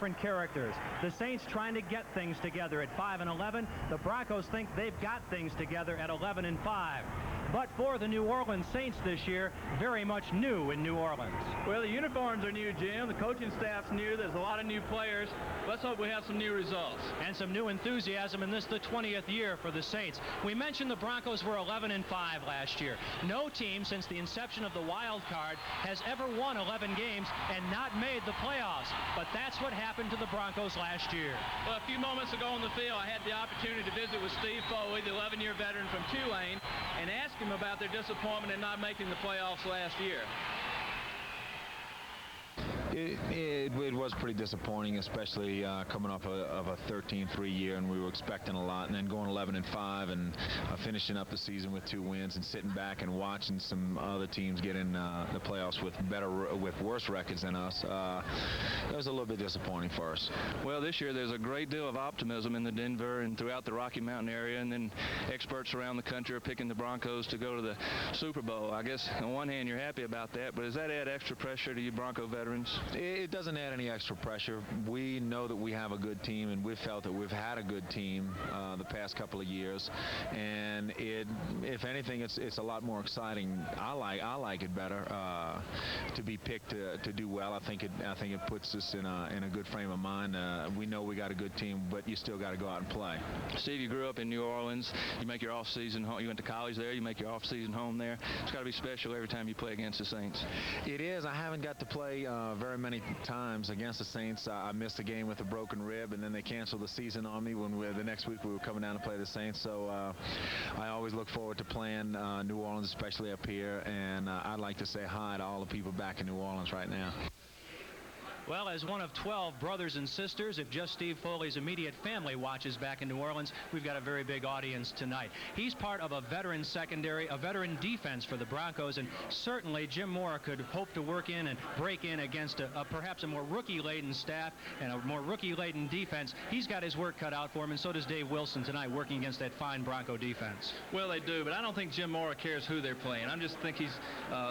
different characters. The Saints trying to get things together at 5-11. The Broncos think they've got things together at 11-5. But for the New Orleans Saints this year, very much new in New Orleans. Well, the uniforms are new, Jim. The coaching staff's new. There's a lot of new players. Let's hope we have some new results. And some new enthusiasm in this, the 20th year for the Saints. We mentioned the Broncos were 11-5 last year. No team since the inception of the wild card has ever won 11 games and not made the playoffs. But that's what happened to the Broncos last year. Well, a few moments ago on the field, I had the opportunity to visit with Steve Foley, the 11-year veteran from Tulane, and ask him about their disappointment in not making the playoffs last year. It was pretty disappointing, especially coming off of a 13-3 year, and we were expecting a lot, and then going 11-5 and finishing up the season with 2 wins and sitting back and watching some other teams get in the playoffs with worse records than us. It was a little bit disappointing for us. Well, this year there's a great deal of optimism in the Denver and throughout the Rocky Mountain area, and then experts around the country are picking the Broncos to go to the Super Bowl. I guess on one hand you're happy about that, but does that add extra pressure to you Bronco veterans? It doesn't add any extra pressure. We know that we have a good team, and we've felt that we've had a good team the past couple of years. And if anything, it's a lot more exciting. I like it better to be picked to do well. I think it puts us in a good frame of mind. We know we got a good team, but you still got to go out and play. Steve, you grew up in New Orleans. You make your off-season home. You went to college there. You make your off-season home there. It's got to be special every time you play against the Saints. It is. I haven't got to play very many times against the Saints. I missed a game with a broken rib, and then they canceled the season on me when the next week we were coming down to play the Saints. So I always look forward to playing New Orleans, especially up here, and I'd like to say hi to all the people back in New Orleans right now. Well, as one of 12 brothers and sisters, if just Steve Foley's immediate family watches back in New Orleans, we've got a very big audience tonight. He's part of a veteran secondary, a veteran defense for the Broncos, and certainly Jim Mora could hope to work in and break in against perhaps a more rookie-laden staff and a more rookie-laden defense. He's got his work cut out for him, and so does Dave Wilson tonight, working against that fine Bronco defense. Well, they do, but I don't think Jim Mora cares who they're playing. I just think he's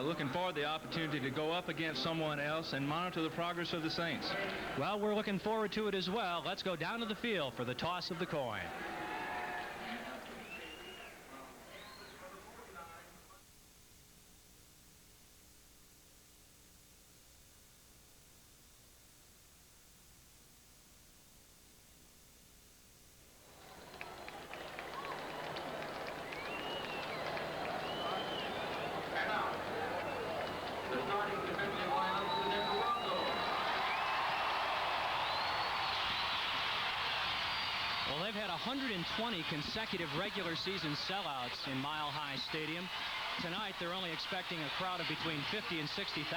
looking for the opportunity to go up against someone else and monitor the progress of the Saints. Well, we're looking forward to it as well. Let's go down to the field for the toss of the coin. Well, they've had 120 consecutive regular season sellouts in Mile High Stadium. Tonight, they're only expecting a crowd of between 50 and 60,000.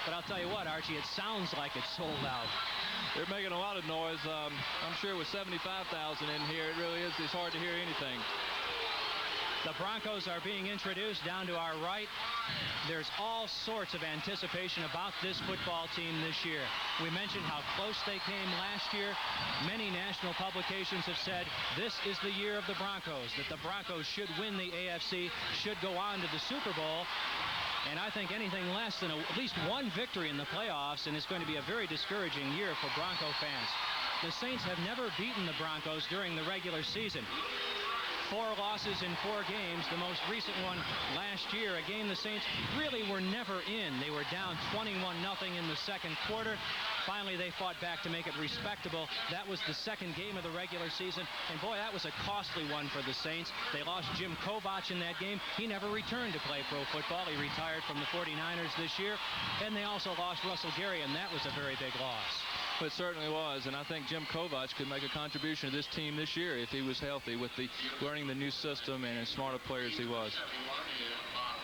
But I'll tell you what, Archie, it sounds like it's sold out. They're making a lot of noise. I'm sure with 75,000 in here, it really is. It's hard to hear anything. The Broncos are being introduced down to our right. There's all sorts of anticipation about this football team this year. We mentioned how close they came last year. Many national publications have said this is the year of the Broncos, that the Broncos should win the AFC, should go on to the Super Bowl. And I think anything less than at least one victory in the playoffs, and it's going to be a very discouraging year for Bronco fans. The Saints have never beaten the Broncos during the regular season. 4 losses in 4 games, the most recent one last year, a game the Saints really were never in. They were down 21-0 in the second quarter. Finally, they fought back to make it respectable. That was the second game of the regular season, and boy, that was a costly one for the Saints. They lost Jim Kovach in that game. He never returned to play pro football. He retired from the 49ers this year, and they also lost Russell Gary, and that was a very big loss. It certainly was, and I think Jim Kovach could make a contribution to this team this year if he was healthy with the learning the new system and as smart a player as he was.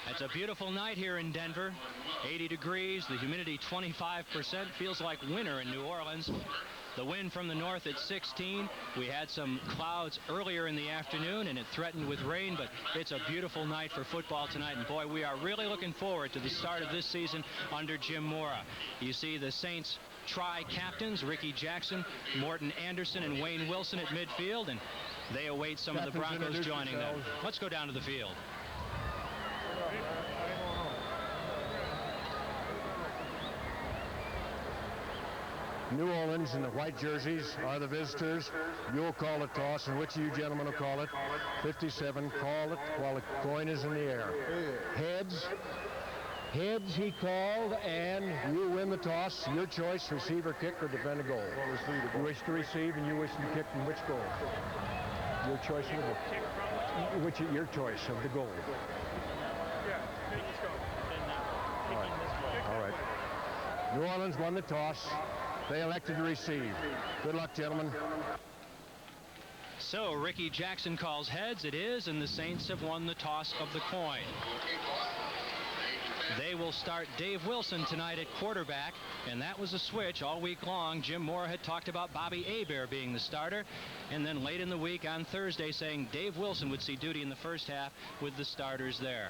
It's a beautiful night here in Denver. 80 degrees, the humidity 25%. Feels like winter in New Orleans. The wind from the north at 16. We had some clouds earlier in the afternoon, and it threatened with rain, but it's a beautiful night for football tonight. And boy, we are really looking forward to the start of this season under Jim Mora. You see the Saints tri-captains, Ricky Jackson, Morton Anderson, and Wayne Wilson at midfield, and they await some of the Broncos joining them. Let's go down to the field. New Orleans in the white jerseys are the visitors. You'll call the toss, and which of you gentlemen will call it? 57, call it while the coin is in the air. Heads. Heads he called, and you win the toss. Your choice, receive or kick or defend a goal. You wish to receive, and you wish to kick from which goal? Your choice of the goal. Your choice of the goal. All right. New Orleans won the toss. They elected to receive. Good luck, gentlemen. So Ricky Jackson calls heads. It is, and the Saints have won the toss of the coin. They will start Dave Wilson tonight at quarterback, and that was a switch all week long. Jim Moore had talked about Bobby Hebert being the starter, and then late in the week on Thursday saying Dave Wilson would see duty in the first half with the starters there.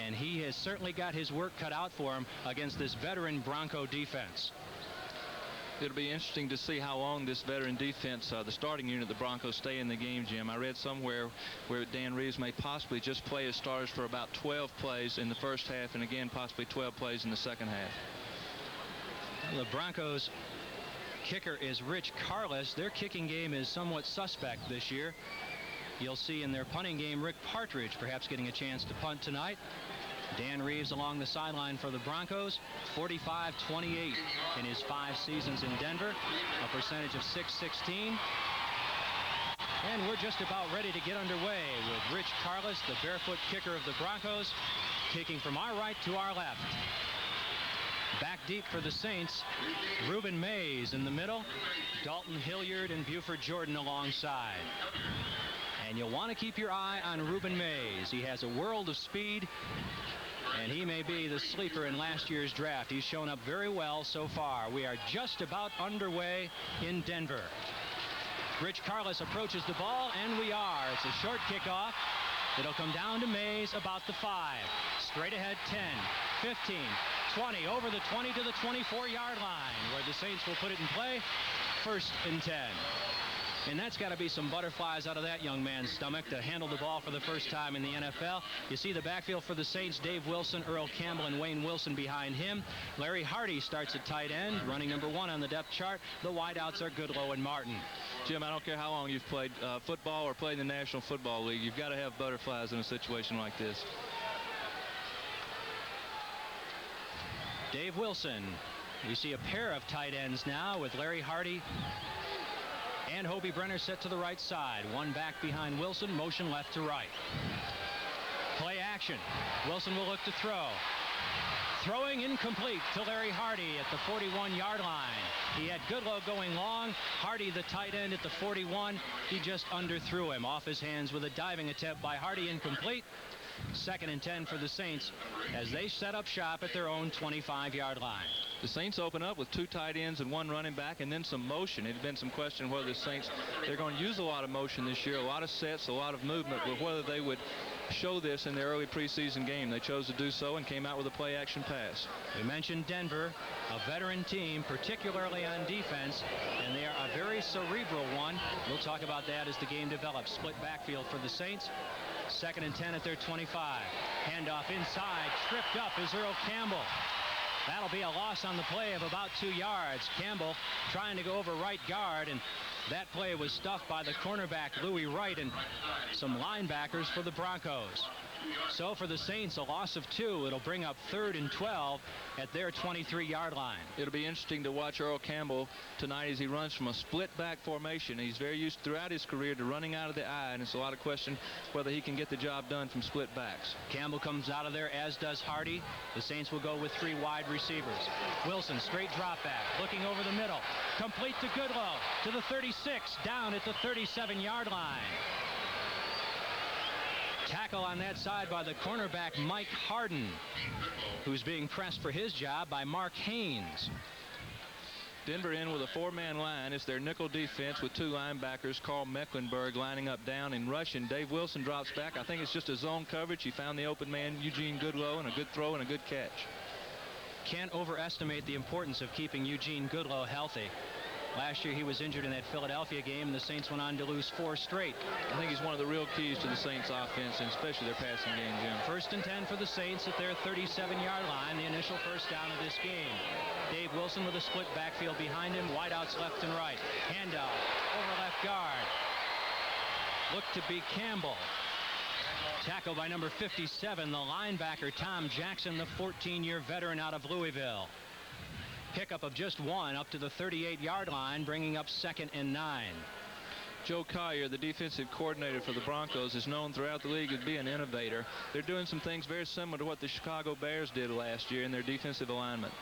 And he has certainly got his work cut out for him against this veteran Bronco defense. It'll be interesting to see how long this veteran defense, the starting unit, the Broncos, stay in the game, Jim. I read somewhere where Dan Reeves may possibly just play as starters for about 12 plays in the first half, and again possibly 12 plays in the second half. The Broncos kicker is Rich Carless. Their kicking game is somewhat suspect this year. You'll see in their punting game Rick Partridge perhaps getting a chance to punt tonight. Dan Reeves along the sideline for the Broncos, 45-28 in his 5 seasons in Denver, a percentage of .616. And we're just about ready to get underway with Rich Carless, the barefoot kicker of the Broncos, kicking from our right to our left. Back deep for the Saints, Reuben Mays in the middle, Dalton Hilliard and Buford Jordan alongside. And you'll want to keep your eye on Reuben Mays. He has a world of speed, and he may be the sleeper in last year's draft. He's shown up very well so far. We are just about underway in Denver. Rich Carless approaches the ball, and we are. It's a short kickoff. It'll come down to Mays about the 5. Straight ahead 10, 15, 20, over the 20 to the 24-yard line, where the Saints will put it in play. 1st and 10. And that's got to be some butterflies out of that young man's stomach to handle the ball for the first time in the NFL. You see the backfield for the Saints, Dave Wilson, Earl Campbell, and Wayne Wilson behind him. Larry Hardy starts at tight end, running number 1 on the depth chart. The wideouts are Goodlow and Martin. Jim, I don't care how long you've played football or played in the National Football League. You've got to have butterflies in a situation like this. Dave Wilson. We see a pair of tight ends now with Larry Hardy and Hobie Brenner set to the right side. One back behind Wilson, motion left to right. Play action. Wilson will look to throw. Throwing incomplete to Larry Hardy at the 41-yard line. He had Goodlow going long. Hardy, the tight end, at the 41. He just underthrew him off his hands with a diving attempt by Hardy, incomplete. 2nd and 10 for the Saints as they set up shop at their own 25-yard line. The Saints open up with 2 tight ends and 1 running back, and then some motion. It had been some question whether the Saints, they're going to use a lot of motion this year, a lot of sets, a lot of movement, but whether they would show this in their early preseason game. They chose to do so and came out with a play-action pass. We mentioned Denver, a veteran team, particularly on defense, and they are a very cerebral one. We'll talk about that as the game develops. Split backfield for the Saints. 2nd and 10 at their 25. Handoff inside. Tripped up is Earl Campbell. That'll be a loss on the play of about 2 yards. Campbell trying to go over right guard, and that play was stuffed by the cornerback Louis Wright and some linebackers for the Broncos. So for the Saints, a loss of 2. It'll bring up 3rd and 12 at their 23-yard line. It'll be interesting to watch Earl Campbell tonight as he runs from a split back formation. He's very used throughout his career to running out of the eye, and it's a lot of question whether he can get the job done from split backs. Campbell comes out of there, as does Hardy. The Saints will go with 3 wide receivers. Wilson, straight drop back, looking over the middle. Complete to Goodlow, to the 36, down at the 37-yard line. Tackle on that side by the cornerback Mike Harden, who's being pressed for his job by Mark Haynes. Denver in with a 4-man line. It's their nickel defense with 2 linebackers, Carl Mecklenburg lining up down and rushing. Dave Wilson drops back. I think it's just a zone coverage. He found the open man, Eugene Goodlow, and a good throw and a good catch. Can't overestimate the importance of keeping Eugene Goodlow healthy. Last year he was injured in that Philadelphia game, and the Saints went on to lose 4 straight. I think he's one of the real keys to the Saints offense, and especially their passing game, Jim. 1st and 10 for the Saints at their 37-yard line, the initial first down of this game. Dave Wilson with a split backfield behind him, wideouts left and right. Handoff over left guard. Look to be Campbell. Tackled by number 57, the linebacker Tom Jackson, the 14-year veteran out of Louisville. Pickup of just 1 up to the 38-yard line, bringing up 2nd and 9. Joe Collier, the defensive coordinator for the Broncos, is known throughout the league as being an innovator. They're doing some things very similar to what the Chicago Bears did last year in their defensive alignment.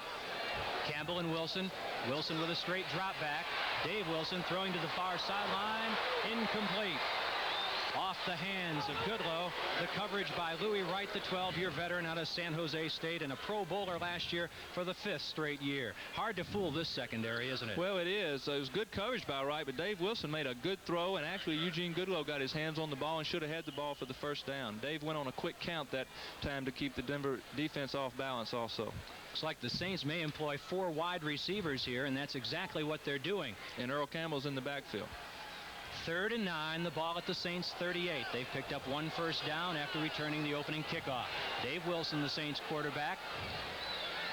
Campbell and Wilson. Wilson with a straight drop back. Dave Wilson throwing to the far sideline. Incomplete. Off the hands of Goodlow. The coverage by Louis Wright, the 12-year veteran out of San Jose State and a Pro Bowler last year for the 5th straight year. Hard to fool this secondary, isn't it? Well, it is. It was good coverage by Wright, but Dave Wilson made a good throw, and actually Eugene Goodlow got his hands on the ball and should have had the ball for the first down. Dave went on a quick count that time to keep the Denver defense off balance also. Looks like the Saints may employ 4 wide receivers here, and that's exactly what they're doing. And Earl Campbell's in the backfield. 3rd and 9, the ball at the Saints 38. They've picked up 1 first down after returning the opening kickoff. Dave Wilson, the Saints quarterback,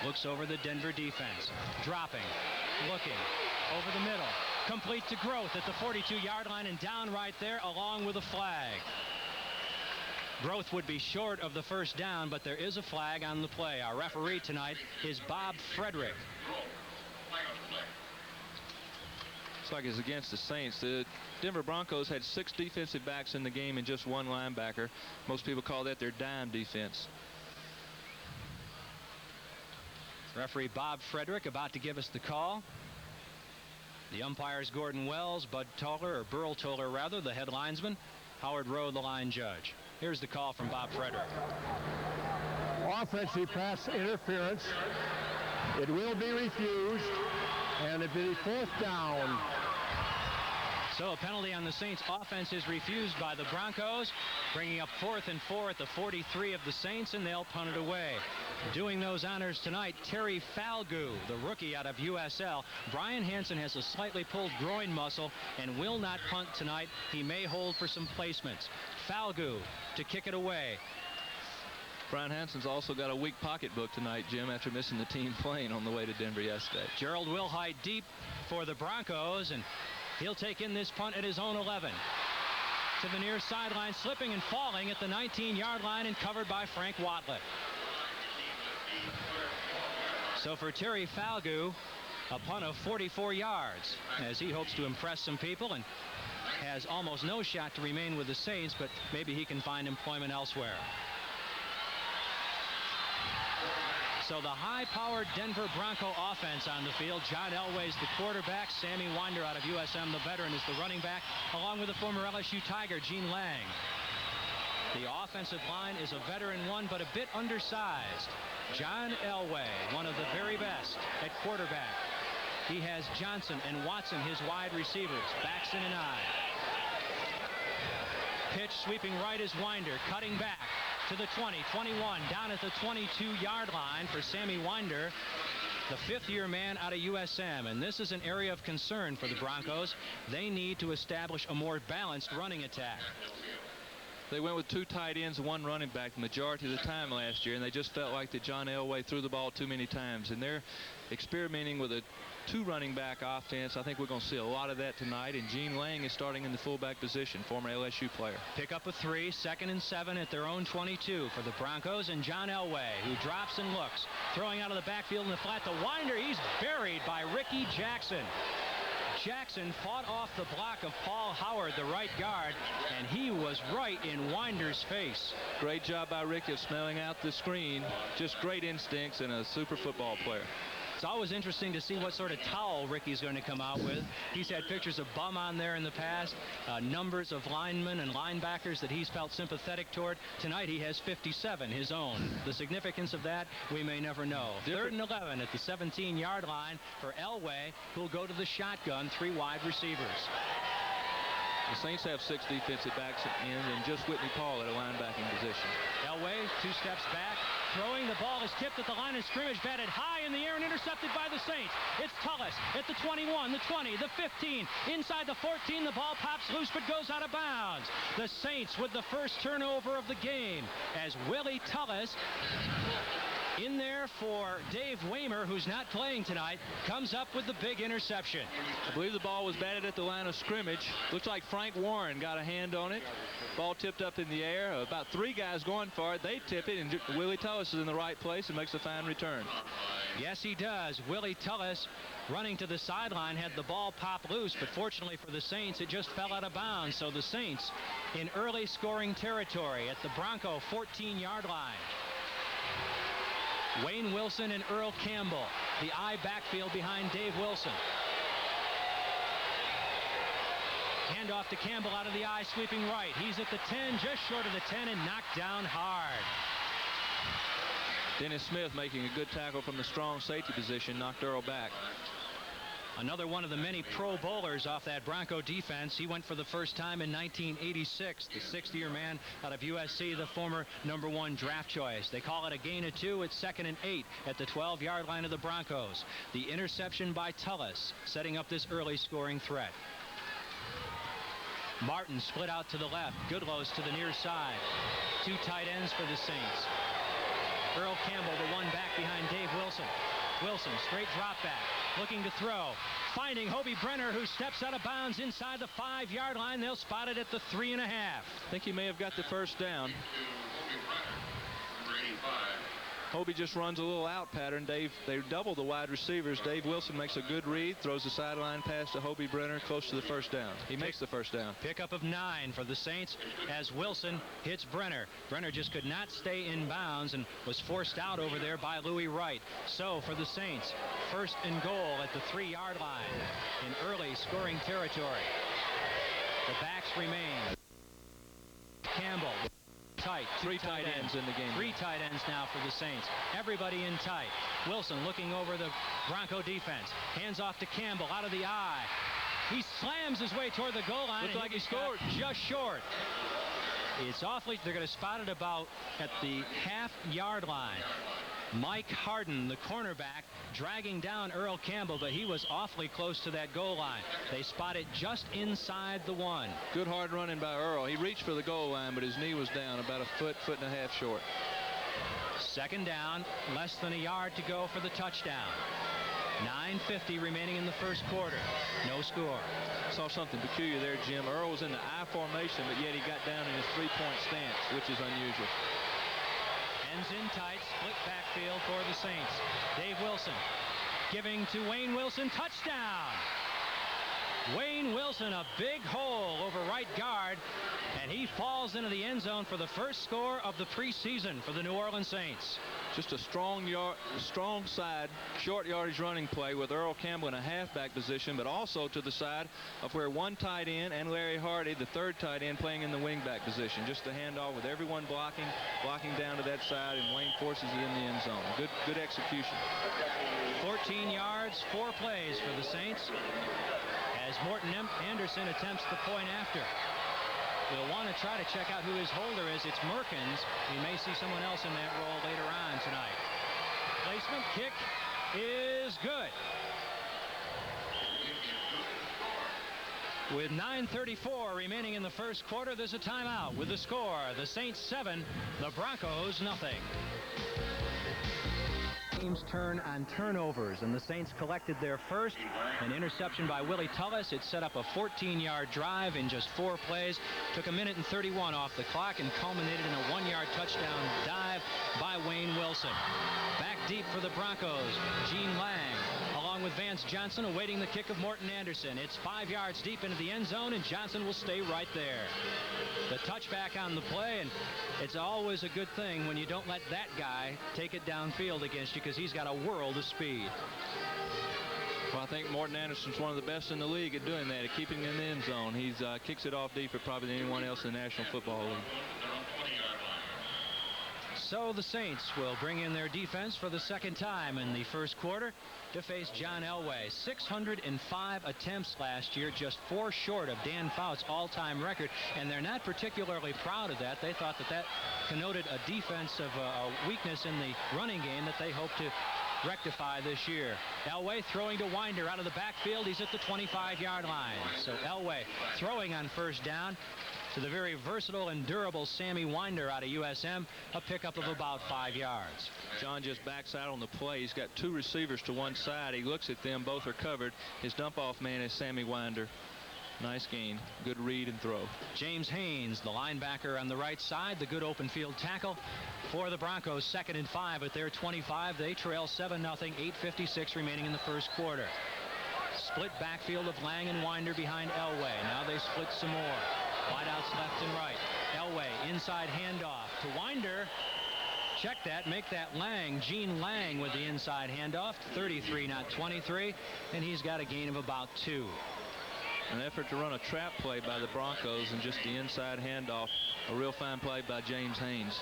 looks over the Denver defense. Dropping, looking, over the middle. Complete to Groth at the 42-yard line and down right there along with a flag. Groth would be short of the first down, but there is a flag on the play. Our referee tonight is Bob Frederick. Looks like it's against the Saints. The Denver Broncos had 6 defensive backs in the game and just 1 linebacker. Most people call that their dime defense. Referee Bob Frederick about to give us the call. The umpires Gordon Wells, Bud Toller, or Burl Toller rather, the head linesman. Howard Rowe, the line judge. Here's the call from Bob Frederick. Offensive pass interference. It will be refused, and it'll be 4th down. So a penalty on the Saints offense is refused by the Broncos, bringing up 4th and 4 at the 43 of the Saints, and they'll punt it away. Doing those honors tonight, Terry Falgout, the rookie out of USL. Brian Hansen has a slightly pulled groin muscle and will not punt tonight. He may hold for some placements. Falgout to kick it away. Brian Hansen's also got a weak pocketbook tonight, Jim, after missing the team plane on the way to Denver yesterday. Gerald Wilhite deep for the Broncos, and he'll take in this punt at his own 11. To the near sideline, slipping and falling at the 19-yard line and covered by Frank Watlett. So for Terry Falgout, a punt of 44 yards as he hopes to impress some people and has almost no shot to remain with the Saints, but maybe he can find employment elsewhere. So the high-powered Denver Bronco offense on the field. John Elway's the quarterback. Sammy Winder out of USM, the veteran, is the running back, along with the former LSU Tiger, Gene Lang. The offensive line is a veteran one, but a bit undersized. John Elway, one of the very best at quarterback. He has Johnson and Watson, his wide receivers. Baxton and I. Pitch sweeping right is Winder, cutting back to the 20, 21, down at the 22-yard line for Sammy Winder, the 5th-year man out of USM. And this is an area of concern for the Broncos. They need to establish a more balanced running attack. They went with 2 tight ends and 1 running back the majority of the time last year, and they just felt like that John Elway threw the ball too many times. And they're experimenting with a 2 running back offense. I think we're going to see a lot of that tonight, and Gene Lang is starting in the fullback position, former LSU player. Pick up a 3, 2nd and 7 at their own 22 for the Broncos, and John Elway, who drops and looks, throwing out of the backfield in the flat to Winder. He's buried by Ricky Jackson. Jackson fought off the block of Paul Howard, the right guard, and he was right in Winder's face. Great job by Ricky of smelling out the screen. Just great instincts and a super football player. It's always interesting to see what sort of towel Ricky's going to come out with. He's had pictures of bum on there in the past, numbers of linemen and linebackers that he's felt sympathetic toward. Tonight he has 57, his own. The significance of that, we may never know. 3rd and 11 at the 17-yard line for Elway, who'll go to the shotgun, 3 wide receivers. The Saints have 6 defensive backs in, and just Whitney Paul at a linebacking position. Elway 2 steps back. Throwing, the ball is tipped at the line of scrimmage, batted high in the air and intercepted by the Saints. It's Tullis at the 21, the 20, the 15. Inside the 14, the ball pops loose but goes out of bounds. The Saints with the first turnover of the game as Willie Tullis, in there for Dave Waymer, who's not playing tonight, comes up with the big interception. I believe the ball was batted at the line of scrimmage. Looks like Frank Warren got a hand on it. Ball tipped up in the air. About 3 guys going for it. They tip it, and Willie Tullis is in the right place and makes a fine return. Yes, he does. Willie Tullis, running to the sideline, had the ball pop loose, but fortunately for the Saints, it just fell out of bounds. So the Saints in early scoring territory at the Bronco 14-yard line. Wayne Wilson and Earl Campbell, the I backfield behind Dave Wilson. Handoff to Campbell out of the I, sweeping right. He's at the 10, just short of the 10, and knocked down hard. Dennis Smith making a good tackle from the strong safety position, knocked Earl back. Another one of the many Pro Bowlers off that Bronco defense. He went for the first time in 1986. The 60-year man out of USC, the former #1 draft choice. They call it a gain of 2. It's 2nd and 8 at the 12-yard line of the Broncos. The interception by Tullis, setting up this early scoring threat. Martin split out to the left. Goodlow's to the near side. 2 tight ends for the Saints. Earl Campbell, the one back behind Dave Wilson. Wilson, straight drop back, looking to throw. Finding Hobie Brenner, who steps out of bounds inside the 5-yard line. They'll spot it at the 3.5. I think he may have got the first down. Hobie just runs a little out pattern. They double the wide receivers. Dave Wilson makes a good read, throws the sideline pass to Hobie Brenner, close to the first down. He makes the first down. Pickup of 9 for the Saints as Wilson hits Brenner. Brenner just could not stay in bounds and was forced out over there by Louis Wright. So for the Saints, 1st and goal at the 3-yard line in early scoring territory. The backs remain. Campbell. Tight. 3 tight ends in the game. 3 tight ends now for the Saints. Everybody in tight. Wilson looking over the Bronco defense. Hands off to Campbell out of the I. He slams his way toward the goal line. Looks like he scored. Just short. It's awfully, they're going to spot it about at the half-yard line. Mike Harden, the cornerback, dragging down Earl Campbell, but he was awfully close to that goal line. They spot it just inside the 1. Good hard running by Earl. He reached for the goal line, but his knee was down about a foot and a half short. 2nd down, less than a yard to go for the touchdown. 9:50 remaining in the first quarter. No score. Saw something peculiar there, Jim. Earl was in the I formation, but yet he got down in his 3-point stance, which is unusual. Ends in tight, split backfield for the Saints. Dave Wilson giving to Wayne Wilson, touchdown. Wayne Wilson, a big hole over right guard, and he falls into the end zone for the first score of the preseason for the New Orleans Saints. Just a strong side, short yardage running play with Earl Campbell in a halfback position, but also to the side of where 1 tight end and Larry Hardy, the 3rd tight end, playing in the wingback position. Just a handoff with everyone blocking down to that side, and Wayne forces it in the end zone. Good execution. 14 yards, 4 plays for the Saints as Morton Anderson attempts the point after. We'll want to try to check out who his holder is. It's Merkins. We may see someone else in that role later on tonight. Placement kick is good. With 9:34 remaining in the first quarter, there's a timeout with the score. The Saints 7, the Broncos nothing. Teams turn on turnovers, and the Saints collected their first. An interception by Willie Tullis. It set up a 14-yard drive in just 4 plays. Took 1:31 off the clock and culminated in a 1-yard touchdown dive by Wayne Wilson. Back deep for the Broncos, Gene Lang, along with Vance Johnson, awaiting the kick of Morton Anderson. It's 5 yards deep into the end zone, and Johnson will stay right there. The touchback on the play, and it's always a good thing when you don't let that guy take it downfield against you, because he's got a world of speed. Well, I think Morton Anderson's one of the best in the league at doing that, at keeping it in the end zone. He kicks it off deeper probably than anyone else in the National Football League. So the Saints will bring in their defense for the second time in the first quarter to face John Elway. 605 attempts last year, just 4 short of Dan Fouts' all-time record, and they're not particularly proud of that. They thought that that connoted a defensive weakness in the running game that they hope to rectify this year. Elway throwing to Winder out of the backfield. He's at the 25-yard line. So Elway throwing on first down to the very versatile and durable Sammy Winder out of USM, a pickup of about 5 yards. John just backs out on the play. He's got 2 receivers to one side. He looks at them. Both are covered. His dump-off man is Sammy Winder. Nice gain. Good read and throw. James Haynes, the linebacker on the right side, the good open field tackle for the Broncos. 2nd and 5 at their 25. They trail 7-0. 8:56 remaining in the first quarter. Split backfield of Lang and Winder behind Elway. Now they split some more. Wideouts left and right. Elway inside handoff to Winder. Check that, make that Lang. Gene Lang with the inside handoff. 33, not 23. And he's got a gain of about 2. An effort to run a trap play by the Broncos and just the inside handoff. A real fine play by James Haynes.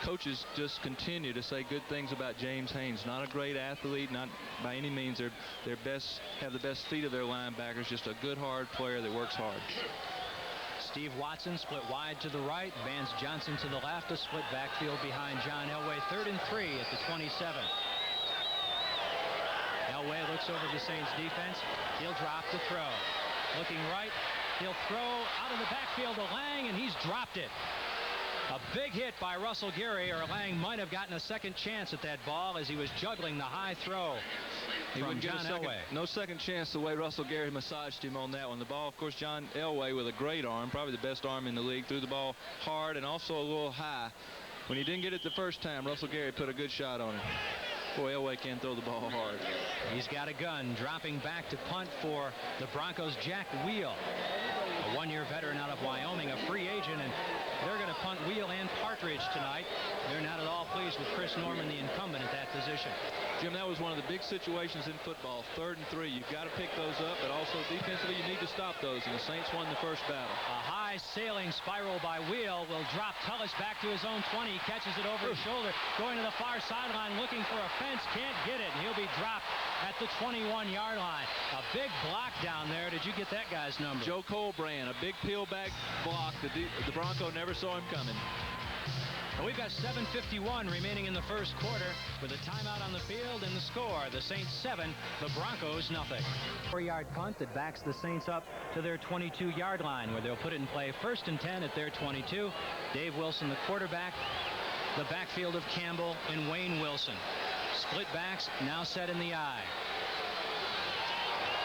Coaches just continue to say good things about James Haynes. Not a great athlete, not by any means their best, have the best feet of their linebackers, just a good hard player that works hard. Steve Watson split wide to the right. Vance Johnson to the left. A split backfield behind John Elway. 3rd and 3 at the 27. Elway looks over the Saints defense. He'll drop the throw. Looking right. He'll throw out of the backfield to Lang, and he's dropped it. A big hit by Russell Gary, or Lang might have gotten a second chance at that ball as he was juggling the high throw from John Elway. No second chance the way Russell Gary massaged him on that one. The ball, of course, John Elway with a great arm, probably the best arm in the league, threw the ball hard and also a little high. When he didn't get it the first time, Russell Gary put a good shot on it. Boy, Elway can throw the ball hard. He's got a gun. Dropping back to punt for the Broncos, Jack Wheel, a 1-year veteran out of Wyoming, a free agent, and they're going to punt Wheel and Partridge tonight. They're not at all pleased with Chris Norman, the incumbent at that position. Jim, that was one of the big situations in football. 3rd and 3. You've got to pick those up, but also defensively you need to stop those, and the Saints won the first battle. A high sailing spiral by Wheel will drop Tullis back to his own 20. He catches it over his shoulder, going to the far sideline, looking for a fence, can't get it, and he'll be dropped at the 21-yard line. A big block down there. Did you get that guy's number? Joe Colbrand, a big peel back block. The Bronco never saw him coming. Well, we've got 7:51 remaining in the first quarter with a timeout on the field and the score. The Saints 7, the Broncos 0. 4-yard punt that backs the Saints up to their 22-yard line, where they'll put it in play 1st and 10 at their 22. Dave Wilson, the quarterback. The backfield of Campbell and Wayne Wilson. Split backs now set in the eye.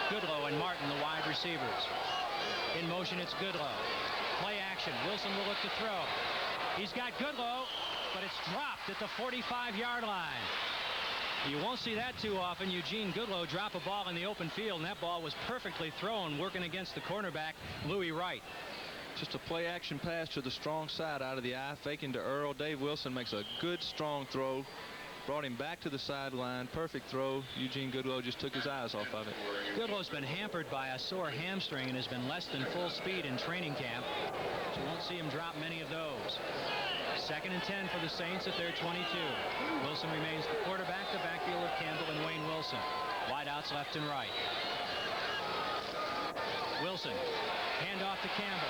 Goodlow and Martin, the wide receivers. In motion, it's Goodlow. Play action. Wilson will look to throw. He's got Goodlow, but it's dropped at the 45-yard line. You won't see that too often. Eugene Goodlow drop a ball in the open field, and that ball was perfectly thrown, working against the cornerback, Louis Wright. Just a play action pass to the strong side out of the eye, faking to Earl. Dave Wilson makes a good strong throw. Brought him back to the sideline. Perfect throw. Eugene Goodlow just took his eyes off of it. Goodlow's been hampered by a sore hamstring and has been less than full speed in training camp. So you won't see him drop many of those. 2nd and 10 for the Saints at their 22. Wilson remains the quarterback. The backfield of Campbell and Wayne Wilson. Wideouts left and right. Wilson. Handoff to Campbell.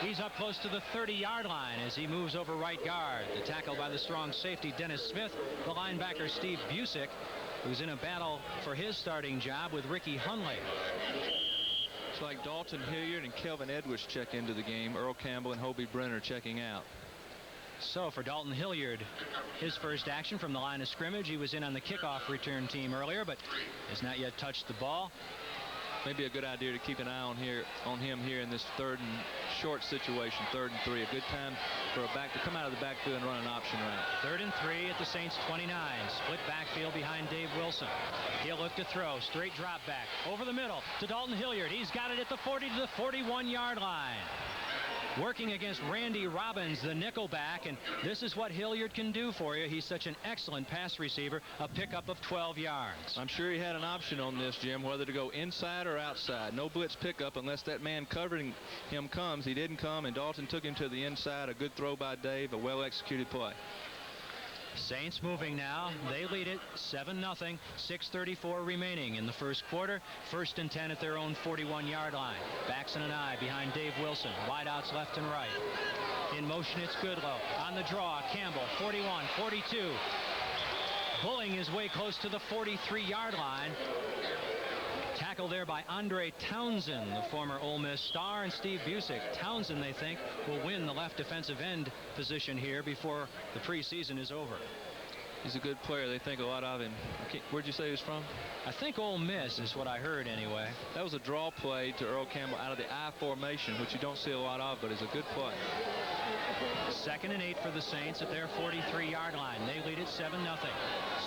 He's up close to the 30-yard line as he moves over right guard. The tackle by the strong safety, Dennis Smith. The linebacker, Steve Busick, who's in a battle for his starting job with Ricky Hunley. It's like Dalton Hilliard and Kelvin Edwards check into the game. Earl Campbell and Hobie Brenner checking out. So for Dalton Hilliard, his first action from the line of scrimmage. He was in on the kickoff return team earlier, but has not yet touched the ball. Maybe a good idea to keep an eye on him here in this 3rd and short situation. 3rd and 3, a good time for a back to come out of the backfield and run an option route. 3rd and 3 at the Saints 29. Split backfield behind Dave Wilson. He'll look to throw. Straight drop back over the middle to Dalton Hilliard. He's got it at the 40 to the 41-yard line. working against Randy Robbins, the nickelback, and this is what Hilliard can do for you. He's such an excellent pass receiver, a pickup of 12 yards. I'm sure he had an option on this, Jim, whether to go inside or outside. No blitz pickup unless that man covering him comes. He didn't come, and Dalton took him to the inside. A good throw by Dave, a well-executed play. Saints moving now. They lead it 7-0. 6:34 remaining in the first quarter. 1st and 10 at their own 41-yard line. Baxton and I behind Dave Wilson. Wideouts left and right. In motion, it's Goodlow. On the draw, Campbell, 41, 42. Bulling his way close to the 43-yard line. Tackle there by Andre Townsend, the former Ole Miss star, and Steve Busick. Townsend, they think, will win the left defensive end position here before the preseason is over. He's a good player. They think a lot of him. Where'd you say he was from? I think Ole Miss is what I heard anyway. That was a draw play to Earl Campbell out of the I formation, which you don't see a lot of, but is a good play. 2nd and 8 for the Saints at their 43-yard line. They lead it 7-0.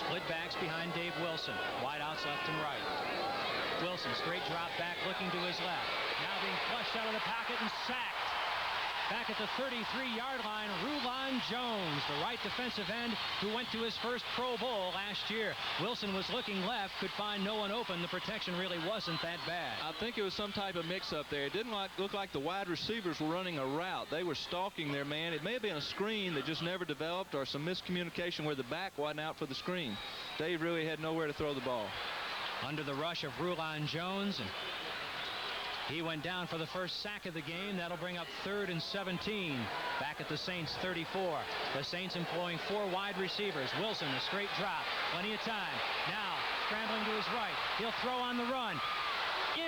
Split backs behind Dave Wilson. Wideouts left and right. Wilson, straight drop back, looking to his left. Now being flushed out of the pocket and sacked. Back at the 33-yard line, Rulon Jones, the right defensive end who went to his first Pro Bowl last year. Wilson was looking left, could find no one open. The protection really wasn't that bad. I think it was some type of mix-up there. It didn't look like the wide receivers were running a route. They were stalking their man. It may have been a screen that just never developed or some miscommunication where the back wasn't out for the screen. Dave really had nowhere to throw the ball. Under the rush of Rulon Jones, and he went down for the first sack of the game. That'll bring up 3rd and 17. Back at the Saints 34. The Saints employing 4 wide receivers. Wilson, a straight drop. Plenty of time. Now scrambling to his right. He'll throw on the run.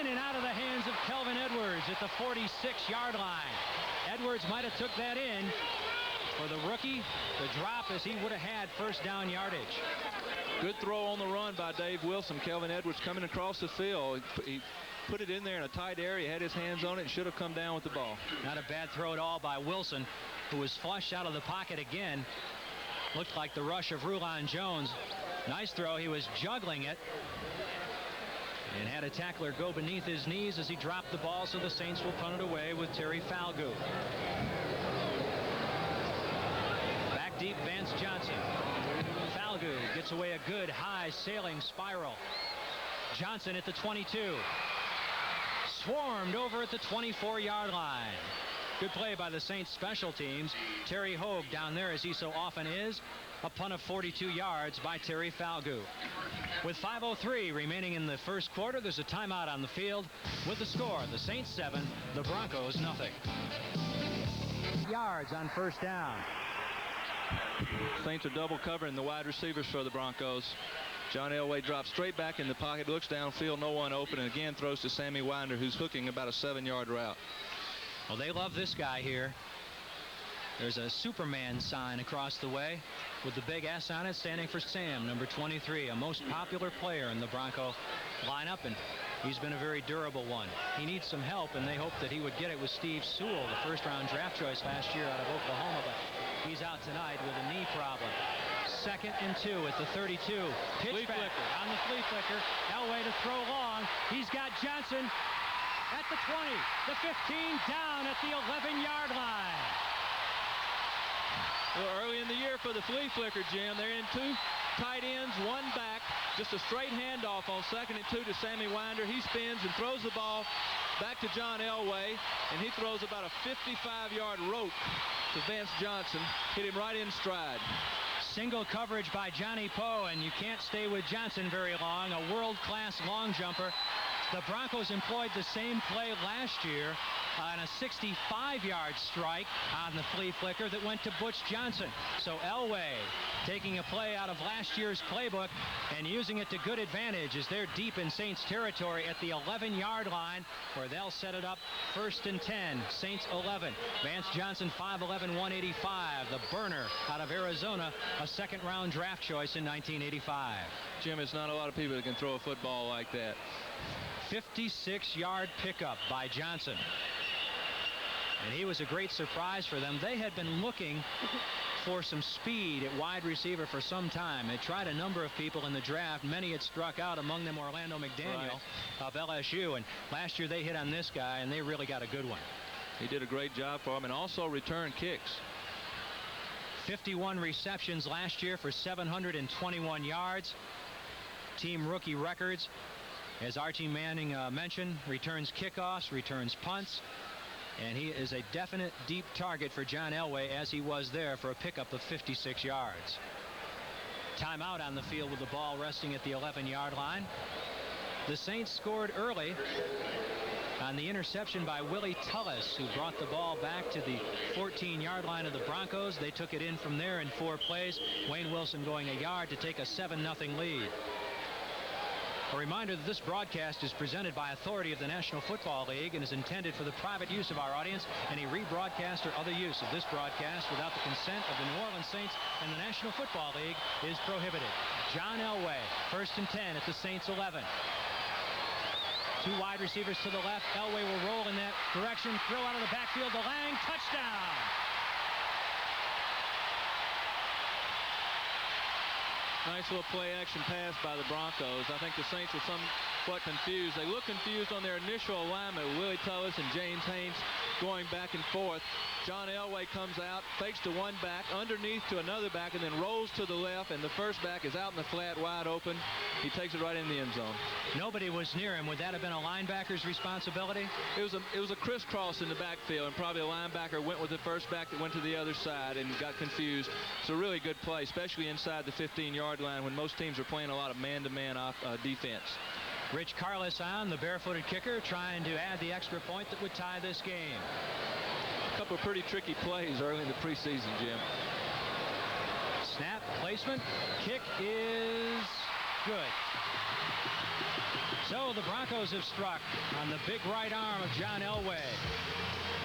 In and out of the hands of Kelvin Edwards at the 46-yard line. Edwards might have took that in. For the rookie, the drop as he would have had first down yardage. Good throw on the run by Dave Wilson. Kelvin Edwards coming across the field. He put it in there in a tight area, had his hands on it, and should have come down with the ball. Not a bad throw at all by Wilson, who was flushed out of the pocket again. Looked like the rush of Rulon Jones. Nice throw. He was juggling it and had a tackler go beneath his knees as he dropped the ball, so the Saints will punt it away with Terry Falgout. Back deep, Vance Johnson. Falgout gets away a good high sailing spiral. Johnson at the 22. Swarmed over at the 24-yard line. Good play by the Saints special teams. Terry Hogue down there, as he so often is. A punt of 42 yards by Terry Falgout. With 5:03 remaining in the first quarter, there's a timeout on the field. With the score, the Saints 7, the Broncos 0. Yards on first down. Saints are double covering the wide receivers for the Broncos. John Elway drops straight back in the pocket, looks downfield, no one open, and again throws to Sammy Winder, who's hooking about a 7-yard route. Well, they love this guy here. There's a Superman sign across the way with the big S on it, standing for Sam, number 23, a most popular player in the Bronco lineup, and he's been a very durable one. He needs some help, and they hope that he would get it with Steve Sewell, the first-round draft choice last year out of Oklahoma, but he's out tonight with a knee problem. 2nd and 2 at the 32. Pitch back on the flea flicker. Elway to throw long. He's got Johnson at the 20, the 15, down at the 11-yard line. Well, early in the year for the flea flicker, Jim, they're in 2 tight ends, 1 back, just a straight handoff on 2nd and 2 to Sammy Winder. He spins and throws the ball back to John Elway, and he throws about a 55-yard rope to Vance Johnson. Hit him right in stride. Single coverage by Johnny Poe, and you can't stay with Johnson very long. A world-class long jumper. The Broncos employed the same play last year on a 65-yard strike on the flea flicker that went to Butch Johnson. So Elway taking a play out of last year's playbook and using it to good advantage as they're deep in Saints territory at the 11-yard line, where they'll set it up 1st and 10. Saints 11. Vance Johnson, 5'11", 185. The burner out of Arizona, a 2nd-round draft choice in 1985. Jim, it's not a lot of people that can throw a football like that. 56-yard pickup by Johnson. And he was a great surprise for them. They had been looking for some speed at wide receiver for some time. They tried a number of people in the draft. Many had struck out, among them Orlando McDaniel of LSU. And last year they hit on this guy, and they really got a good one. He did a great job for him, and also return kicks. 51 receptions last year for 721 yards. Team rookie records. As Archie Manning mentioned, returns kickoffs, returns punts, and he is a definite deep target for John Elway, as he was there for a pickup of 56 yards. Timeout on the field with the ball resting at the 11-yard line. The Saints scored early on the interception by Willie Tullis, who brought the ball back to the 14-yard line of the Broncos. They took it in from there in 4 plays. Wayne Wilson going a yard to take a 7-0 lead. A reminder that this broadcast is presented by authority of the National Football League and is intended for the private use of our audience. Any rebroadcast or other use of this broadcast without the consent of the New Orleans Saints and the National Football League is prohibited. John Elway, 1st and 10 at the Saints 11. 2 wide receivers to the left. Elway will roll in that direction. Throw out of the backfield to Lang. Touchdown! Nice little play-action pass by the Broncos. I think the Saints were somewhat confused. They looked confused on their initial alignment with Willie Tullis and James Haynes going back and forth. John Elway comes out, fakes to one back, underneath to another back, and then rolls to the left, and the first back is out in the flat, wide open. He takes it right in the end zone. Nobody was near him. Would that have been a linebacker's responsibility? It was a crisscross in the backfield, and probably a linebacker went with the first back that went to the other side and got confused. It's a really good play, especially inside the 15-yard line when most teams are playing a lot of man-to-man defense. Rich Carlis on, the barefooted kicker, trying to add the extra point that would tie this game. A couple of pretty tricky plays early in the preseason, Jim. Snap, placement, kick is good. So the Broncos have struck on the big right arm of John Elway.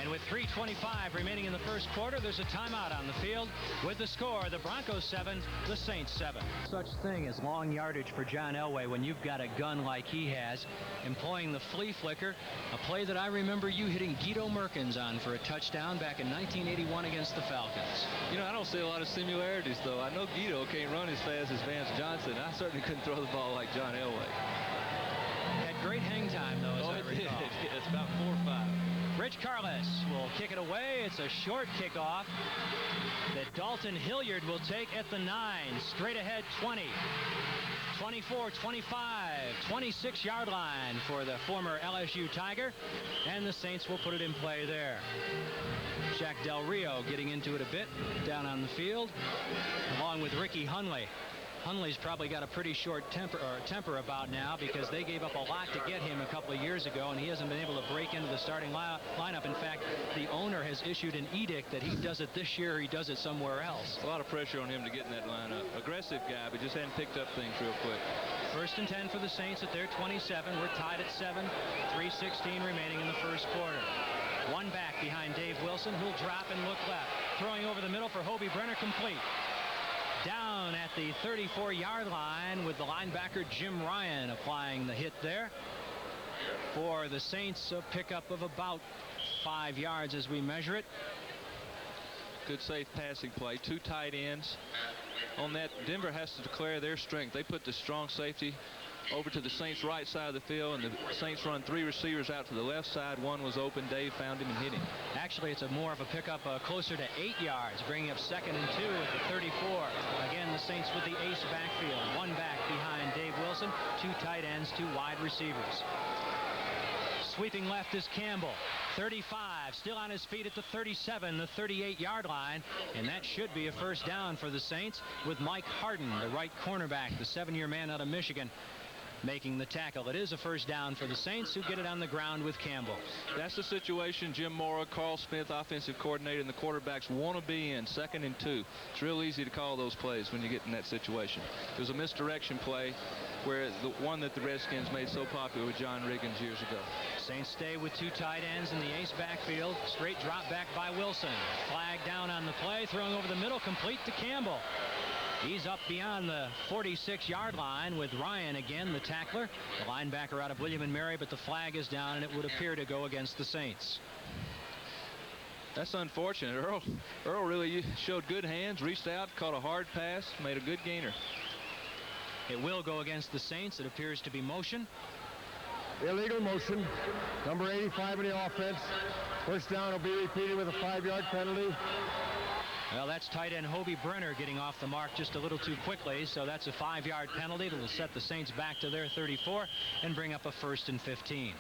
And with 3:25 remaining in the first quarter, there's a timeout on the field. With the score, the Broncos 7, the Saints 7. Such thing as long yardage for John Elway when you've got a gun like he has, employing the flea flicker, a play that I remember you hitting Guido Merkins on for a touchdown back in 1981 against the Falcons. You know, I don't see a lot of similarities, though. I know Guido can't run as fast as Vance Johnson. I certainly couldn't throw the ball like John Elway. Had great hang time, though, as I recall. It's about 4 or 5. Rich Carlis will kick it away. It's a short kickoff that Dalton Hilliard will take at the 9. Straight ahead 20, 24, 25, 26-yard line for the former LSU Tiger. And the Saints will put it in play there. Jack Del Rio getting into it a bit down on the field, along with Ricky Hundley. Hundley's probably got a pretty short temper about now, because they gave up a lot to get him a couple of years ago, and he hasn't been able to break into the starting lineup. In fact, the owner has issued an edict that he does it this year or he does it somewhere else. A lot of pressure on him to get in that lineup. Aggressive guy, but just hadn't picked up things real quick. 1st and 10 for the Saints at their 27. We're tied at 7. 3:16 remaining in the first quarter. One back behind Dave Wilson, who'll drop and look left. Throwing over the middle for Hobie Brenner, complete. Down at the 34-yard line with the linebacker Jim Ryan applying the hit there. For the Saints, a pickup of about 5 yards as we measure it. Good safe passing play. 2 tight ends. On that, Denver has to declare their strength. They put the strong safety over to the Saints' right side of the field, and the Saints run 3 receivers out to the left side. One was open. Dave found him and hit him. Actually, it's more of a pickup closer to 8 yards, bringing up 2nd and 2 at the 34. Again, the Saints with the ace backfield. One back behind Dave Wilson, 2 tight ends, 2 wide receivers. Sweeping left is Campbell. 35, still on his feet at the 37, the 38-yard line, and that should be a first down for the Saints, with Mike Harden, the right cornerback, the 7-year man out of Michigan, making the tackle. It is a first down for the Saints, who get it on the ground with Campbell. That's the situation Jim Mora, Carl Smith, offensive coordinator, and the quarterbacks want to be in, 2nd and 2. It's real easy to call those plays when you get in that situation. It was a misdirection play, where the one that the Redskins made so popular with John Riggins years ago. Saints stay with 2 tight ends in the ace backfield. Straight drop back by Wilson. Flag down on the play, throwing over the middle, complete to Campbell. He's up beyond the 46-yard line with Ryan again, the tackler, the linebacker out of William & Mary, but the flag is down, and it would appear to go against the Saints. That's unfortunate. Earl really showed good hands, reached out, caught a hard pass, made a good gainer. It will go against the Saints. It appears to be motion. illegal motion. Number 85 in the offense. First down will be repeated with a 5-yard penalty. Well, that's tight end Hobie Brenner getting off the mark just a little too quickly, so that's a 5-yard penalty that will set the Saints back to their 34 and bring up a 1st and 15.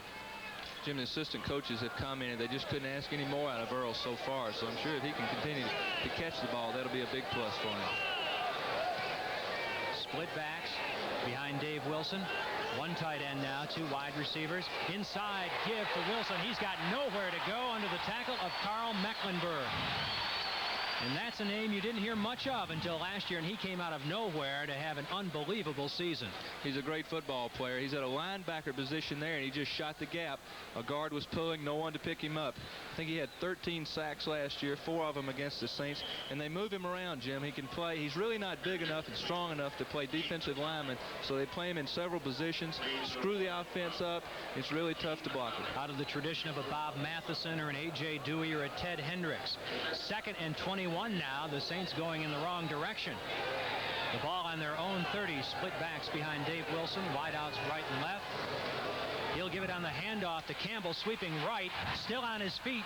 Jim, the assistant coaches have commented they just couldn't ask any more out of Earl so far, so I'm sure if he can continue to catch the ball, that'll be a big plus for him. Split backs behind Dave Wilson. One tight end now, 2 wide receivers. Inside give for Wilson. He's got nowhere to go under the tackle of Carl Mecklenburg. And that's a name you didn't hear much of until last year, and he came out of nowhere to have an unbelievable season. He's a great football player. He's at a linebacker position there, and he just shot the gap. A guard was pulling, no one to pick him up. I think he had 13 sacks last year, 4 of them against the Saints, and they move him around, Jim. He can play. He's really not big enough and strong enough to play defensive lineman, so they play him in several positions, screw the offense up. It's really tough to block him. Out of the tradition of a Bob Matheson or an A.J. Dewey or a Ted Hendricks. 2nd and 21 now. The Saints going in the wrong direction. The ball on their own 30. Split backs behind Dave Wilson. Wideouts right and left. He'll give it on the handoff to Campbell, sweeping right, still on his feet.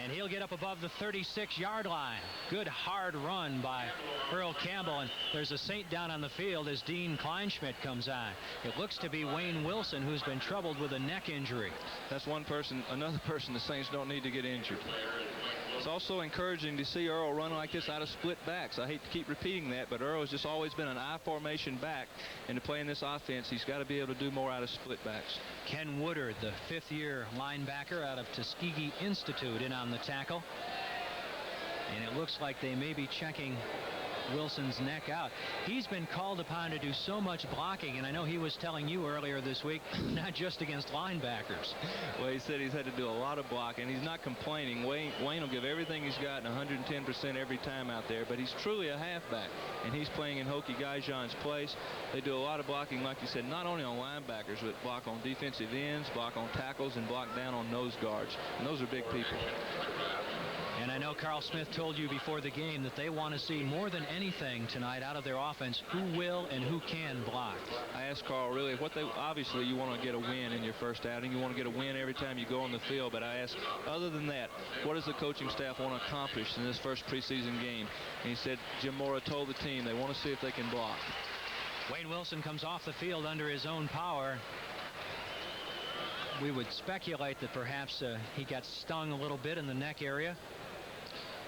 And he'll get up above the 36-yard line. Good hard run by Earl Campbell. And there's a Saint down on the field as Dean Kleinschmidt comes on. It looks to be Wayne Wilson, who's been troubled with a neck injury. That's another person the Saints don't need to get injured. It's also encouraging to see Earl run like this out of split backs. I hate to keep repeating that, but Earl has just always been an I formation back, and to play in this offense, he's got to be able to do more out of split backs. Ken Woodard, the 5th-year linebacker out of Tuskegee Institute, in on the tackle. And it looks like they may be checking Wilson's neck out. He's been called upon to do so much blocking, and I know he was telling you earlier this week, not just against linebackers. Well, he said he's had to do a lot of blocking. He's not complaining. Wayne will give everything he's got and 110% every time out there, but he's truly a halfback, and he's playing in Hokie Gaijan's place. They do a lot of blocking, like you said, not only on linebackers, but block on defensive ends, block on tackles, and block down on nose guards, and those are big people. And I know Carl Smith told you before the game that they want to see more than anything tonight out of their offense who will and who can block. I asked Carl really obviously you want to get a win in your first outing. You want to get a win every time you go on the field. But I asked, other than that, what does the coaching staff want to accomplish in this first preseason game? And he said Jim Mora told the team they want to see if they can block. Wayne Wilson comes off the field under his own power. We would speculate that perhaps he got stung a little bit in the neck area.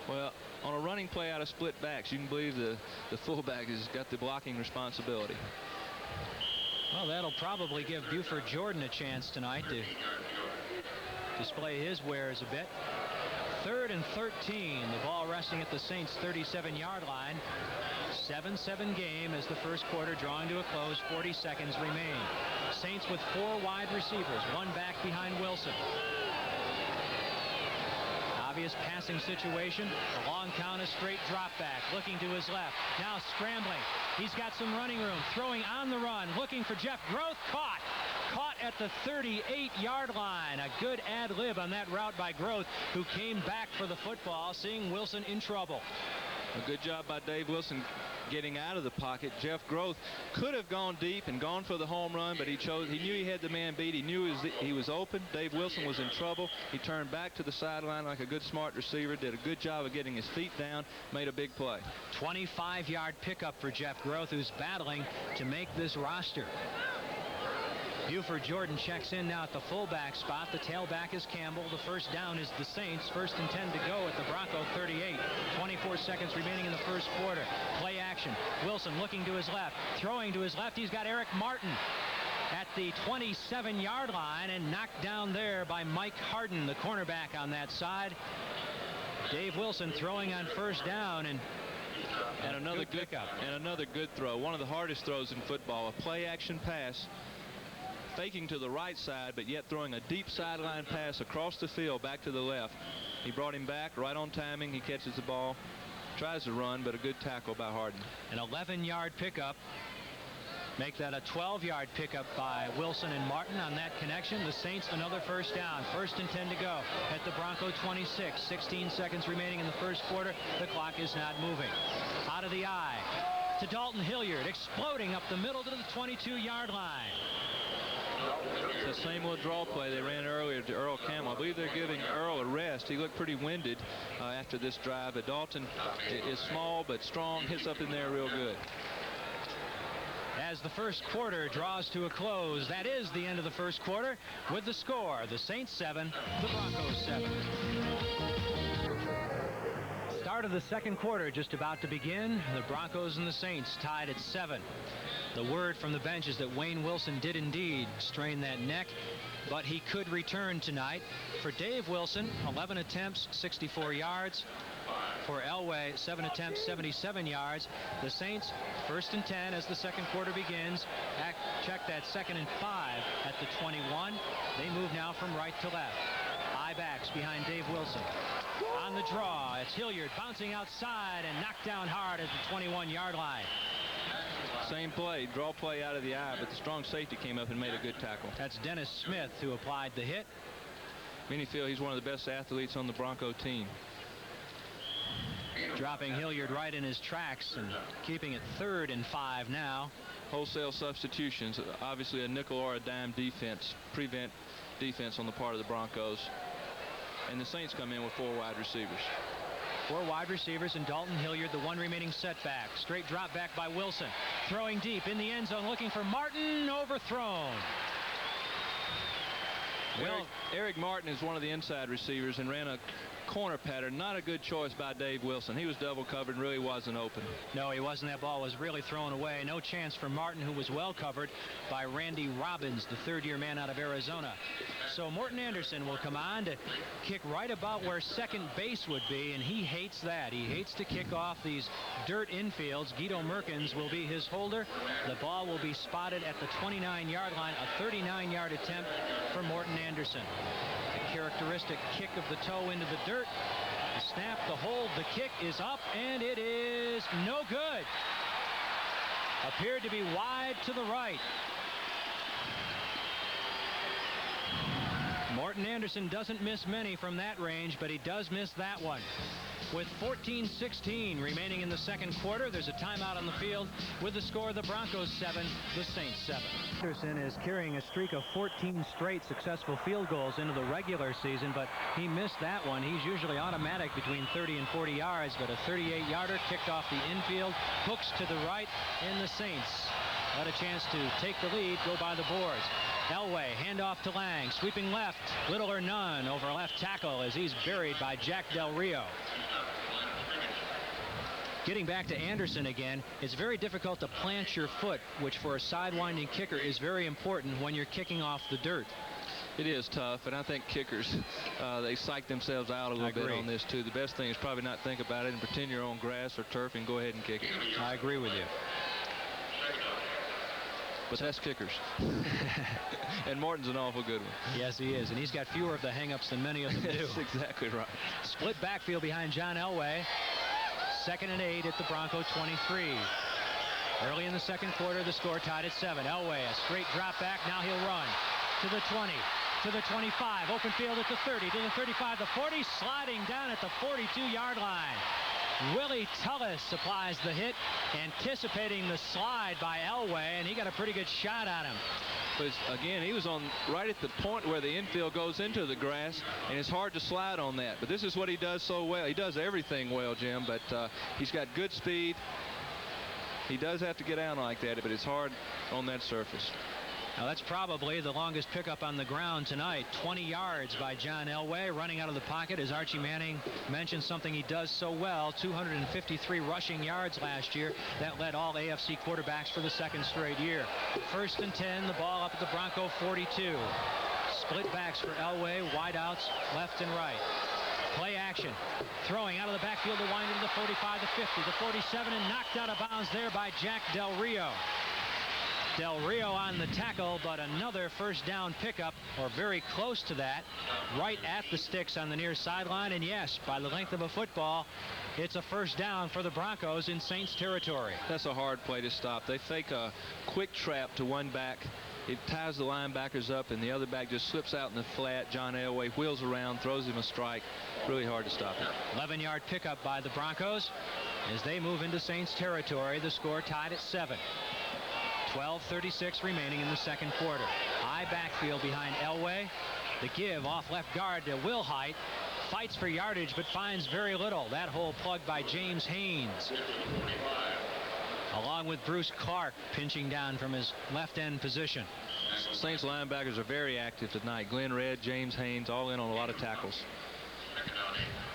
Well, on a running play out of split backs, you can believe the fullback has got the blocking responsibility. Well, that'll probably give Buford Jordan a chance tonight to display his wares a bit. 3rd and 13. The ball resting at the Saints' 37-yard line. 7-7 game as the first quarter drawing to a close. 40 seconds remain. Saints with 4 wide receivers, 1 back behind Wilson. Obvious passing situation. A long count, a straight drop back. Looking to his left. Now scrambling. He's got some running room. Throwing on the run. Looking for Jeff Groth. Caught. Caught at the 38-yard line. A good ad-lib on that route by Groth, who came back for the football, seeing Wilson in trouble. A good job by Dave Wilson getting out of the pocket. Jeff Groth could have gone deep and gone for the home run, but he knew he had the man beat. He knew he was open. Dave Wilson was in trouble. He turned back to the sideline like a good smart receiver, did a good job of getting his feet down, made a big play. 25-yard pickup for Jeff Groth, who's battling to make this roster. Buford Jordan checks in now at the fullback spot. The tailback is Campbell. The first down is the Saints. 1st and 10 to go at the Bronco 38. 24 seconds remaining in the first quarter. Play action. Wilson looking to his left. Throwing to his left. He's got Eric Martin at the 27-yard line and knocked down there by Mike Harden, the cornerback on that side. Dave Wilson throwing on first down, and another good pickup. And another good throw. One of the hardest throws in football. A play action pass. Faking to the right side, but yet throwing a deep sideline pass across the field back to the left. He brought him back right on timing. He catches the ball, tries to run, but a good tackle by Harden. An 11-yard pickup. Make that a 12-yard pickup by Wilson and Martin on that connection. The Saints another first down. 1st and 10 to go at the Bronco 26. 16 seconds remaining in the first quarter. The clock is not moving. Out of the eye to Dalton Hilliard, exploding up the middle to the 22-yard line. It's the same little draw play they ran earlier to Earl Campbell. I believe they're giving Earl a rest. He looked pretty winded after this drive. But Dalton is small but strong, hits up in there real good. As the first quarter draws to a close, that is the end of the first quarter with the score: the Saints 7, the Broncos 7. Start of the second quarter just about to begin. The Broncos and the Saints tied at 7. The word from the bench is that Wayne Wilson did indeed strain that neck, but he could return tonight. For Dave Wilson, 11 attempts, 64 yards. For Elway, 7 attempts, 77 yards. The Saints, 1st and 10 as the second quarter begins. Check that 2nd and 5 at the 21. They move now from right to left. High backs behind Dave Wilson. On the draw, it's Hilliard bouncing outside and knocked down hard at the 21-yard line. Same play, draw play out of the eye, but the strong safety came up and made a good tackle. That's Dennis Smith who applied the hit. Many feel he's one of the best athletes on the Bronco team. Dropping Hilliard right in his tracks and keeping it 3rd and 5 now. Wholesale substitutions, obviously a nickel or a dime defense, prevent defense on the part of the Broncos. And the Saints come in with 4 wide receivers. 4 wide receivers and Dalton Hilliard, the one remaining setback. Straight drop back by Wilson. Throwing deep in the end zone, looking for Martin, overthrown. Eric Martin is one of the inside receivers and ran a corner pattern. Not a good choice by Dave Wilson. He was double covered and really wasn't open. No, he wasn't. That ball was really thrown away. No chance for Martin, who was well covered by Randy Robbins, the 3rd-year man out of Arizona. So Morton Anderson will come on to kick right about where second base would be, and he hates that. He hates to kick off these dirt infields. Guido Merkins will be his holder. The ball will be spotted at the 29-yard line, a 39-yard attempt for Morton Anderson. The characteristic kick of the toe into the dirt. The snap, the hold, the kick is up, and it is no good. Appeared to be wide to the right. Morton Anderson doesn't miss many from that range, but he does miss that one. With 14-16 remaining in the second quarter, there's a timeout on the field with the score: the Broncos 7, the Saints 7. Henderson is carrying a streak of 14 straight successful field goals into the regular season, but he missed that one. He's usually automatic between 30 and 40 yards, but a 38-yarder kicked off the infield, hooks to the right, and the Saints had a chance to take the lead, go by the boards. Elway, handoff to Lang, sweeping left, little or none over left tackle as he's buried by Jack Del Rio. Getting back to Anderson again, it's very difficult to plant your foot, which for a sidewinding kicker is very important when you're kicking off the dirt. It is tough, and I think kickers, they psych themselves out a little bit on this too. The best thing is probably not think about it and pretend you're on grass or turf and go ahead and kick it. I agree with you. But that's kickers. And Morton's an awful good one. Yes, he is, and he's got fewer of the hang-ups than many of them do. That's exactly right. Split backfield behind John Elway. 2nd and 8 at the Bronco 23. Early in the second quarter, the score tied at 7. Elway, a straight drop back. Now he'll run to the 20, to the 25. Open field at the 30, to the 35, the 40, sliding down at the 42-yard line. Willie Tullis supplies the hit, anticipating the slide by Elway, and he got a pretty good shot on him. But again, he was on right at the point where the infield goes into the grass, and it's hard to slide on that. But this is what he does so well. He does everything well, Jim, but he's got good speed. He does have to get out like that, but it's hard on that surface. Now that's probably the longest pickup on the ground tonight. 20 yards by John Elway, running out of the pocket, as Archie Manning mentioned something he does so well. 253 rushing yards last year. That led all AFC quarterbacks for the 2nd straight year. 1st and 10, the ball up at the Bronco 42. Split backs for Elway, wideouts left and right. Play action. Throwing out of the backfield to wind into the 45, the 50, the 47, and knocked out of bounds there by Jack Del Rio. Del Rio on the tackle, but another first down pickup, or very close to that, right at the sticks on the near sideline. And yes, by the length of a football, it's a first down for the Broncos in Saints territory. That's a hard play to stop. They fake a quick trap to one back. It ties the linebackers up, and the other back just slips out in the flat. John Elway wheels around, throws him a strike. Really hard to stop it. 11-yard pickup by the Broncos as they move into Saints territory. The score tied at 7. 12:36 remaining in the second quarter. High backfield behind Elway. The give off left guard to Wilhite. Fights for yardage but finds very little. That hole plugged by James Haynes, along with Bruce Clark pinching down from his left end position. Saints linebackers are very active tonight. Glenn Redd, James Haynes, all in on a lot of tackles.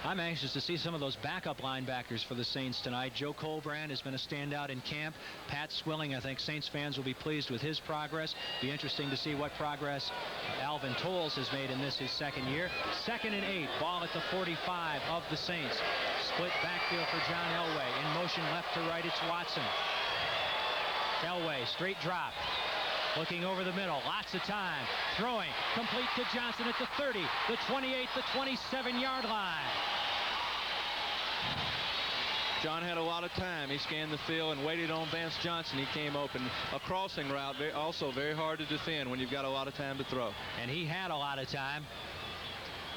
I'm anxious to see some of those backup linebackers for the Saints tonight. Joe Colbrand has been a standout in camp. Pat Swilling, I think Saints fans will be pleased with his progress. Be interesting to see what progress Alvin Tolles has made in this, his second year. 2nd and 8, ball at the 45 of the Saints. Split backfield for John Elway. In motion left to right, it's Watson. Elway, straight drop. Looking over the middle, lots of time. Throwing, complete to Johnson at the 30, the 28, the 27-yard line. John had a lot of time. He scanned the field and waited on Vance Johnson. He came open. A crossing route, also very hard to defend when you've got a lot of time to throw. And he had a lot of time.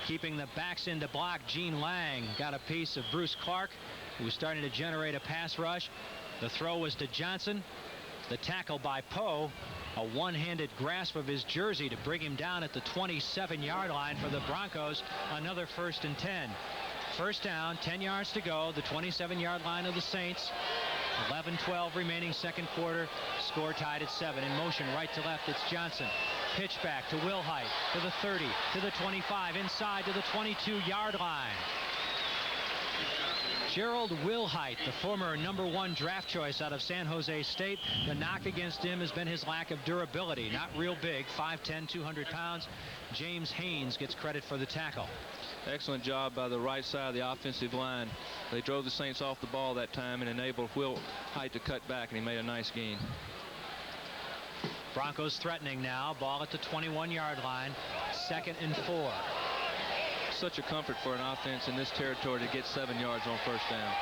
Keeping the backs into block, Gene Lang got a piece of Bruce Clark, who was starting to generate a pass rush. The throw was to Johnson. The tackle by Poe. A one-handed grasp of his jersey to bring him down at the 27-yard line for the Broncos. Another 1st and 10. First down, 10 yards to go. The 27-yard line of the Saints. 11-12 remaining second quarter. Score tied at 7. In motion right to left, it's Johnson. Pitch back to Wilhite, to the 30, to the 25, inside to the 22-yard line. Gerald Wilhite, the former #1 draft choice out of San Jose State. The knock against him has been his lack of durability. Not real big, 5'10", 200 pounds. James Haynes gets credit for the tackle. Excellent job by the right side of the offensive line. They drove the Saints off the ball that time and enabled Wilhite to cut back, and he made a nice gain. Broncos threatening now. Ball at the 21-yard line. 2nd and 4. Such a comfort for an offense in this territory to get 7 yards on first down.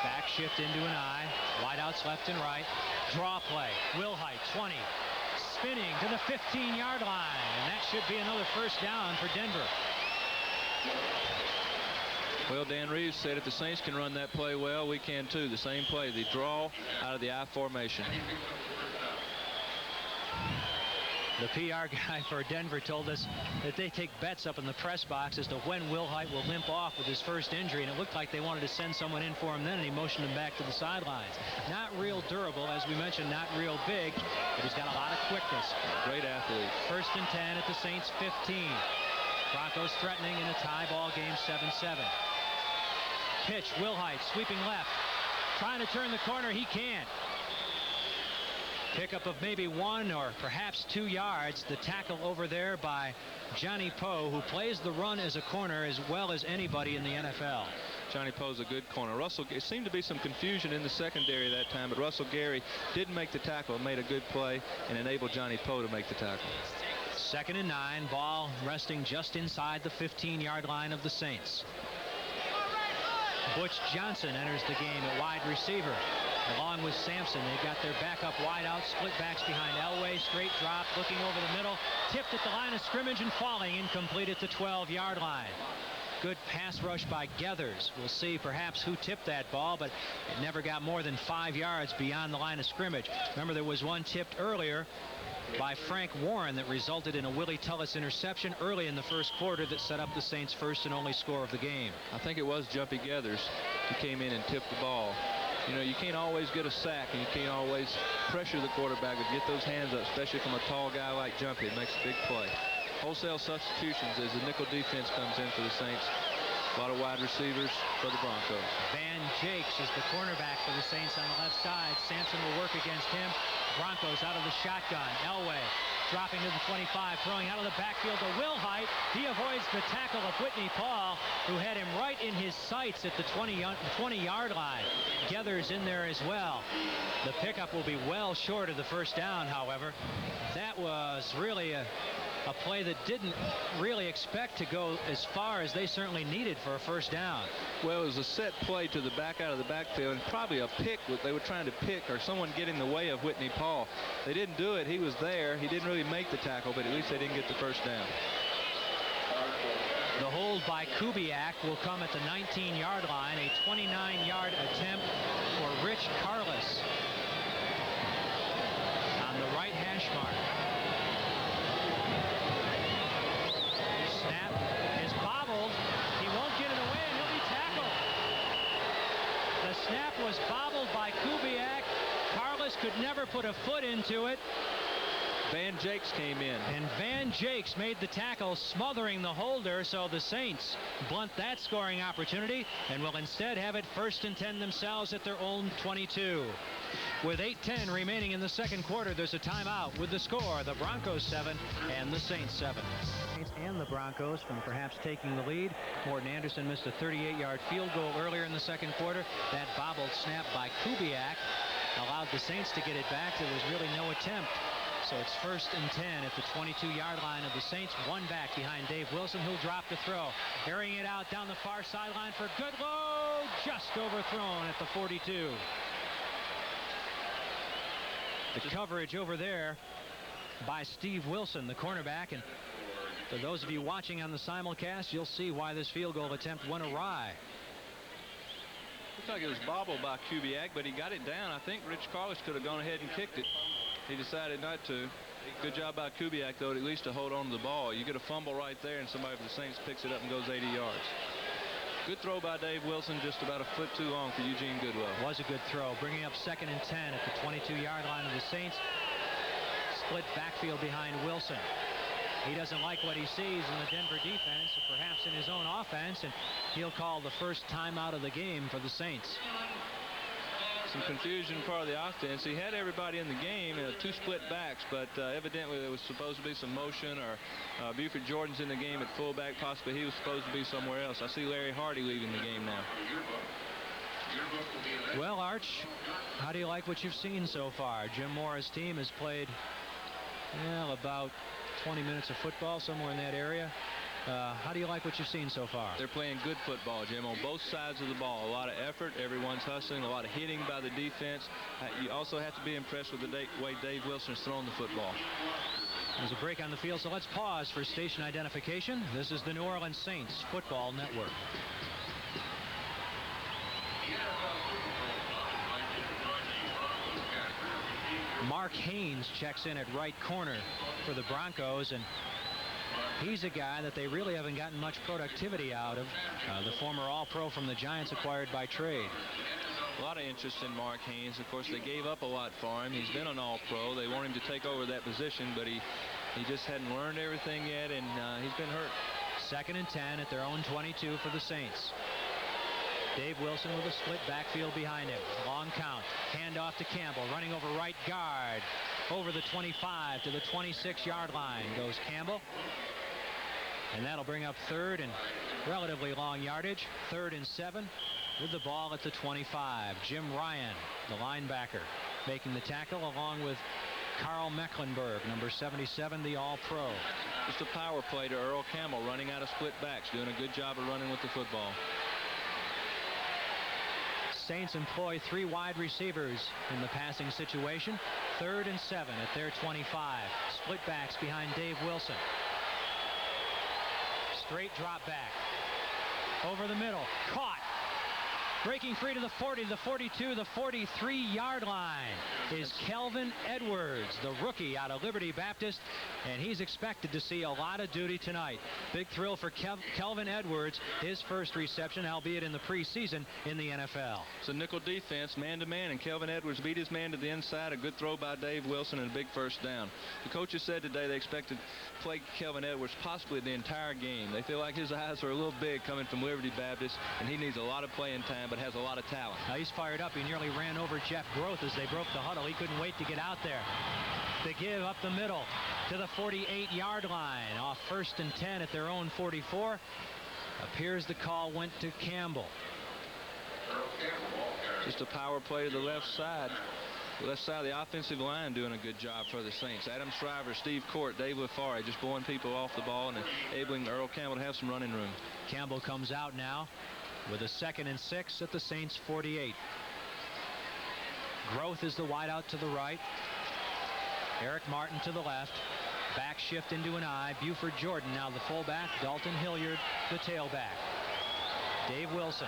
Back shift into an I. Wideouts left and right. Draw play. Wilhite, 20. Spinning to the 15-yard line. And that should be another first down for Denver. Well, Dan Reeves said if the Saints can run that play well, we can too. The same play, the draw out of the I formation. The PR guy for Denver told us that they take bets up in the press box as to when Wilhite will limp off with his first injury, and it looked like they wanted to send someone in for him then, and he motioned him back to the sidelines. Not real durable, as we mentioned, not real big, but he's got a lot of quickness. Great athlete. 1st and 10 at the Saints 15. Broncos threatening in a tie ball game, 7-7. Pitch, Wilhite sweeping left, trying to turn the corner. He can't. Pickup of maybe 1 or perhaps 2 yards. The tackle over there by Johnny Poe, who plays the run as a corner as well as anybody in the NFL. Johnny Poe's a good corner. It seemed to be some confusion in the secondary that time, but Russell Gary didn't make the tackle, made a good play, and enabled Johnny Poe to make the tackle. 2nd and 9. Ball resting just inside the 15-yard line of the Saints. Butch Johnson enters the game at wide receiver. Along with Sampson, they've got their backup wide out, split backs behind Elway, straight drop, looking over the middle, tipped at the line of scrimmage and falling incomplete at the 12-yard line. Good pass rush by Geathers. We'll see perhaps who tipped that ball, but it never got more than 5 yards beyond the line of scrimmage. Remember, there was one tipped earlier by Frank Warren that resulted in a Willie Tullis interception early in the first quarter that set up the Saints' first and only score of the game. I think it was Jumpy Geathers who came in and tipped the ball. You know, you can't always get a sack, and you can't always pressure the quarterback, but get those hands up, especially from a tall guy like Jumpy. It makes a big play. Wholesale substitutions as the nickel defense comes in for the Saints. A lot of wide receivers for the Broncos. Van Jakes is the cornerback for the Saints on the left side. Sampson will work against him. Broncos out of the shotgun. Elway dropping to the 25, throwing out of the backfield to Wilhite. He avoids the tackle of Whitney Paul, who had him right in his sights at the 20-yard line. Geathers in there as well. The pickup will be well short of the first down, however. That was really a play that didn't really expect to go as far as they certainly needed for a first down. Well, it was a set play to the back out of the backfield, and probably a pick that they were trying to pick, or someone get in the way of Whitney Paul. They didn't do it. He was there. He didn't really make the tackle, but at least they didn't get the first down. The hold by Kubiak will come at the 19-yard line. A 29-yard attempt for Rich Carless. hash mark. Snap is bobbled. He won't get it away, and he'll be tackled. The snap was bobbled by Kubiak. Carlos could never put a foot into it. Van Jakes came in. And Van Jakes made the tackle, smothering the holder, so the Saints blunt that scoring opportunity and will instead have it 1st and 10 themselves at their own 22. With 8:10 remaining in the second quarter, there's a timeout with the score, the Broncos 7 and the Saints 7. And the Broncos from perhaps taking the lead. Morton Anderson missed a 38-yard field goal earlier in the second quarter. That bobbled snap by Kubiak allowed the Saints to get it back. There was really no attempt. So it's 1st and 10 at the 22-yard line of the Saints. One back behind Dave Wilson, who'll drop the throw. Carrying it out down the far sideline for Goodlow. Just overthrown at the 42. The coverage over there by Steve Wilson, the cornerback. And for those of you watching on the simulcast, you'll see why this field goal attempt went awry. Looks like it was bobbled by Kubiak, but he got it down. I think Rich Carlos could have gone ahead and kicked it. He decided not to. Good job by Kubiak, though, at least to hold on to the ball. You get a fumble right there, and somebody for the Saints picks it up and goes 80 yards. Good throw by Dave Wilson, just about a foot too long for Eugene Goodlow. Was a good throw, bringing up 2nd and 10 at the 22-yard line of the Saints. Split backfield behind Wilson. He doesn't like what he sees in the Denver defense, or perhaps in his own offense, and he'll call the first timeout of the game for the Saints. Some confusion part of the offense. He had everybody in the game, 2 split backs, but evidently there was supposed to be some motion, or Buford Jordan's in the game at fullback. Possibly he was supposed to be somewhere else. I see Larry Hardy leaving the game now. Well, Arch, how do you like what you've seen so far? Jim Mora's team has played, well, about 20 minutes of football, somewhere in that area. How do you like what you've seen so far? They're playing good football, Jim, on both sides of the ball. A lot of effort. Everyone's hustling. A lot of hitting by the defense. You also have to be impressed with the way Dave Wilson's throwing the football. There's a break on the field, so let's pause for station identification. This is the New Orleans Saints Football Network. Mark Haynes checks in at right corner for the Broncos, and he's a guy that they really haven't gotten much productivity out of. The former All-Pro from the Giants, acquired by trade. A lot of interest in Mark Haynes. Of course, they gave up a lot for him. He's been an All-Pro. They want him to take over that position, but he just hadn't learned everything yet, and he's been hurt. 2nd and 10 at their own 22 for the Saints. Dave Wilson with a split backfield behind him. Long count. Handoff to Campbell, running over right guard. Over the 25 to the 26-yard line goes Campbell. And that'll bring up 3rd and relatively long yardage. 3rd and 7 with the ball at the 25. Jim Ryan, the linebacker, making the tackle along with Carl Mecklenburg, number 77, the All-Pro. Just a power play to Earl Campbell, running out of split backs, doing a good job of running with the football. Saints employ 3 wide receivers in the passing situation. 3rd and 7 at their 25. Split backs behind Dave Wilson. Straight drop back. Over the middle. Caught. Breaking free to the 40, the 42, the 43-yard line is Kelvin Edwards, the rookie out of Liberty Baptist, and he's expected to see a lot of duty tonight. Big thrill for Kelvin Edwards, his first reception, albeit in the preseason, in the NFL. It's a nickel defense, man-to-man, and Kelvin Edwards beat his man to the inside. A good throw by Dave Wilson and a big first down. The coaches said today they expected to play Kelvin Edwards possibly the entire game. They feel like his eyes are a little big coming from Liberty Baptist, and he needs a lot of playing time, but has a lot of talent. Now he's fired up. He nearly ran over Jeff Groth as they broke the huddle. He couldn't wait to get out there. To give up the middle to the 48-yard line. Off 1st and 10 at their own 44. Appears the call went to Campbell. Just a power play to the left side. The left side of the offensive line doing a good job for the Saints. Adam Shriver, Steve Court, Dave LaFari just blowing people off the ball and enabling Earl Campbell to have some running room. Campbell comes out now with a 2nd and 6 at the Saints 48. Groth is the wideout to the right. Eric Martin to the left. Back shift into an I. Buford Jordan now the fullback. Dalton Hilliard the tailback. Dave Wilson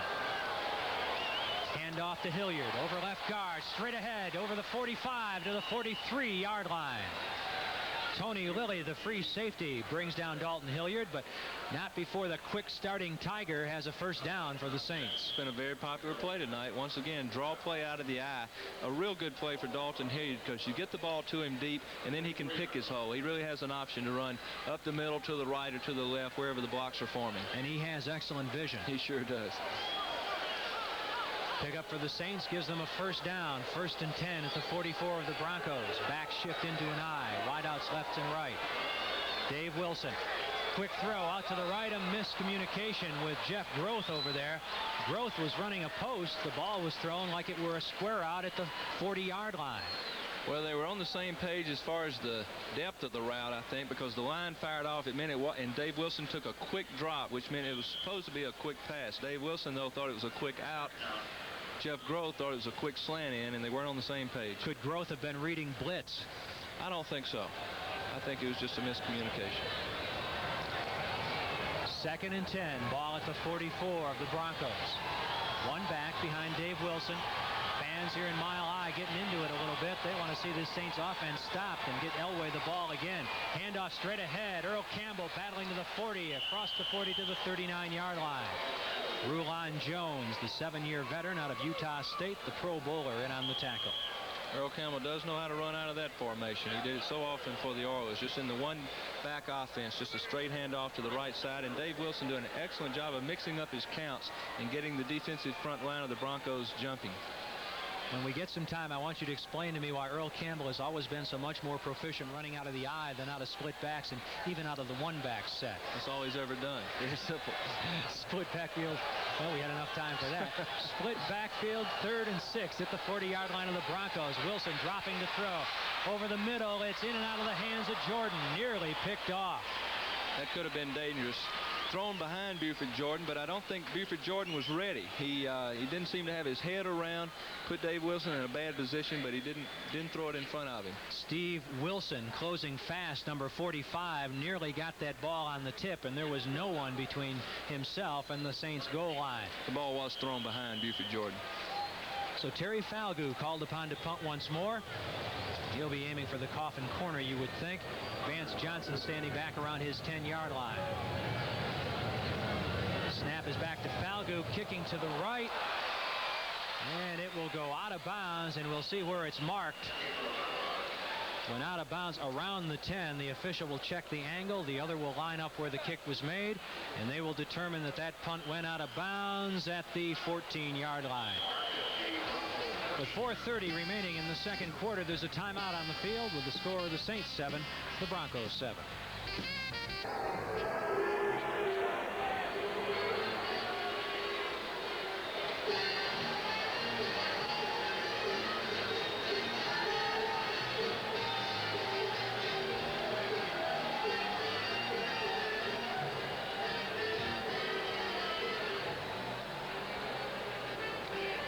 Hand off to Hilliard, over left guard, straight ahead, over the 45 to the 43-yard line. Tony Lilly, the free safety, brings down Dalton Hilliard, but not before the quick starting Tiger has a first down for the Saints. It's been a very popular play tonight. Once again, draw play out of the eye. A real good play for Dalton Hilliard because you get the ball to him deep, and then he can pick his hole. He really has an option to run up the middle, to the right, or to the left, wherever the blocks are forming. And he has excellent vision. He sure does. Pickup for the Saints gives them a first down. 1st and 10 at the 44 of the Broncos. Back shift into an I. Wideouts left and right. Dave Wilson. Quick throw out to the right. A miscommunication with Jeff Groth over there. Groth was running a post. The ball was thrown like it were a square out at the 40-yard line. Well, they were on the same page as far as the depth of the route, I think, because the line fired off. It meant and Dave Wilson took a quick drop, which meant it was supposed to be a quick pass. Dave Wilson, though, thought it was a quick out. Jeff Groth thought it was a quick slant in, and they weren't on the same page. Could Groth have been reading blitz? I don't think so. I think it was just a miscommunication. 2nd and 10. Ball at the 44 of the Broncos. One back behind Dave Wilson. Fans here in Mile High getting into it a little bit. They want to see this Saints offense stopped and get Elway the ball again. Handoff straight ahead. Earl Campbell battling to the 40, across the 40 to the 39-yard line. Rulon Jones, the 7-year veteran out of Utah State, the Pro Bowler, in on the tackle. Earl Campbell does know how to run out of that formation. He did it so often for the Oilers, just in the one-back offense, just a straight handoff to the right side. And Dave Wilson doing an excellent job of mixing up his counts and getting the defensive front line of the Broncos jumping. When we get some time, I want you to explain to me why Earl Campbell has always been so much more proficient running out of the I than out of split backs and even out of the one-back set. That's all he's ever done. Very simple. Split backfield. Well, we had enough time for that. Split backfield, 3rd and 6 at the 40-yard line of the Broncos. Wilson dropping to throw. Over the middle, it's in and out of the hands of Jordan. Nearly picked off. That could have been dangerous. Thrown behind Buford Jordan, but I don't think Buford Jordan was ready. He didn't seem to have his head around, put Dave Wilson in a bad position, but he didn't throw it in front of him. Steve Wilson, closing fast, number 45, nearly got that ball on the tip, and there was no one between himself and the Saints goal line. The ball was thrown behind Buford Jordan. So Terry Falgout called upon to punt once more. He'll be aiming for the coffin corner, you would think. Vance Johnson standing back around his 10-yard line. Snap is back to Falgout, kicking to the right. And it will go out of bounds, and we'll see where it's marked. When out of bounds around the 10, the official will check the angle. The other will line up where the kick was made, and they will determine that that punt went out of bounds at the 14-yard line. With 4:30 remaining in the second quarter, there's a timeout on the field with the score of the Saints 7, the Broncos 7.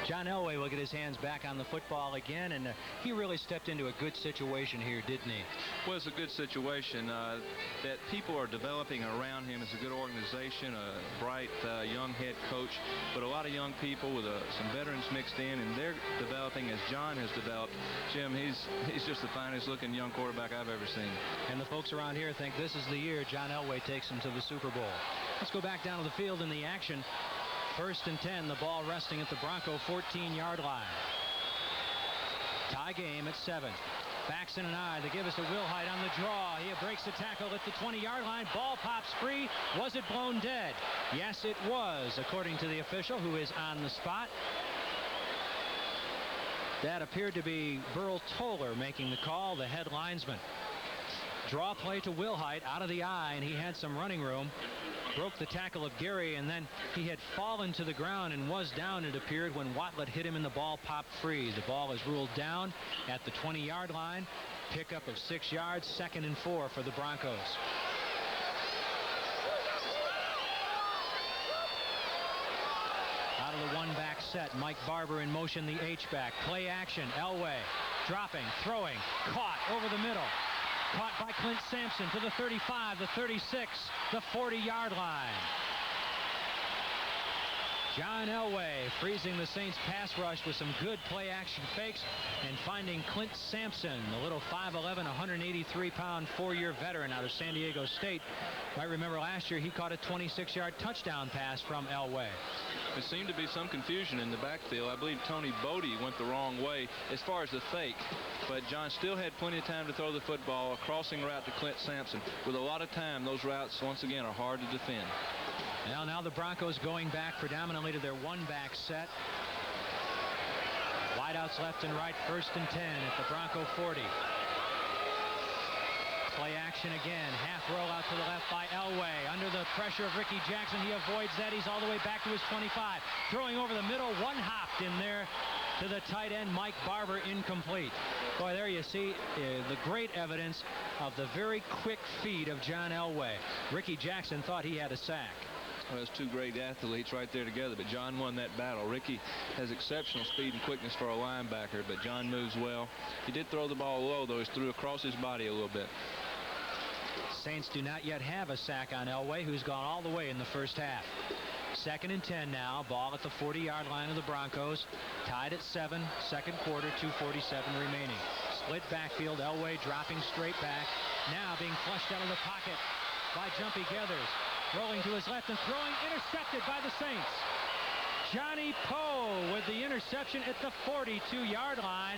John Elway will get his hands back on the football again, and he really stepped into a good situation here, didn't he? Well, it's a good situation. That people are developing around him. It's a good organization, a bright young head coach, but a lot of young people with some veterans mixed in, and they're developing as John has developed. Jim, he's just the finest looking young quarterback I've ever seen. And the folks around here think this is the year John Elway takes them to the Super Bowl. Let's go back down to the field in the action. 1st and 10, the ball resting at the Bronco 14-yard line. Tie game at 7. Backs in an I. They give us a Wilhite on the draw. He breaks the tackle at the 20-yard line. Ball pops free. Was it blown dead? Yes, it was, according to the official, who is on the spot. That appeared to be Burl Toller making the call, the head linesman. Draw play to Wilhite out of the I, and he had some running room. Broke the tackle of Gary, and then he had fallen to the ground and was down, it appeared, when Watlet hit him and the ball popped free. The ball is ruled down at the 20-yard line. Pickup of 6 yards, 2nd and 4 for the Broncos. Out of the one-back set, Mike Barber in motion, the H-back. Play action, Elway dropping, throwing, caught over the middle. Caught by Clint Sampson to the 35, the 36, the 40-yard line. John Elway freezing the Saints pass rush with some good play action fakes and finding Clint Sampson, the little 5'11", 183-pound, 4-year veteran out of San Diego State. Might remember last year he caught a 26-yard touchdown pass from Elway. There seemed to be some confusion in the backfield. I believe Tony Bodie went the wrong way as far as the fake, but John still had plenty of time to throw the football, a crossing route to Clint Sampson. With a lot of time, those routes once again are hard to defend. Now the Broncos going back predominantly to their one-back set. Wideouts left and right, 1st and 10 at the Bronco 40. Play action again, half roll out to the left by Elway. Under the pressure of Ricky Jackson, he avoids that. He's all the way back to his 25. Throwing over the middle, one-hopped in there to the tight end, Mike Barber, incomplete. Boy, there you see the great evidence of the very quick feet of John Elway. Ricky Jackson thought he had a sack. Well, there's two great athletes right there together, but John won that battle. Ricky has exceptional speed and quickness for a linebacker, but John moves well. He did throw the ball low, though. He threw across his body a little bit. Saints do not yet have a sack on Elway, who's gone all the way in the first half. 2nd and 10 now. Ball at the 40-yard line of the Broncos. Tied at 7. Second quarter, 2:47 remaining. Split backfield. Elway dropping straight back. Now being flushed out of the pocket by Jumpy Geathers. Rolling to his left and throwing, intercepted by the Saints. Johnny Poe with the interception at the 42-yard line.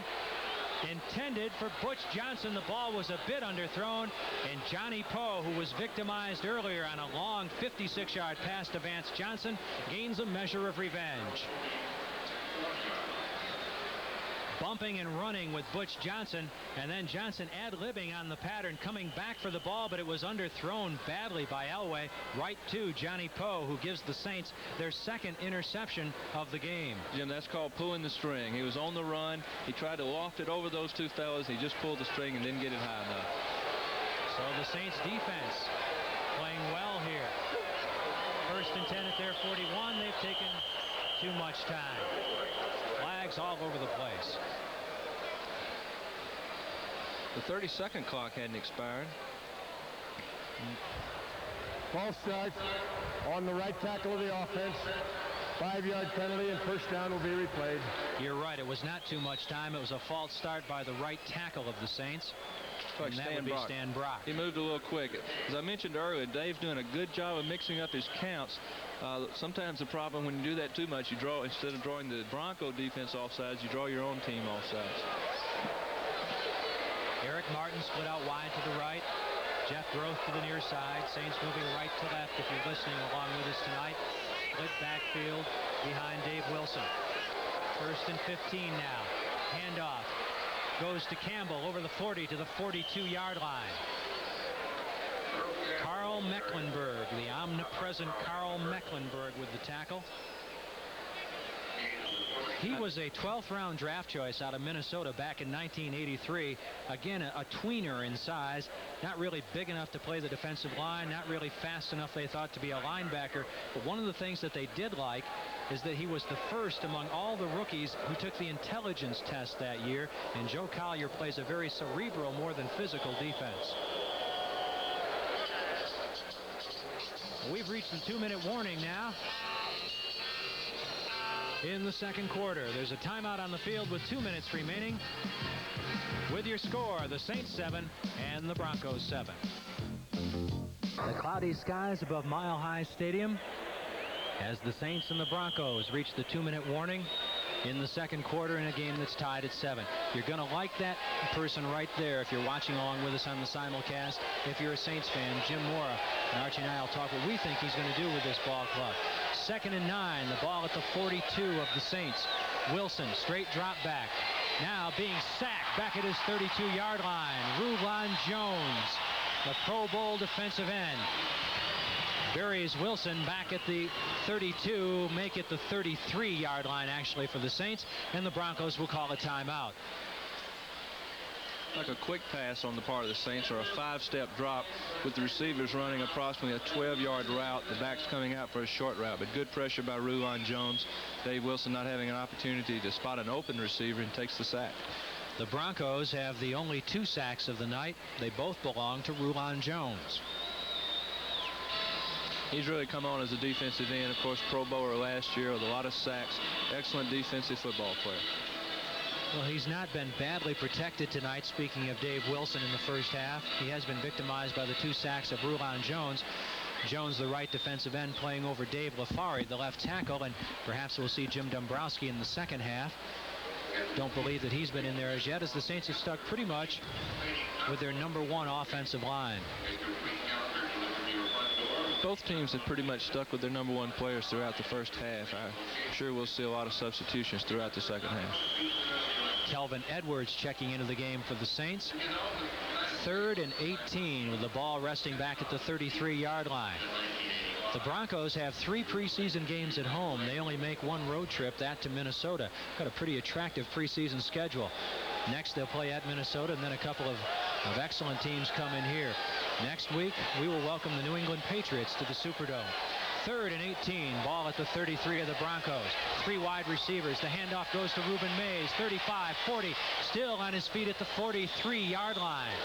Intended for Butch Johnson. The ball was a bit underthrown, and Johnny Poe, who was victimized earlier on a long 56-yard pass to Vance Johnson, gains a measure of revenge. Bumping and running with Butch Johnson, and then Johnson ad-libbing on the pattern, coming back for the ball, but it was underthrown badly by Elway right to Johnny Poe, who gives the Saints their 2nd interception of the game. Jim, that's called pulling the string. He was on the run. He tried to loft it over those two fellas. He just pulled the string and didn't get it high enough. So the Saints defense playing well here. 1st and 10 at their 41. They've taken too much time. Flags all over the place. The 30-second clock hadn't expired. Ball strike on the right tackle of the offense. 5-yard penalty and first down will be replayed. You're right. It was not too much time. It was a false start by the right tackle of the Saints. Like and that would be Stan Brock. He moved a little quick. As I mentioned earlier, Dave's doing a good job of mixing up his counts. Sometimes the problem when you do that too much, you draw, instead of drawing the Bronco defense offsides, you draw your own team offsides. Eric Martin split out wide to the right. Jeff Groth to the near side. Saints moving right to left if you're listening along with us tonight. Split backfield behind Dave Wilson. 1st and 15 now. Handoff. Goes to Campbell over the 40 to the 42-yard line. Carl Mecklenburg, the omnipresent Carl Mecklenburg with the tackle. He was a 12th round draft choice out of Minnesota back in 1983. Again, a tweener in size, not really big enough to play the defensive line, not really fast enough, they thought, to be a linebacker. But one of the things that they did like is that he was the first among all the rookies who took the intelligence test that year. And Joe Collier plays a very cerebral, more than physical defense. We've reached the 2-minute warning now. In the second quarter, there's a timeout on the field with 2 minutes remaining. With your score, the Saints 7 and the Broncos 7. The cloudy skies above Mile High Stadium as the Saints and the Broncos reach the 2-minute warning in the second quarter in a game that's tied at 7. You're going to like that person right there if you're watching along with us on the simulcast. If you're a Saints fan, Jim Mora and Archie and I will talk what we think he's going to do with this ball club. 2nd and 9, the ball at the 42 of the Saints. Wilson, straight drop back. Now being sacked back at his 32-yard line. Rulon Jones, the Pro Bowl defensive end, buries Wilson back at the 32, make it the 33-yard line actually for the Saints, and the Broncos will call a timeout. Like a quick pass on the part of the Saints, or a 5-step drop with the receivers running approximately a 12-yard route. The backs coming out for a short route, but good pressure by Rulon Jones. Dave Wilson not having an opportunity to spot an open receiver and takes the sack. The Broncos have the only 2 sacks of the night. They both belong to Rulon Jones. He's really come on as a defensive end. Of course, Pro Bowler last year with a lot of sacks. Excellent defensive football player. Well, he's not been badly protected tonight. Speaking of Dave Wilson in the first half, he has been victimized by the 2 sacks of Rulon Jones. Jones, the right defensive end, playing over Dave Lafari, the left tackle, and perhaps we'll see Jim Dombrowski in the second half. Don't believe that he's been in there as yet, as the Saints have stuck pretty much with their #1 offensive line. Both teams have pretty much stuck with their #1 players throughout the first half. I'm sure we'll see a lot of substitutions throughout the second half. Kelvin Edwards checking into the game for the Saints. 3rd and 18 with the ball resting back at the 33-yard line. The Broncos have 3 preseason games at home. They only make 1 road trip, that to Minnesota. Got a pretty attractive preseason schedule. Next they'll play at Minnesota, and then a couple of excellent teams come in here. Next week we will welcome the New England Patriots to the Superdome. 3rd and 18, ball at the 33 of the Broncos. 3 wide receivers. The handoff goes to Reuben Mays. 35, 40, still on his feet at the 43-yard line.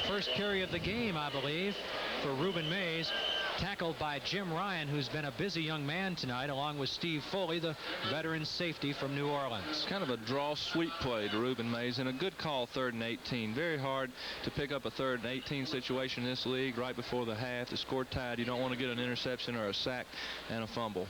First carry of the game, I believe, for Reuben Mays. Tackled by Jim Ryan, who's been a busy young man tonight, along with Steve Foley, the veteran safety from New Orleans. Kind of a draw sweep play to Reuben Mays, and a good call, 3rd and 18. Very hard to pick up a 3rd and 18 situation in this league right before the half. The score tied. You don't want to get an interception or a sack and a fumble.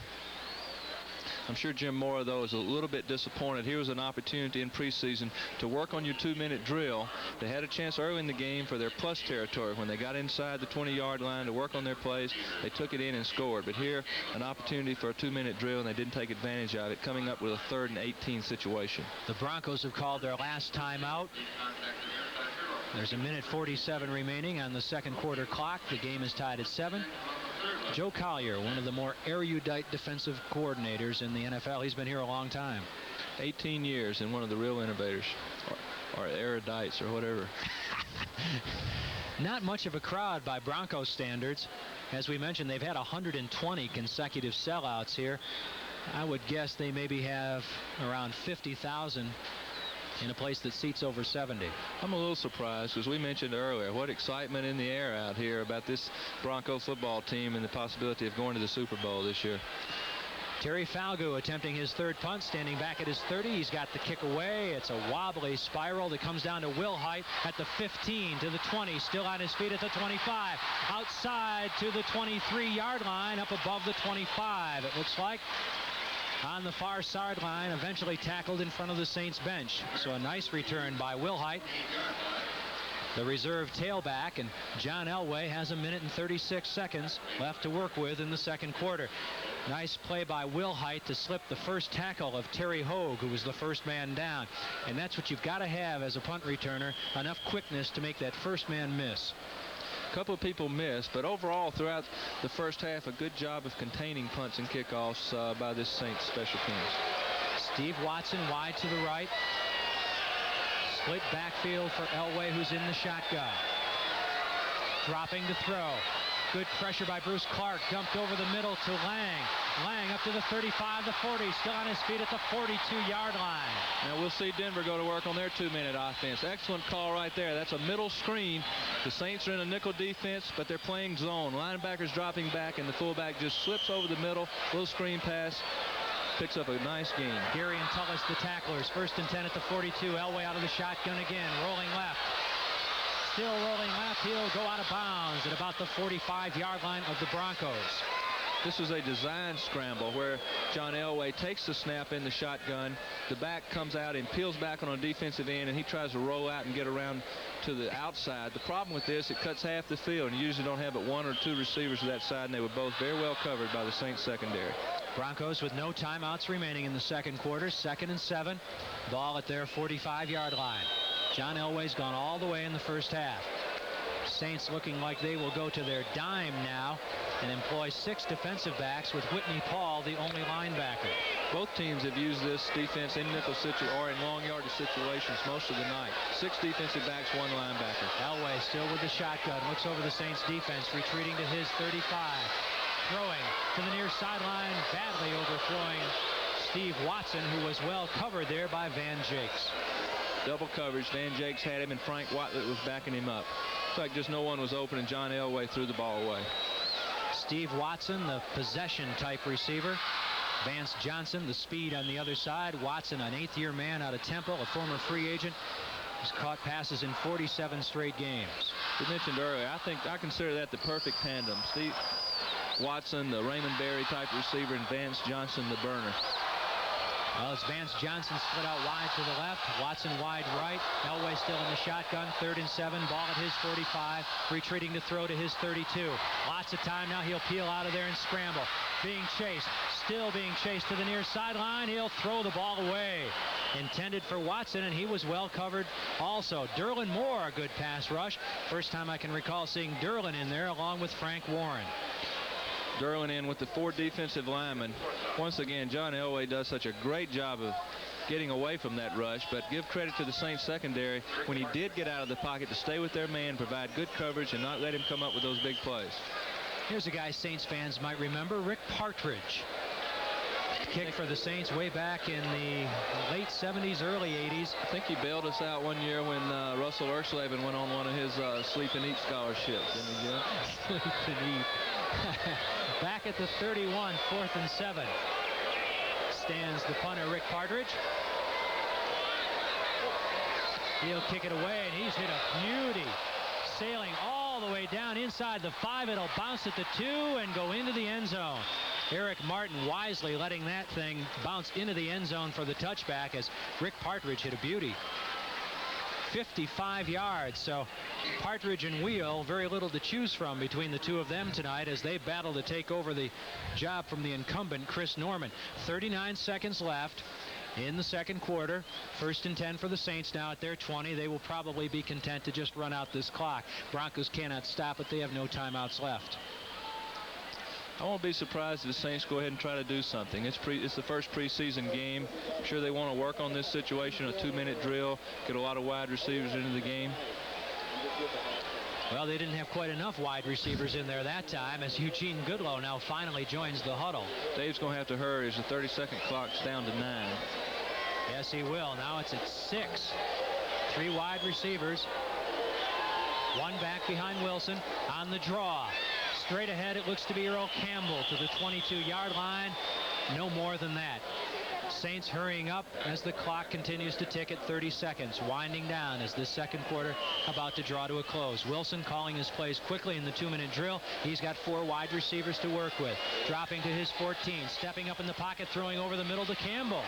I'm sure Jim Mora, though, is a little bit disappointed. Here was an opportunity in preseason to work on your 2-minute drill. They had a chance early in the game for their plus territory. When they got inside the 20-yard line to work on their plays, they took it in and scored. But here, an opportunity for a 2-minute drill, and they didn't take advantage of it, coming up with a 3rd and 18 situation. The Broncos have called their last timeout. There's a minute 47 remaining on the second quarter clock. The game is tied at 7. Joe Collier, one of the more erudite defensive coordinators in the NFL. He's been here a long time. 18 years and one of the real innovators, or erudites, or whatever. Not much of a crowd by Broncos standards. As we mentioned, they've had 120 consecutive sellouts here. I would guess they maybe have around 50,000 in a place that seats over 70. I'm a little surprised, as we mentioned earlier, what excitement in the air out here about this Bronco football team and the possibility of going to the Super Bowl this year. Terry Falgout attempting his 3rd punt, standing back at his 30. He's got the kick away. It's a wobbly spiral that comes down to Will Height at the 15 to the 20, still on his feet at the 25, outside to the 23-yard line, up above the 25, it looks like. On the far sideline, eventually tackled in front of the Saints bench. So a nice return by Will Height, the reserve tailback, and John Elway has a minute and 36 seconds left to work with in the second quarter. Nice play by Will Height to slip the first tackle of Terry Hogue, who was the first man down. And that's what you've got to have as a punt returner, enough quickness to make that first man miss. A couple of people missed, but overall throughout the first half, a good job of containing punts and kickoffs by this Saints special teams. Steve Watson wide to the right. Split backfield for Elway, who's in the shotgun. Dropping to throw. Good pressure by Bruce Clark. Dumped over the middle to Lang. Lang up to the 35, the 40. Still on his feet at the 42-yard line. Now we'll see Denver go to work on their 2-minute offense. Excellent call right there. That's a middle screen. The Saints are in a nickel defense, but they're playing zone. Linebackers dropping back, and the fullback just slips over the middle. Little screen pass. Picks up a nice gain. Gary and Tullis, the tacklers. 1st and 10 at the 42. Elway out of the shotgun again. Rolling left. Still rolling left. He'll go out of bounds at about the 45-yard line of the Broncos. This is a design scramble where John Elway takes the snap in the shotgun. The back comes out and peels back on a defensive end, and he tries to roll out and get around to the outside. The problem with this, it cuts half the field, and you usually don't have but 1 or 2 receivers to that side, and they were both very well covered by the Saints secondary. Broncos with no timeouts remaining in the second quarter. 2nd and 7. Ball at their 45-yard line. John Elway's gone all the way in the first half. Saints looking like they will go to their dime now and employ 6 defensive backs with Whitney Paul the only linebacker. Both teams have used this defense in nickel or in long yardage situations most of the night. 6 defensive backs, 1 linebacker. Elway still with the shotgun, looks over the Saints defense, retreating to his 35. Throwing to the near sideline, badly overthrowing Steve Watson, who was well covered there by Van Jakes. Double coverage. Van Jakes had him, and Frank Watlett was backing him up. Looks like just no one was open, and John Elway threw the ball away. Steve Watson, the possession-type receiver. Vance Johnson, the speed on the other side. Watson, an 8th-year man out of Temple, a former free agent. He's caught passes in 47 straight games. We mentioned earlier, I consider that the perfect tandem. Steve Watson, the Raymond Berry type receiver, and Vance Johnson, the burner. Well, it's Vance Johnson split out wide to the left. Watson wide right. Elway still in the shotgun. 3rd and 7. Ball at his 45. Retreating to throw to his 32. Lots of time now. He'll peel out of there and scramble. Being chased. Still being chased to the near sideline. He'll throw the ball away. Intended for Watson, and he was well covered also. Derlin Moore, a good pass rush. First time I can recall seeing Derlin in there along with Frank Warren. Derlin in with the 4 defensive linemen. Once again, John Elway does such a great job of getting away from that rush, but give credit to the Saints secondary when he did get out of the pocket to stay with their man, provide good coverage, and not let him come up with those big plays. Here's a guy Saints fans might remember, Rick Partridge. Kick for the Saints way back in the late 70s, early 80s. I think he bailed us out one year when Russell Erschleben went on one of his sleep and eat scholarships, didn't he, Jim? Sleep and eat. Back at the 31, 4th and 7. Stands the punter, Rick Partridge. He'll kick it away, and he's hit a beauty. Sailing all the way down inside the 5. It'll bounce at the 2 and go into the end zone. Eric Martin wisely letting that thing bounce into the end zone for the touchback as Rick Partridge hit a beauty. 55 yards, so Partridge and Wheel, very little to choose from between the two of them tonight as they battle to take over the job from the incumbent Chris Norman. 39 seconds left in the second quarter. 1st and 10 for the Saints now at their 20. They will probably be content to just run out this clock. Broncos cannot stop it. They have no timeouts left. I won't be surprised if the Saints go ahead and try to do something. It's the first preseason game. I'm sure they want to work on this situation, a 2-minute drill, get a lot of wide receivers into the game. Well, they didn't have quite enough wide receivers in there that time as Eugene Goodlow now finally joins the huddle. Dave's going to have to hurry as the 30-second clock's down to 9. Yes, he will. Now it's at 6. 3 wide receivers. 1 back behind Wilson on the draw. Straight ahead, it looks to be Earl Campbell to the 22-yard line. No more than that. Saints hurrying up as the clock continues to tick at 30 seconds. Winding down as this second quarter about to draw to a close. Wilson calling his plays quickly in the 2-minute drill. He's got 4 wide receivers to work with. Dropping to his 14. Stepping up in the pocket, throwing over the middle to Campbell.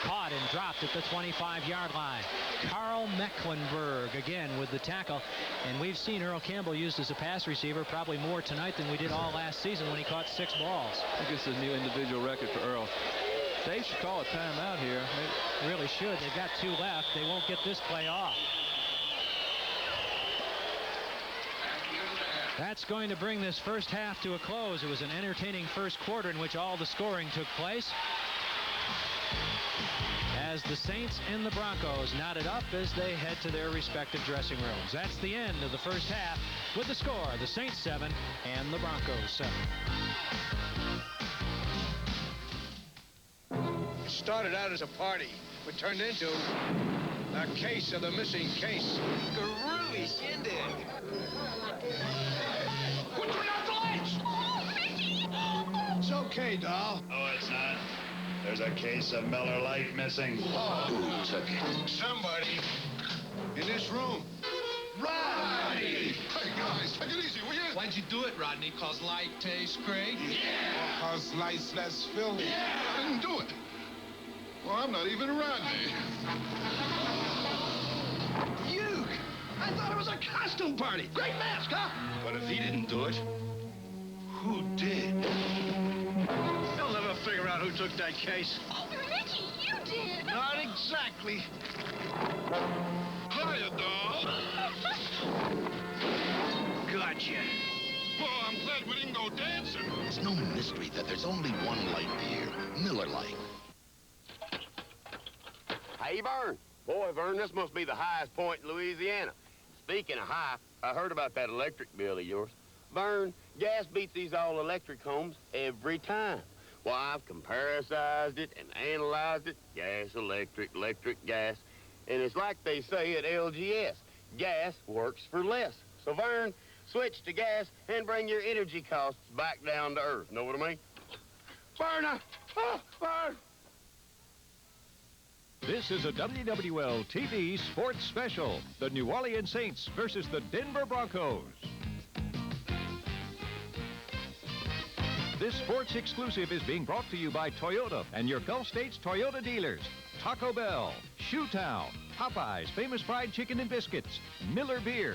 Caught and dropped at the 25-yard line. Carl Mecklenburg again with the tackle. And we've seen Earl Campbell used as a pass receiver probably more tonight than we did all last season when he caught 6 balls. I think it's a new individual record for Earl. They should call a timeout here. They really should. They've got 2 left. They won't get this play off. That's going to bring this first half to a close. It was an entertaining first quarter in which all the scoring took place. As the Saints and the Broncos knotted up as they head to their respective dressing rooms. That's the end of the first half with the score, the Saints 7 and the Broncos 7. It started out as a party, but turned into a case of the missing case. Groovy shindig. Who turned out the lights? Oh, Mickey! It's okay, doll. No, it's not. There's a case of Miller Lite missing. Who took it? Somebody in this room. Rodney! Hey, guys, take it easy, will you? Why'd you do it, Rodney? 'Cause light tastes great? Or 'cause light's less filthy? Yeah! I didn't do it. Well, I'm not even Rodney. You! I thought it was a costume party. Great mask, huh? But if he didn't do it, who did? They'll never figure out who took that case. Oh, Mickey, you did. Not exactly. Hiya, doll. Gotcha. Well, I'm glad we didn't go dancing. It's no mystery that there's only one light beer, Miller Lite. Hey, Vern. Boy, Vern, this must be the highest point in Louisiana. Speaking of high, I heard about that electric bill of yours. Vern, gas beats these all-electric homes every time. Well, I've comparisized it and analyzed it. Gas, electric, electric, gas. And it's like they say at LGS, gas works for less. So, Vern, switch to gas, and bring your energy costs back down to earth. Know what I mean? Burn! Burn! This is a WWL-TV sports special. The New Orleans Saints versus the Denver Broncos. This sports exclusive is being brought to you by Toyota and your Gulf States Toyota dealers. Taco Bell, Shoe Town, Popeyes, Famous Fried Chicken and Biscuits, Miller Beer,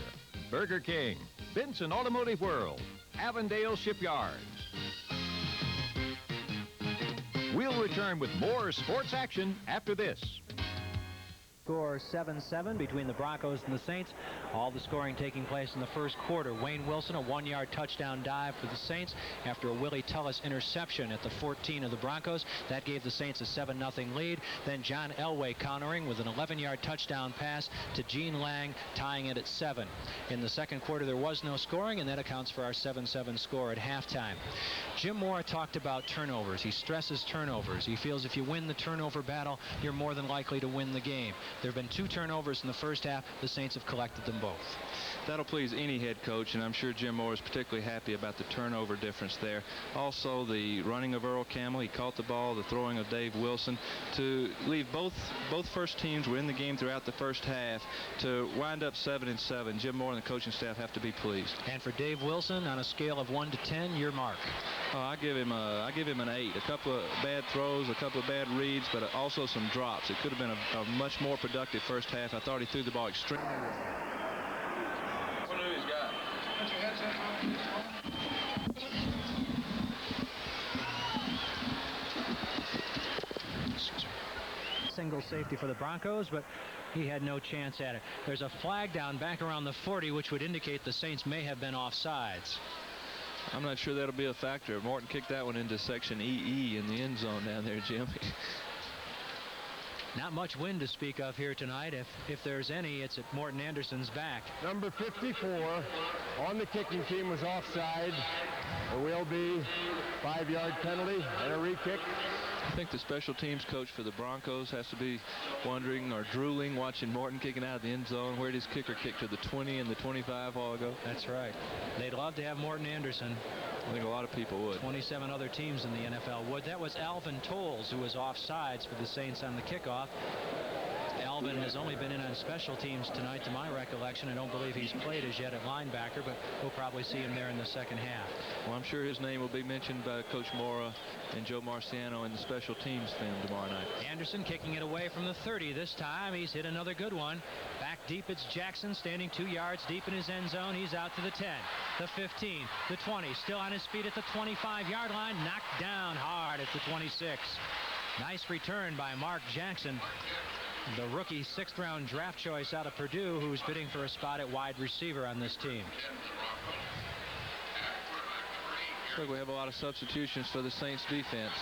Burger King, Benson Automotive World, Avondale Shipyards. We'll return with more sports action after this. Score 7-7 between the Broncos and the Saints. All the scoring taking place in the first quarter. Wayne Wilson, a 1-yard touchdown dive for the Saints after a Willie Tullis interception at the 14 of the Broncos. That gave the Saints a 7-0 lead. Then John Elway countering with an 11-yard touchdown pass to Gene Lang, tying it at 7. In the second quarter, there was no scoring, and that accounts for our 7-7 score at halftime. Jim Mora talked about turnovers. He stresses turnovers. He feels if you win the turnover battle, you're more than likely to win the game. There have been 2 turnovers in the first half. The Saints have collected them both. That'll please any head coach, and I'm sure Jim Moore is particularly happy about the turnover difference there. Also, the running of Earl Campbell. He caught the ball, the throwing of Dave Wilson. To leave both first teams were in the game throughout the first half. To wind up 7-7, Jim Moore and the coaching staff have to be pleased. And for Dave Wilson, on a scale of 1 to 10, your mark? I give him an 8. A couple of bad throws, a couple of bad reads, but also some drops. It could have been a much more productive first half. I thought he threw the ball extremely well. What do he's got? Put your headset on. Single safety for the Broncos, but he had no chance at it. There's a flag down back around the 40, which would indicate the Saints may have been offsides. I'm not sure that'll be a factor. Morton kicked that one into section EE in the end zone down there, Jim. Not much wind to speak of here tonight. If there's any, it's at Morton Anderson's back. Number 54 on the kicking team was offside. There will be 5-yard penalty and a re-kick. I think the special teams coach for the Broncos has to be wondering or drooling watching Morton kicking out of the end zone. Where did his kicker kick to the 20 and the 25 a while ago? That's right. They'd love to have Morton Anderson. I think a lot of people would. 27 other teams in the NFL would. That was Alvin Tolles who was offsides for the Saints on the kickoff. Alvin has only been in on special teams tonight, to my recollection. I don't believe he's played as yet at linebacker, but we'll probably see him there in the second half. Well, I'm sure his name will be mentioned by Coach Mora and Joe Marciano in the special teams film tomorrow night. Anderson kicking it away from the 30 this time. He's hit another good one. Back deep, it's Jackson standing 2 yards deep in his end zone. He's out to the 10, the 15, the 20. Still on his feet at the 25-yard line. Knocked down hard at the 26. Nice return by Mark Jackson, the rookie 6th-round draft choice out of Purdue, who's bidding for a spot at wide receiver on this team. Looks like we have a lot of substitutions for the Saints defense.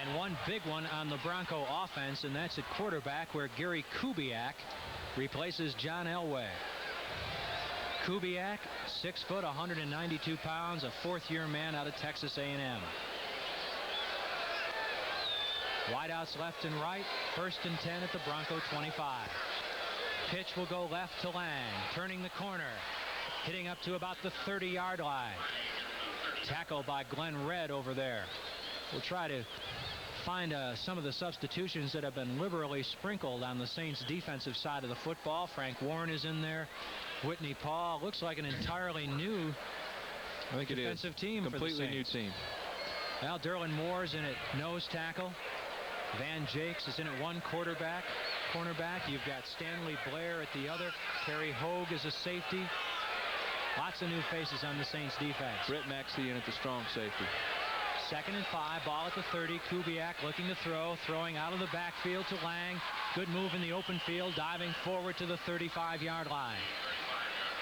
And one big one on the Bronco offense, and that's at quarterback, where Gary Kubiak replaces John Elway. Kubiak, 6 foot, 192 pounds, a 4th-year man out of Texas A&M. Wideouts left and right. 1st and 10 at the Bronco 25. Pitch will go left to Lang. Turning the corner. Hitting up to about the 30-yard line. Tackle by Glenn Red over there. We'll try to find some of the substitutions that have been liberally sprinkled on the Saints defensive side of the football. Frank Warren is in there. Whitney Paul. Looks like an entirely new defensive team for the Saints. Completely new team. Well, Derlin Moore's in at nose tackle. Van Jakes is in at one cornerback. You've got Stanley Blair at the other. Terry Hogue is a safety. Lots of new faces on the Saints defense. Brett Maxey in at the strong safety. 2nd and 5, ball at the 30. Kubiak looking to throw, throwing out of the backfield to Lang. Good move in the open field, diving forward to the 35-yard line.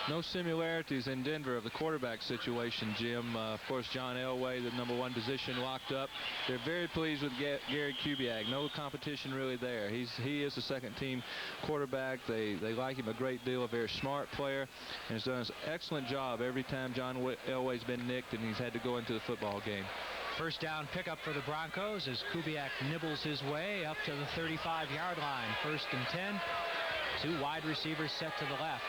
No similarities in Denver of the quarterback situation, Jim. Of course, John Elway, the #1 position, locked up. They're very pleased with Gary Kubiak. No competition really there. He is the 2nd-team quarterback. They like him a great deal. A very smart player, and has done an excellent job every time John Elway's been nicked and he's had to go into the football game. First down pickup for the Broncos as Kubiak nibbles his way up to the 35-yard line. 1st and 10. 2 wide receivers set to the left.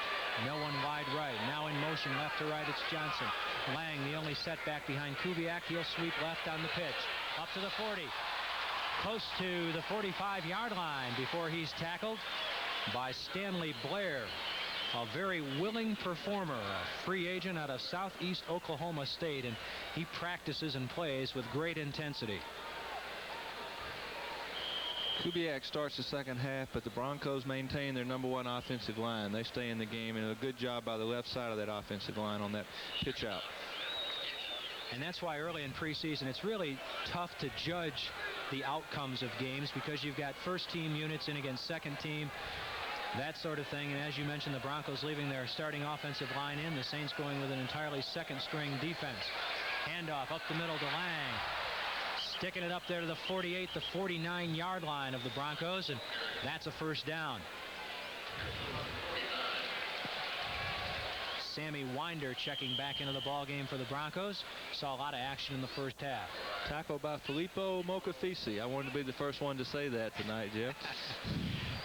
No one wide right. Now in motion left to right, it's Johnson. Lang, the only setback behind Kubiak. He'll sweep left on the pitch. Up to the 40. Close to the 45-yard line before he's tackled by Stanley Blair, a very willing performer, a free agent out of southeast Oklahoma State, and he practices and plays with great intensity. Kubiak starts the second half, but the Broncos maintain their #1 offensive line. They stay in the game, and a good job by the left side of that offensive line on that pitch out. And that's why early in preseason it's really tough to judge the outcomes of games, because you've got first-team units in against second-team, that sort of thing. And as you mentioned, the Broncos leaving their starting offensive line in, the Saints going with an entirely second-string defense. Handoff up the middle to Lang. Sticking it up there to the 48, the 49-yard line of the Broncos, and that's a first down. Sammy Winder checking back into the ball game for the Broncos. Saw a lot of action in the first half. Tackled by Filippo Mokafisi. I wanted to be the first one to say that tonight, Jeff.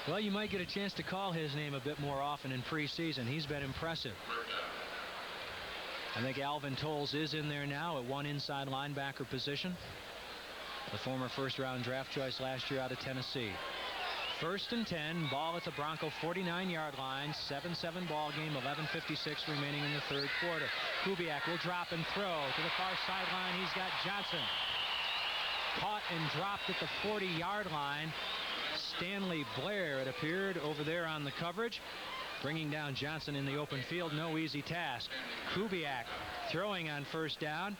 Well, you might get a chance to call his name a bit more often in preseason. He's been impressive. I think Alvin Tolles is in there now at one inside linebacker position. The former first-round draft choice last year out of Tennessee. 1st and 10, ball at the Bronco 49-yard line, 7-7 ball game, 11:56 remaining in the third quarter. Kubiak will drop and throw to the far sideline. He's got Johnson. Caught and dropped at the 40-yard line. Stanley Blair, it appeared, over there on the coverage. Bringing down Johnson in the open field, no easy task. Kubiak throwing on first down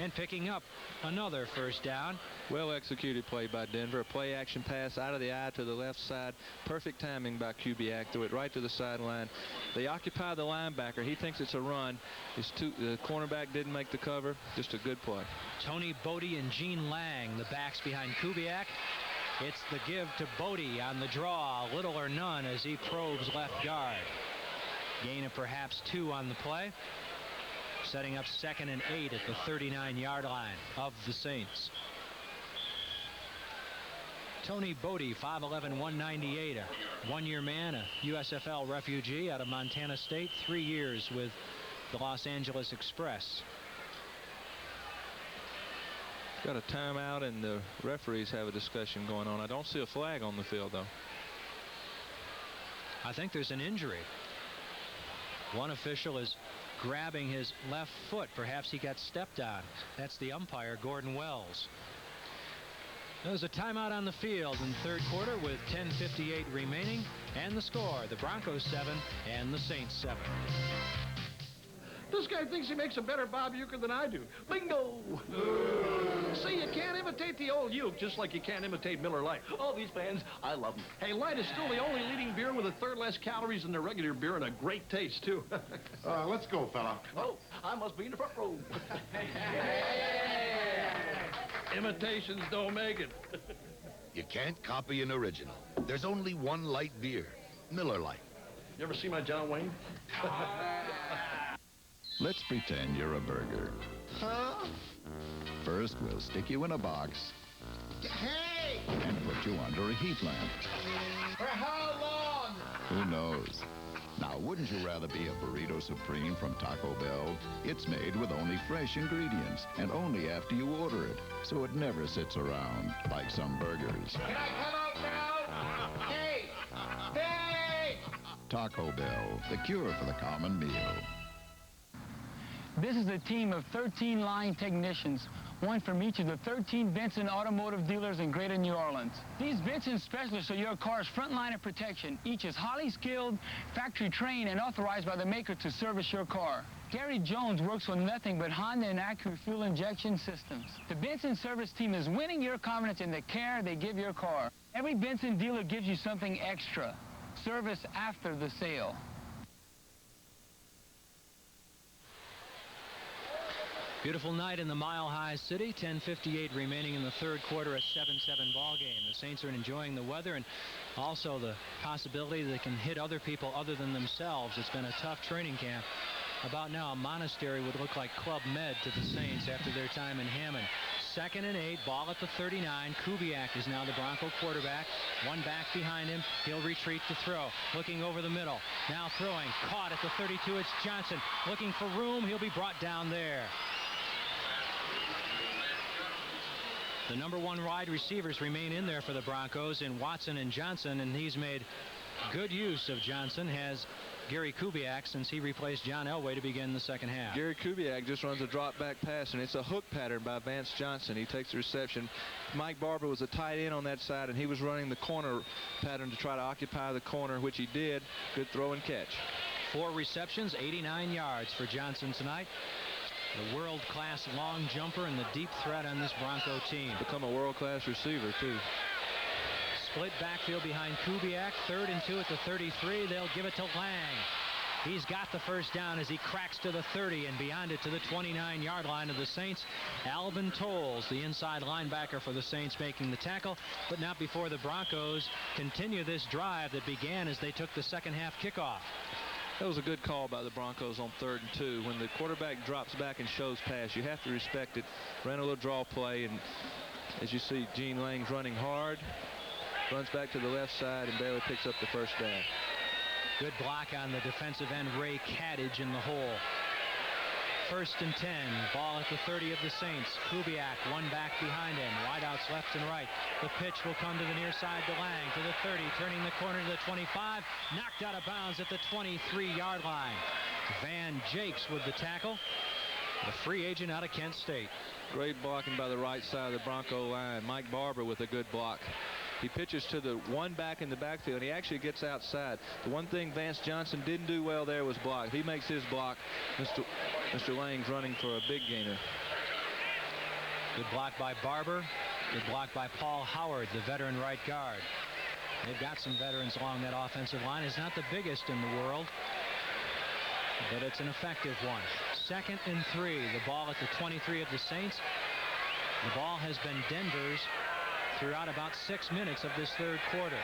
and picking up another first down. Well executed play by Denver. A play action pass out of the eye to the left side. Perfect timing by Kubiak. Threw it right to the sideline. They occupy the linebacker. He thinks it's a run. The cornerback didn't make the cover. Just a good play. Tony Bodie and Gene Lang, the backs behind Kubiak. It's the give to Bodie on the draw, little or none, as he probes left guard. Gain of perhaps 2 on the play. Setting up 2nd and 8 at the 39-yard line of the Saints. Tony Bodie, 5'11", 198, a one-year man, a USFL refugee out of Montana State, 3 years with the Los Angeles Express. Got a timeout, and the referees have a discussion going on. I don't see a flag on the field, though. I think there's an injury. One official is grabbing his left foot. Perhaps he got stepped on. That's the umpire, Gordon Wells. There's a timeout on the field in the third quarter with 10:58 remaining, and the score, the Broncos 7 and the Saints 7. This guy thinks he makes a better Bob Euchre than I do. Bingo! See, you can't imitate the old Uke just like you can't imitate Miller Lite. All these fans, I love them. Hey, Light is still the only leading beer with a third less calories than the regular beer and a great taste, too. Let's go, fella. Oh, I must be in the front row. Imitations don't make it. You can't copy an original. There's only one light beer, Miller Lite. You ever see my John Wayne? Let's pretend you're a burger. Huh? First, we'll stick you in a box. Hey! And put you under a heat lamp. For how long? Who knows? Now, wouldn't you rather be a Burrito Supreme from Taco Bell? It's made with only fresh ingredients and only after you order it, so it never sits around like some burgers. Can I come out now? Hey! Hey! Taco Bell, the cure for the common meal. This is a team of 13 line technicians, one from each of the 13 Benson automotive dealers in Greater New Orleans. These Benson specialists are your car's front line of protection. Each is highly skilled, factory trained, and authorized by the maker to service your car. Gary Jones works with nothing but Honda and Acura fuel injection systems. The Benson service team is winning your confidence in the care they give your car. Every Benson dealer gives you something extra. Service after the sale. Beautiful night in the Mile High City. 10:58 remaining in the third quarter, a 7-7 ball game. The Saints are enjoying the weather and also the possibility that they can hit other people other than themselves. It's been a tough training camp. About now, a Monastery would look like Club Med to the Saints after their time in Hammond. 2nd and 8, ball at the 39. Kubiak is now the Bronco quarterback. One back behind him. He'll retreat to throw. Looking over the middle. Now throwing. Caught at the 32. It's Johnson. Looking for room. He'll be brought down there. The number 1 wide receivers remain in there for the Broncos in Watson and Johnson, and he's made good use of Johnson, has Gary Kubiak, since he replaced John Elway to begin the second half. Gary Kubiak just runs a drop back pass, and it's a hook pattern by Vance Johnson. He takes the reception. Mike Barber was a tight end on that side, and he was running the corner pattern to try to occupy the corner, which he did. Good throw and catch. 4 receptions, 89 yards for Johnson tonight. The world-class long jumper and the deep threat on this Bronco team. Become a world-class receiver, too. Split backfield behind Kubiak. 3rd and 2 at the 33. They'll give it to Lang. He's got the first down as he cracks to the 30 and beyond it to the 29-yard line of the Saints. Alvin Tolles, the inside linebacker for the Saints, making the tackle, but not before the Broncos continue this drive that began as they took the second half kickoff. That was a good call by the Broncos on 3rd and 2. When the quarterback drops back and shows pass, you have to respect it. Ran a little draw play, and as you see, Gene Lang's running hard. Runs back to the left side and barely picks up the first down. Good block on the defensive end, Ray Caddage, in the hole. 1st and 10. Ball at the 30 of the Saints. Kubiak, one back behind him. Wideouts left and right. The pitch will come to the near side to Lang, to the 30, turning the corner to the 25. Knocked out of bounds at the 23-yard line. Van Jakes with the tackle. The free agent out of Kent State. Great blocking by the right side of the Bronco line. Mike Barber with a good block. He pitches to the one back in the backfield, and he actually gets outside. The one thing Vance Johnson didn't do well there was block. If he makes his block, Mr. Lang's running for a big gainer. Good block by Barber. Good block by Paul Howard, the veteran right guard. They've got some veterans along that offensive line. It's not the biggest in the world, but it's an effective one. 2nd and 3. The ball at the 23 of the Saints. The ball has been Denver's throughout about 6 minutes of this 3rd quarter.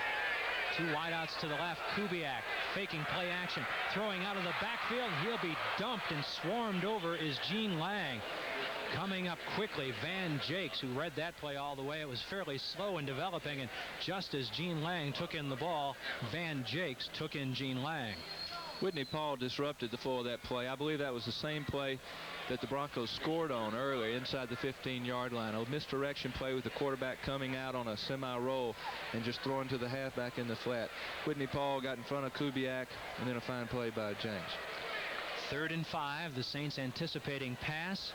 2 wideouts to the left. Kubiak faking play action, throwing out of the backfield. He'll be dumped and swarmed over is Gene Lang. Coming up quickly, Van Jakes, who read that play all the way. It was fairly slow in developing, and just as Gene Lang took in the ball, Van Jakes took in Gene Lang. Whitney Paul disrupted the flow of that play. I believe that was the same play that the Broncos scored on earlier inside the 15-yard line. A misdirection play with the quarterback coming out on a semi-roll and just throwing to the halfback in the flat. Whitney Paul got in front of Kubiak, and then a fine play by James. 3rd and 5. The Saints anticipating pass.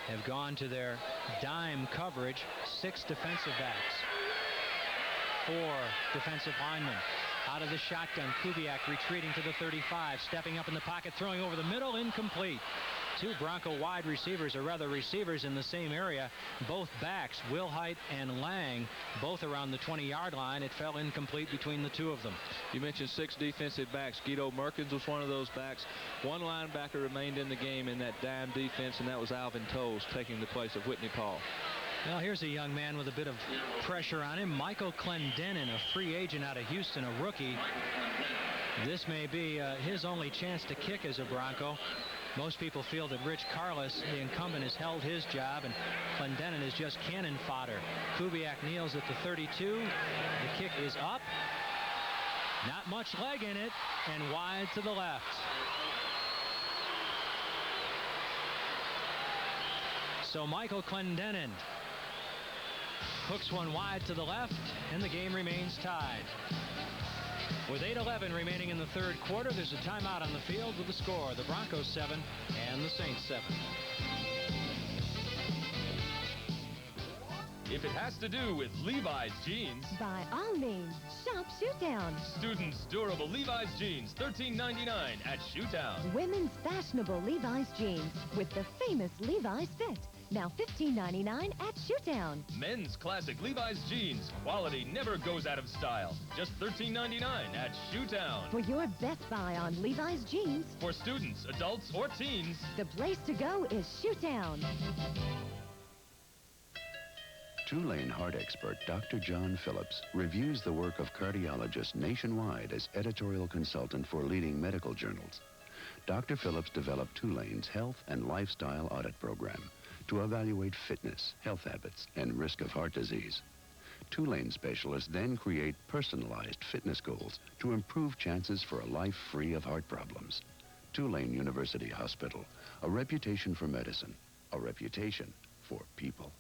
Have gone to their dime coverage. 6 defensive backs. 4 defensive linemen. Out of the shotgun, Kubiak retreating to the 35, stepping up in the pocket, throwing over the middle, incomplete. 2 Bronco wide receivers, or rather receivers in the same area, both backs, Wilhite and Lang, both around the 20-yard line. It fell incomplete between the 2 of them. You mentioned 6 defensive backs. Guido Merkins was one of those backs. 1 linebacker remained in the game in that dime defense, and that was Alvin Tolles taking the place of Whitney Paul. Well, here's a young man with a bit of pressure on him. Michael Clendenin, a free agent out of Houston, a rookie. This may be his only chance to kick as a Bronco. Most people feel that Rich Carlos, the incumbent, has held his job, and Clendenin is just cannon fodder. Kubiak kneels at the 32. The kick is up. Not much leg in it, and wide to the left. So Michael Clendenin hooks one wide to the left, and the game remains tied. With 8:11 remaining in the 3rd quarter, there's a timeout on the field with the score. The Broncos 7 and the Saints 7. If it has to do with Levi's jeans, by all means, shop Shoetown. Students' durable Levi's jeans, $13.99 at Shoetown. Women's fashionable Levi's jeans with the famous Levi's fit. Now $15.99 at Shoetown. Men's classic Levi's jeans. Quality never goes out of style. Just $13.99 at Shoetown. For your best buy on Levi's jeans. For students, adults, or teens. The place to go is Shoetown. Two-lane heart expert Dr. John Phillips reviews the work of cardiologists nationwide as editorial consultant for leading medical journals. Dr. Phillips developed Two-Lane's health and lifestyle audit program to to evaluate fitness, health habits, and risk of heart disease. Two-Lane specialists then create personalized fitness goals to improve chances for a life free of heart problems. Tulane University Hospital, a reputation for medicine, a reputation for people.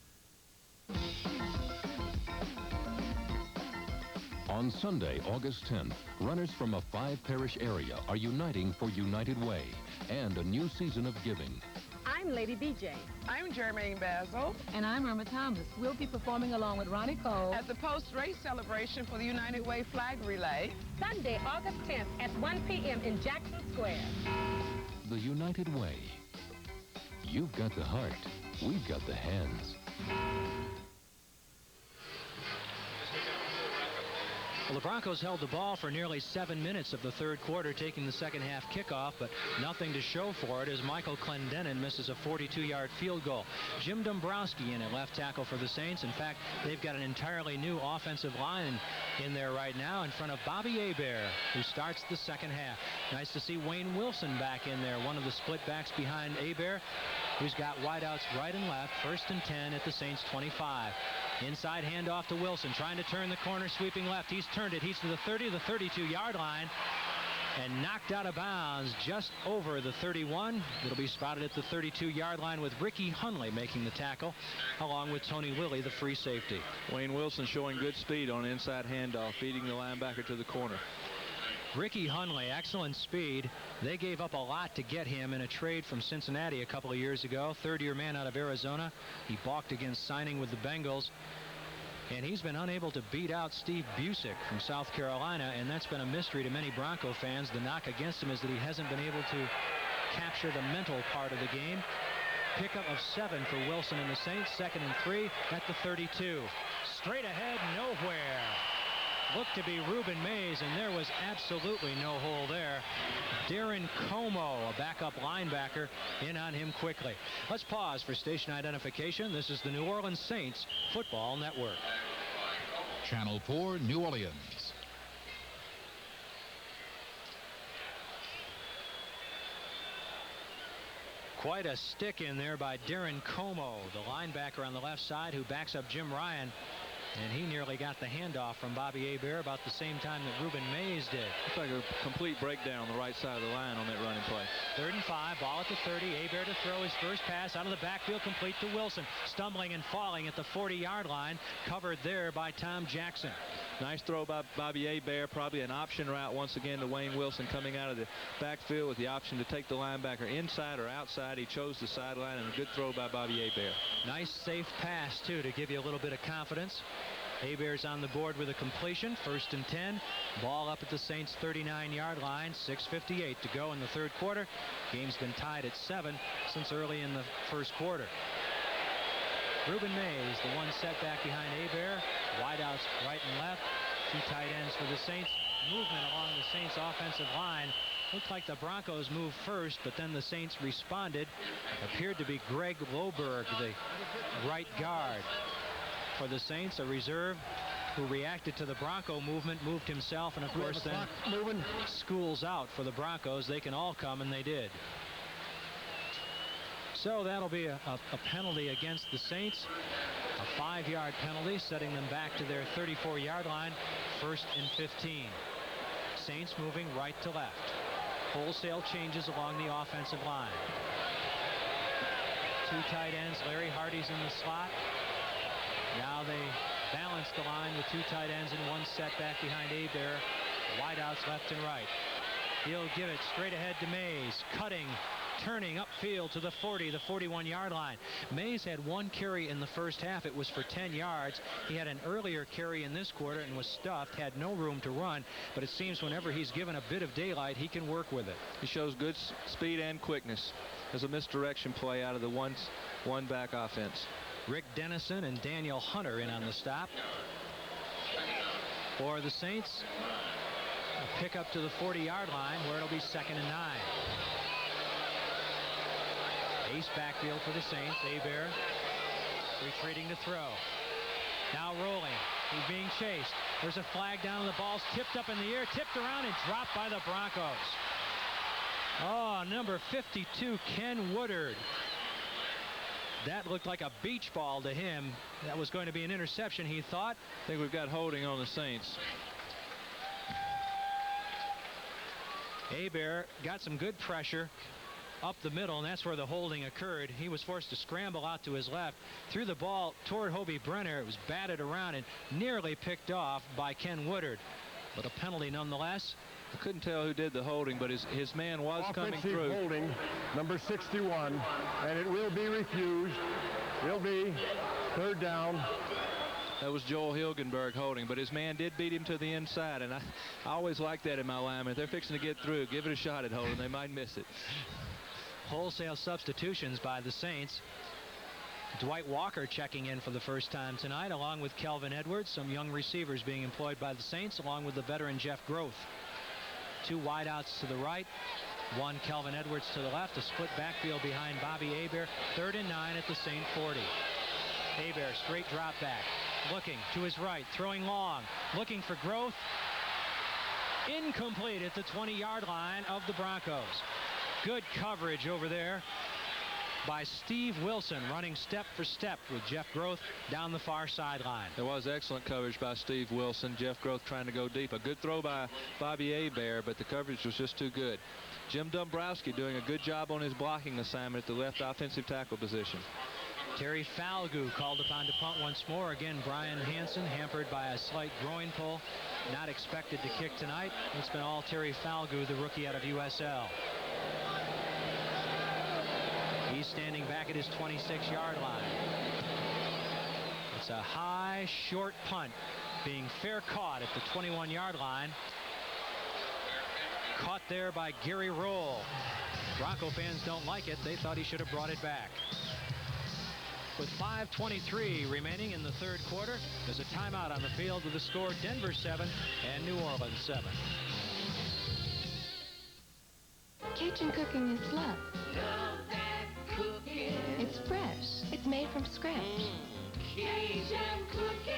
On Sunday, August 10th, runners from a 5-parish area are uniting for United Way and a new season of giving. I'm Lady BJ. I'm Jermaine Basil. And I'm Irma Thomas. We'll be performing along with Ronnie Cole at the post-race celebration for the United Way flag relay. Sunday, August 10th at 1 p.m. in Jackson Square. The United Way. You've got the heart. We've got the hands. Well, the Broncos held the ball for nearly 7 minutes of the third quarter, taking the second half kickoff, but nothing to show for it as Michael Clendenin misses a 42-yard field goal. Jim Dombrowski in at left tackle for the Saints. In fact, they've got an entirely new offensive line in there right now in front of Bobby Hebert, who starts the second half. Nice to see Wayne Wilson back in there, one of the split backs behind Hebert, who's got wideouts right and left. 1st and 10 at the Saints 25. Inside handoff to Wilson, trying to turn the corner, sweeping left. He's turned it. He's to the 30, the 32-yard line, and knocked out of bounds just over the 31. It'll be spotted at the 32-yard line with Ricky Hunley making the tackle, along with Tony Lilly, the free safety. Wayne Wilson showing good speed on inside handoff, feeding the linebacker to the corner. Ricky Hunley, excellent speed. They gave up a lot to get him in a trade from Cincinnati a couple of years ago. Third-year man out of Arizona. He balked against signing with the Bengals. And he's been unable to beat out Steve Busick from South Carolina, and that's been a mystery to many Bronco fans. The knock against him is that he hasn't been able to capture the mental part of the game. Pickup of 7 for Wilson and the Saints. 2nd and 3 at the 32. Straight ahead, nowhere. Looked to be Reuben Mays, and there was absolutely no hole there. Darren Como, a backup linebacker, in on him quickly. Let's pause for station identification. This is the New Orleans Saints Football Network. Channel 4, New Orleans. Quite a stick in there by Darren Como, the linebacker on the left side who backs up Jim Ryan. And he nearly got the handoff from Bobby Hebert about the same time that Reuben Mays did. Looks like a complete breakdown on the right side of the line on that running play. 3rd and 5, ball at the 30. Hebert to throw his first pass out of the backfield, complete to Wilson. Stumbling and falling at the 40-yard line, covered there by Tom Jackson. Nice throw by Bobby Hebert, probably an option route once again to Wayne Wilson coming out of the backfield with the option to take the linebacker inside or outside. He chose the sideline, and a good throw by Bobby Hebert. Nice safe pass too to give you a little bit of confidence. Hebert's on the board with a completion. 1st and 10. Ball up at the Saints 39-yard line. 6:58 to go in the third quarter. Game's been tied at 7 since early in the first quarter. Reuben Mays, the one setback behind Hebert. Wideouts right and left. 2 tight ends for the Saints. Movement along the Saints offensive line. Looked like the Broncos moved first, but then the Saints responded. Appeared to be Greg Loberg, the right guard for the Saints, a reserve who reacted to the Bronco movement, moved himself, and of course then schools out for the Broncos. They can all come, and they did. So that'll be a penalty against the Saints, a 5-yard penalty, setting them back to their 34-yard line. 1st and 15. Saints moving right to left. Wholesale changes along the offensive line. 2 tight ends. Larry Hardy's in the slot. Now they balance the line with 2 tight ends and 1 setback behind Hebert. Wideouts left and right. He'll give it straight ahead to Mays. Cutting, turning upfield to the 40, the 41-yard line. Mays had 1 carry in the first half. It was for 10 yards. He had an earlier carry in this quarter and was stuffed, had no room to run. But it seems whenever he's given a bit of daylight, he can work with it. He shows good speed and quickness. There's a misdirection play out of the one-back offense. Rick Dennison and Daniel Hunter in on the stop. For the Saints, a pickup to the 40-yard line where it'll be 2nd and 9. Ace backfield for the Saints. Hebert retreating to throw. Now rolling. He's being chased. There's a flag down and the ball's tipped up in the air, tipped around and dropped by the Broncos. Oh, number 52, Ken Woodard. That looked like a beach ball to him. That was going to be an interception, he thought. I think we've got holding on the Saints. Hebert got some good pressure up the middle, and that's where the holding occurred. He was forced to scramble out to his left, threw the ball toward Hobie Brenner. It was batted around and nearly picked off by Ken Woodard, but a penalty nonetheless. I couldn't tell who did the holding, but his man was coming through. Holding, number 61, and it will be refused. It'll be third down. That was Joel Hilgenberg holding, but his man did beat him to the inside, and I always like that in my linemen. If they're fixing to get through, give it a shot at holding. They might miss it. Wholesale substitutions by the Saints. Dwight Walker checking in for the first time tonight, along with Kelvin Edwards. Some young receivers being employed by the Saints, along with the veteran Jeff Groth. Two wideouts to the right, one Kelvin Edwards to the left. A split backfield behind Bobby Hebert. 3rd and 9 at the Saint 40. Hebert straight drop back, looking to his right, throwing long, looking for Groth. Incomplete at the 20-yard line of the Broncos. Good coverage over there by Steve Wilson, running step for step with Jeff Groth down the far sideline. There was excellent coverage by Steve Wilson. Jeff Groth trying to go deep. A good throw by Bobby Hebert, but the coverage was just too good. Jim Dombrowski doing a good job on his blocking assignment at the left offensive tackle position. Terry Falgout called upon to punt once more. Again, Brian Hansen hampered by a slight groin pull. Not expected to kick tonight. It's been all Terry Falgout, the rookie out of USL. He's standing back at his 26-yard line. It's a high, short punt being fair caught at the 21-yard line. Caught there by Gary Roll. Bronco fans don't like it. They thought he should have brought it back. With 5:23 remaining in the third quarter, there's a timeout on the field with the score Denver 7 and New Orleans 7. Cajun cooking is love. It's fresh. It's made from scratch. Cajun cooking.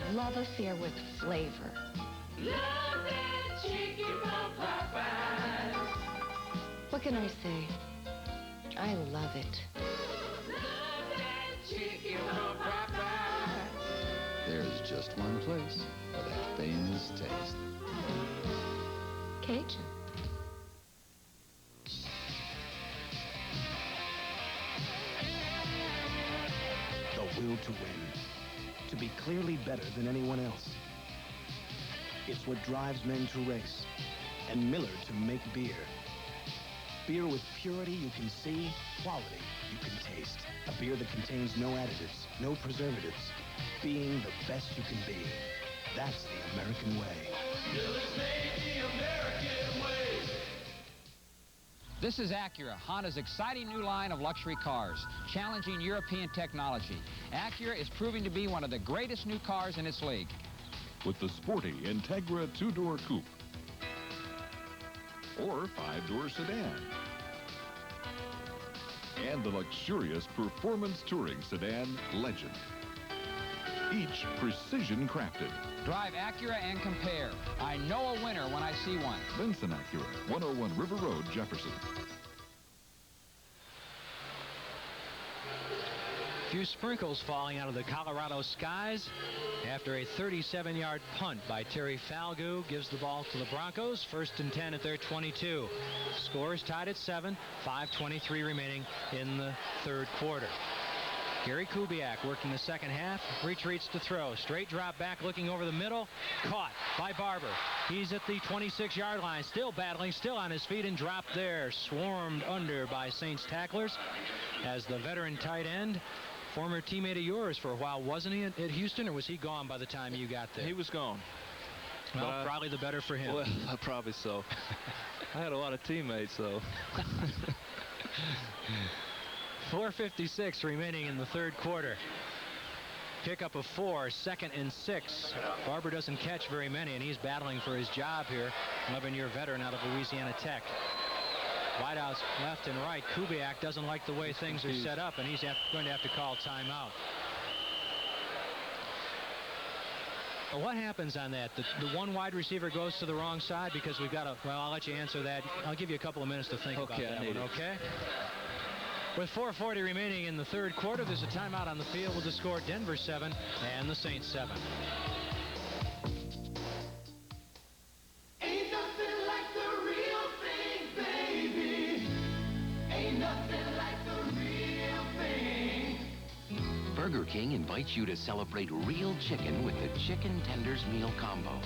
A love affair with flavor. Love that chicken from Popeyes. What can I say? I love it. Love that chicken from Popeyes. There's just one place for that famous taste. Cajun. The will to win. To be clearly better than anyone else. It's what drives men to race. And Miller to make beer. Beer with purity you can see, quality you can taste. A beer that contains no additives, no preservatives. Being the best you can be. That's the American way. Miller's made the American way. This is Acura, Honda's exciting new line of luxury cars, challenging European technology. Acura is proving to be one of the greatest new cars in its league. With the sporty Integra 2-door coupe or 5-door sedan. And the luxurious performance touring sedan Legend. Each precision crafted. Drive Acura and compare. I know a winner when I see one. Benson Acura, 101 River Road, Jefferson. A few sprinkles falling out of the Colorado skies after a 37-yard punt by Terry Falgout gives the ball to the Broncos. 1st and 10 at their 22. Score is tied at 7. 5:23 remaining in the third quarter. Gary Kubiak working the second half, retreats to throw. Straight drop back, looking over the middle. Caught by Barber. He's at the 26-yard line, still battling, still on his feet, and dropped there. Swarmed under by Saints tacklers as the veteran tight end, former teammate of yours for a while, wasn't he, at Houston, or was he gone by the time you got there? He was gone. Well, probably the better for him. Well, probably so. I had a lot of teammates, though. 4:56 remaining in the third quarter. Pickup of 4, 2nd and 6. Barber doesn't catch very many, and he's battling for his job here. 11-year veteran out of Louisiana Tech. Wideouts left and right. Kubiak doesn't like the way things are set up, and he's going to have to call timeout. What happens on that? The one wide receiver goes to the wrong side because we've got a... Well, I'll let you answer that. I'll give you a couple of minutes to think about that one, okay? With 4:40 remaining in the third quarter, there's a timeout on the field with the score Denver 7 and the Saints 7. Ain't nothing like the real thing, baby. Ain't nothing like the real thing. Burger King invites you to celebrate real chicken with the Chicken Tenders Meal Combo.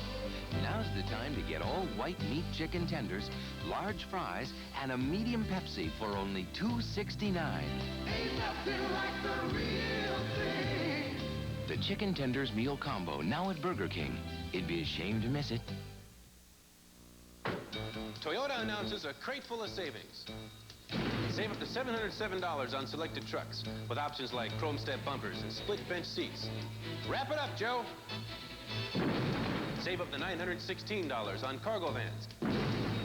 Now's the time to get all white meat chicken tenders, large fries, and a medium Pepsi for only $2.69. Ain't nothing like the real thing. The Chicken Tenders Meal Combo, now at Burger King. It'd be a shame to miss it. Toyota announces a crate full of savings. Save up to $707 on selected trucks with options like chrome step bumpers and split bench seats. Wrap it up, Joe. Save up to $916 on cargo vans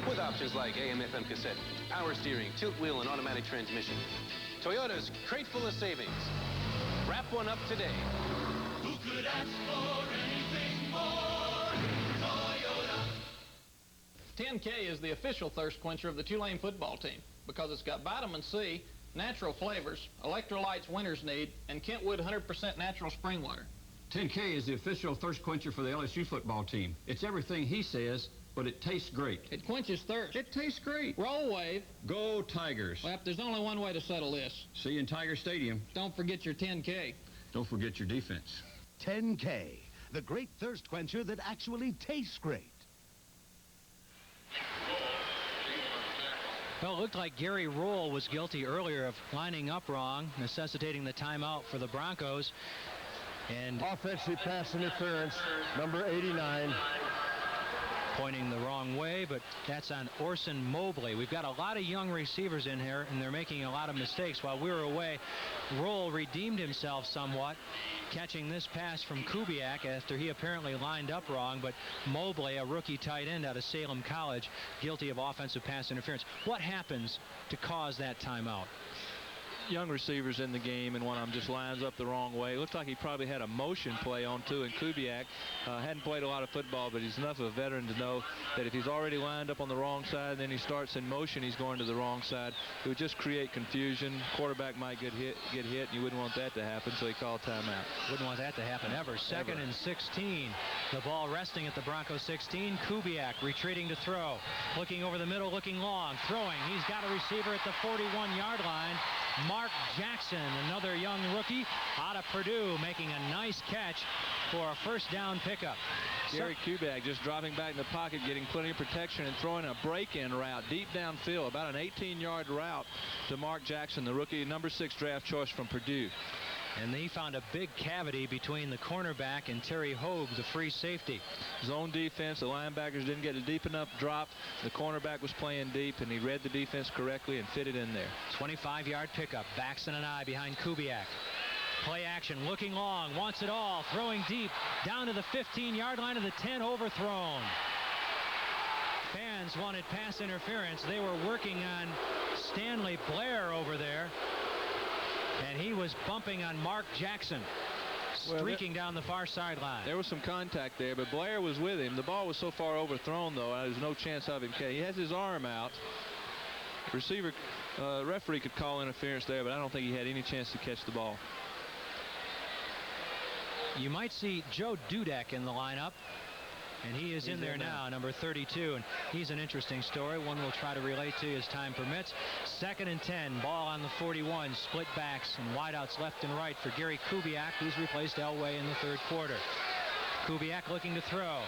with options like AM/FM cassette, power steering, tilt wheel, and automatic transmission. Toyota's crate full of savings. Wrap one up today. Who could ask for anything more? Toyota. 10K is the official thirst quencher of the Tulane football team because it's got vitamin C, natural flavors, electrolytes winners need, and Kentwood 100% natural spring water. 10K is the official thirst quencher for the LSU football team. It's everything he says, but it tastes great. It quenches thirst. It tastes great. Roll Wave. Go Tigers. Well, there's only one way to settle this. See you in Tiger Stadium. Don't forget your 10K. Don't forget your defense. 10K, the great thirst quencher that actually tastes great. Well, it looked like Gary Roll was guilty earlier of lining up wrong, necessitating the timeout for the Broncos. And offensive pass interference, number 89. Pointing the wrong way, but that's on Orson Mobley. We've got a lot of young receivers in here, and they're making a lot of mistakes. While we were away, Roll redeemed himself somewhat, catching this pass from Kubiak after he apparently lined up wrong, but Mobley, a rookie tight end out of Salem College, guilty of offensive pass interference. What happens to cause that timeout? Young receivers in the game, and one of them just lines up the wrong way. It looks like he probably had a motion play on too, and Kubiak hadn't played a lot of football, but he's enough of a veteran to know that if he's already lined up on the wrong side and then he starts in motion, he's going to the wrong side. It would just create confusion. Quarterback might get hit, and you wouldn't want that to happen, so he called timeout. Wouldn't want that to happen ever. Second and 16. The ball resting at the Broncos 16. Kubiak retreating to throw. Looking over the middle, looking long, throwing. He's got a receiver at the 41-yard line. Mark Jackson, another young rookie out of Purdue, making a nice catch for a first down pickup. Gary Kubiak just dropping back in the pocket, getting plenty of protection and throwing a break-in route deep downfield, about an 18-yard route to Mark Jackson, the rookie number 6 draft choice from Purdue. And he found a big cavity between the cornerback and Terry Hogue, the free safety. Zone defense, the linebackers didn't get a deep enough drop. The cornerback was playing deep, and he read the defense correctly and fit it in there. 25-yard pickup. Baxton and I behind Kubiak. Play action, looking long, wants it all, throwing deep, down to the 15-yard line of the 10, overthrown. Fans wanted pass interference. They were working on Stanley Blair over there. And he was bumping on Mark Jackson, streaking down the far sideline. There was some contact there, but Blair was with him. The ball was so far overthrown, though, there's no chance of him. He has his arm out. Referee could call interference there, but I don't think he had any chance to catch the ball. You might see Joe Dudek in the lineup. And he is in there now, number 32, and he's an interesting story, one we'll try to relate to as time permits. Second and 10, ball on the 41, split backs and wideouts left and right for Gary Kubiak, who's replaced Elway in the third quarter. Kubiak looking to throw.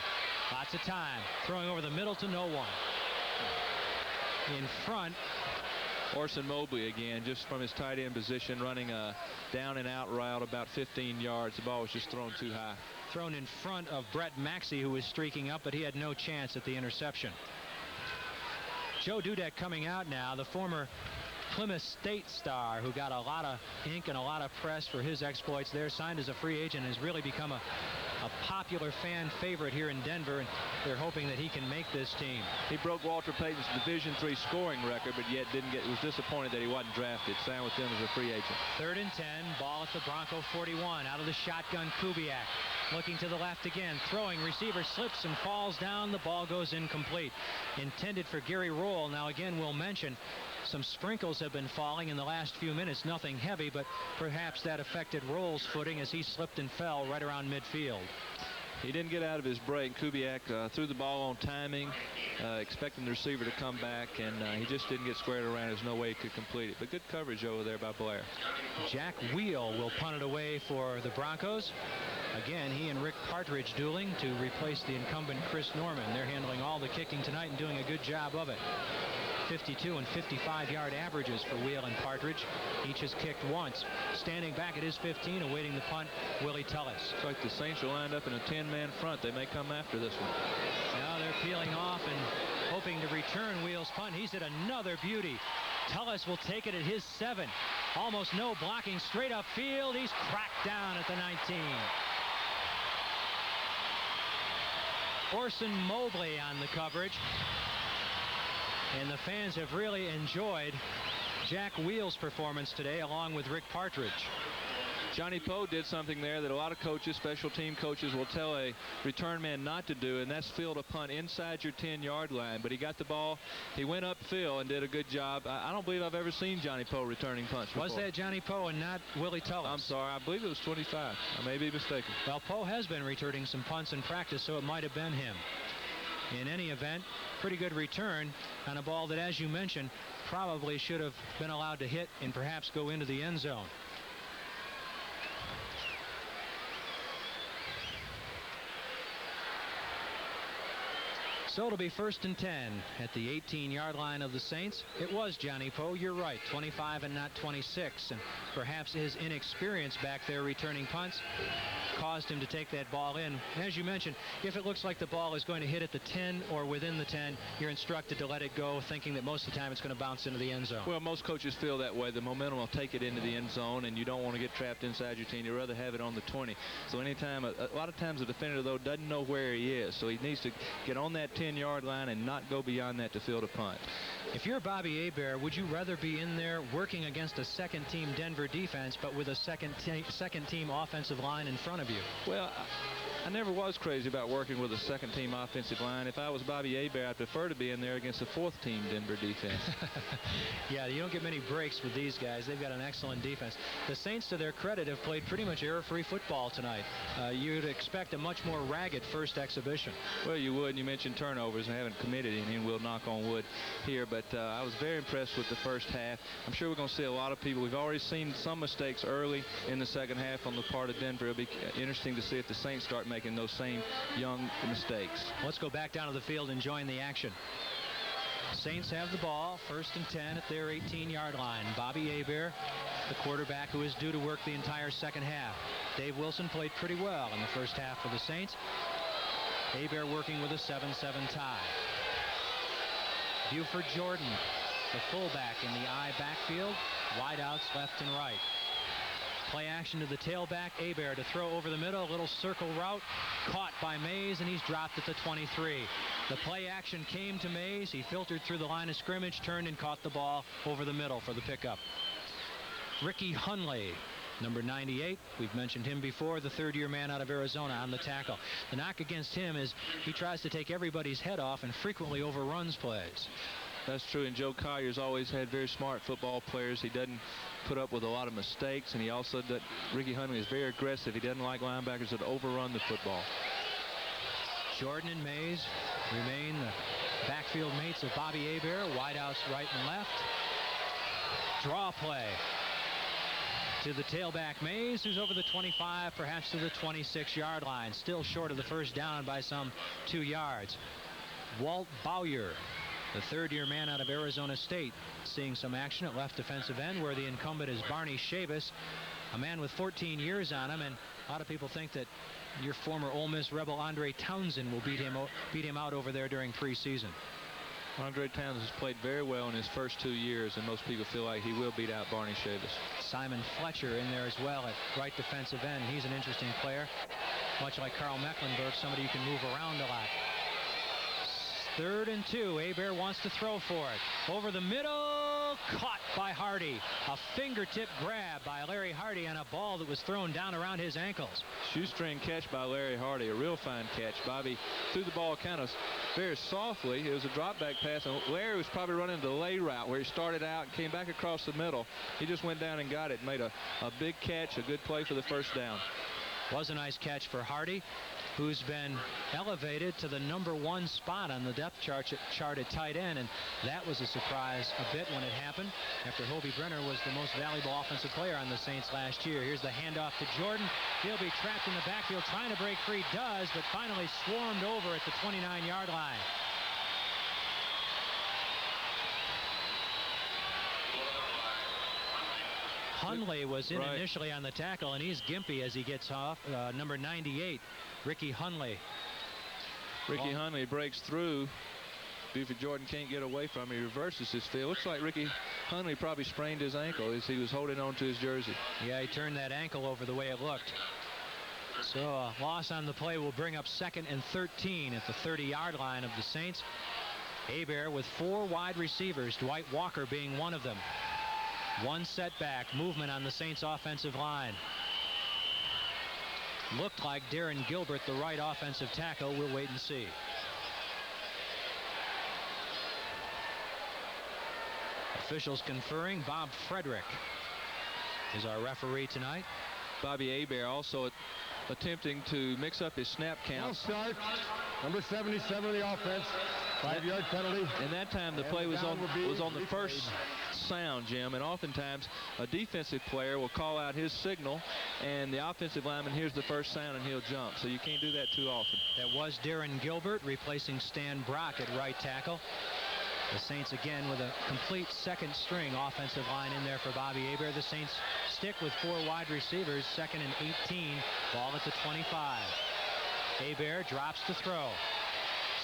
Lots of time. Throwing over the middle to no one. In front. Orson Mobley again, just from his tight end position, running a down and out route about 15 yards. The ball was just thrown too high. Thrown in front of Brett Maxey, who was streaking up, but he had no chance at the interception. Joe Dudek coming out now, the former Plymouth State star who got a lot of ink and a lot of press for his exploits there, signed as a free agent, has really become a popular fan favorite here in Denver, and they're hoping that he can make this team. He broke Walter Payton's Division III scoring record, but yet was disappointed that he wasn't drafted. Signed with them as a free agent. Third and 10, ball at the Bronco 41, out of the shotgun Kubiak. Looking to the left again. Throwing. Receiver slips and falls down. The ball goes incomplete. Intended for Gary Roll. Now again, we'll mention some sprinkles have been falling in the last few minutes. Nothing heavy, but perhaps that affected Roll's footing as he slipped and fell right around midfield. He didn't get out of his break. Kubiak threw the ball on timing, expecting the receiver to come back, and he just didn't get squared around. There's no way he could complete it. But good coverage over there by Blair. Jack Wheel will punt it away for the Broncos. Again, he and Rick Partridge dueling to replace the incumbent Chris Norman. They're handling all the kicking tonight and doing a good job of it. 52 and 55-yard averages for Wheel and Partridge. Each has kicked once. Standing back at his 15, awaiting the punt, Willie Tullis. It's like the Saints are lined up in a 10-man front. They may come after this one. Now they're peeling off and hoping to return Wheel's punt. He's hit another beauty. Tullis will take it at his 7. Almost no blocking, straight up field. He's cracked down at the 19. Orson Mobley on the coverage. And the fans have really enjoyed Jack Wheel's performance today, along with Rick Partridge. Johnny Poe did something there that a lot of coaches, special team coaches, will tell a return man not to do, and that's field a punt inside your 10-yard line. But he got the ball. He went upfield and did a good job. I don't believe I've ever seen Johnny Poe returning punts before. Was that Johnny Poe and not Willie Tullis? I'm sorry. I believe it was 25. I may be mistaken. Well, Poe has been returning some punts in practice, so it might have been him. In any event, pretty good return on a ball that, as you mentioned, probably should have been allowed to hit and perhaps go into the end zone. So it'll be 1st and 10 at the 18-yard line of the Saints. It was Johnny Poe, you're right, 25 and not 26. And perhaps his inexperience back there returning punts caused him to take that ball in. As you mentioned, if it looks like the ball is going to hit at the 10 or within the 10, you're instructed to let it go, thinking that most of the time it's going to bounce into the end zone. Well, most coaches feel that way. The momentum will take it into the end zone, and you don't want to get trapped inside your 10. You'd rather have it on the 20. So anytime, a lot of times the defender, though, doesn't know where he is. So he needs to get on that 10-yard line and not go beyond that to field a punt. If you're Bobby Hebert, would you rather be in there working against a second-team Denver defense, but with a second-team offensive line in front of you? Well, I never was crazy about working with a second-team offensive line. If I was Bobby Hebert, I'd prefer to be in there against a fourth-team Denver defense. Yeah, you don't get many breaks with these guys. They've got an excellent defense. The Saints, to their credit, have played pretty much error-free football tonight. You'd expect a much more ragged first exhibition. Well, you would. And you mentioned turnovers and haven't committed any, and we'll knock on wood here. But I was very impressed with the first half. I'm sure we're going to see a lot of people. We've already seen some mistakes early in the second half on the part of Denver. It'll be interesting to see if the Saints start making those same young mistakes. Let's go back down to the field and join the action. Saints have the ball, 1st and 10 at their 18-yard line. Bobby Hebert, the quarterback, who is due to work the entire second half. Dave Wilson played pretty well in the first half for the Saints. Hebert working with a 7-7 tie. Buford Jordan, the fullback in the I backfield. Wideouts left and right. Play action to the tailback, Hebert to throw over the middle, a little circle route, caught by Mays, and he's dropped at the 23. The play action came to Mays. He filtered through the line of scrimmage, turned and caught the ball over the middle for the pickup. Ricky Hunley, number 98. We've mentioned him before, the third-year man out of Arizona on the tackle. The knock against him is he tries to take everybody's head off and frequently overruns plays. That's true, and Joe Collier's always had very smart football players. He doesn't put up with a lot of mistakes, and he also, Ricky Hunley is very aggressive. He doesn't like linebackers that overrun the football. Jordan and Mays remain the backfield mates of Bobby Hebert. Wideouts right and left. Draw play to the tailback Mays, who's over the 25, perhaps to the 26-yard line. Still short of the first down by some 2 yards. Walt Bowyer, the third-year man out of Arizona State, seeing some action at left defensive end, where the incumbent is Barney Chavis, a man with 14 years on him, and a lot of people think that your former Ole Miss Rebel Andre Townsend will beat him out over there during preseason. Andre Townsend has played very well in his first 2 years, and most people feel like he will beat out Barney Chavis. Simon Fletcher in there as well at right defensive end. He's an interesting player, much like Carl Mecklenburg, somebody you can move around a lot. 3rd and 2. Hebert wants to throw for it. Over the middle, caught by Hardy. A fingertip grab by Larry Hardy on a ball that was thrown down around his ankles. Shoestring catch by Larry Hardy, a real fine catch. Bobby threw the ball kind of very softly. It was a drop back pass, and Larry was probably running the lay route where he started out and came back across the middle. He just went down and got it, made a big catch, a good play for the first down. Was a nice catch for Hardy, who's been elevated to the #1 spot on the depth chart at tight end, and that was a surprise a bit when it happened after Hobie Brenner was the most valuable offensive player on the Saints last year. Here's the handoff to Jordan. He'll be trapped in the backfield trying to break free, does, but finally swarmed over at the 29-yard line. Hundley was in initially on the tackle, and he's gimpy as he gets off. Number 98, Ricky Hundley. Ricky Hundley breaks through. Buford Jordan can't get away from him. He reverses his field. Looks like Ricky Hundley probably sprained his ankle as he was holding on to his jersey. Yeah, he turned that ankle over the way it looked. So a loss on the play will bring up 2nd and 13 at the 30-yard line of the Saints. Hebert with 4 wide receivers, Dwight Walker being one of them. One setback, movement on the Saints offensive line. Looked like Darren Gilbert, the right offensive tackle. We'll wait and see. Officials conferring. Bob Frederick is our referee tonight. Bobby Hebert also attempting to mix up his snap count. Start. Number 77 of the offense. 5-yard penalty. And that time the play was on the first sound, Jim, and oftentimes a defensive player will call out his signal and the offensive lineman hears the first sound and he'll jump, so you can't do that too often. That was Darren Gilbert replacing Stan Brock at right tackle. The Saints again with a complete second string offensive line in there for Bobby Hebert. The Saints stick with 4 wide receivers. 2nd and 18, ball at the 25. Hebert drops to throw.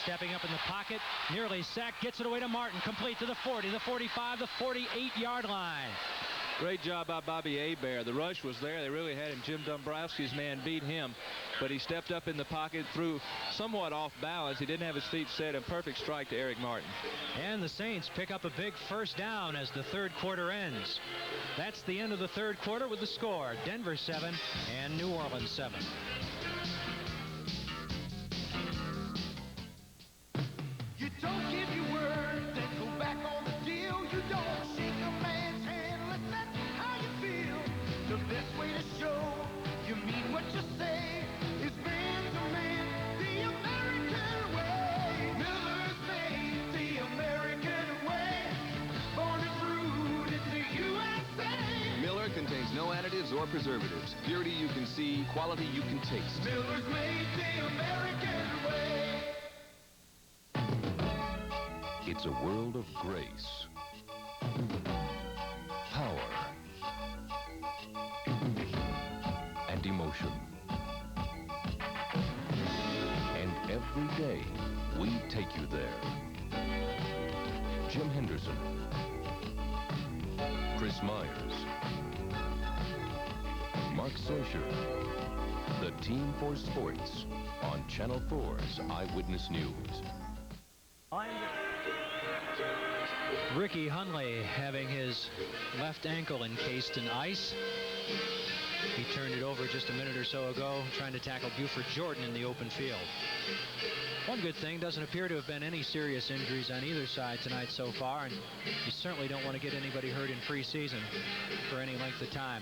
Stepping up in the pocket, nearly sacked, gets it away to Martin, complete to the 40, the 45, the 48-yard line. Great job by Bobby Hebert. The rush was there. They really had him. Jim Dombrowski's man beat him, but he stepped up in the pocket, threw somewhat off balance. He didn't have his feet set, and perfect strike to Eric Martin. And the Saints pick up a big first down as the 3rd quarter ends. That's the end of the 3rd quarter with the score, Denver 7 and New Orleans 7. You don't give your word, then go back on the deal. You don't shake a man's hand unless that's how you feel. The best way to show you mean what you say is man to man, the American way. Miller's made the American way. Born and brewed in the USA. Miller contains no additives or preservatives. Purity you can see, quality you can taste. Miller's made the American way. It's a world of grace, power, and emotion. And every day, we take you there. Jim Henderson, Chris Myers, Mark Socher, the team for sports on Channel 4's Eyewitness News. Ricky Hundley having his left ankle encased in ice. He turned it over just a minute or so ago, trying to tackle Buford Jordan in the open field. One good thing, doesn't appear to have been any serious injuries on either side tonight so far, and you certainly don't want to get anybody hurt in preseason for any length of time.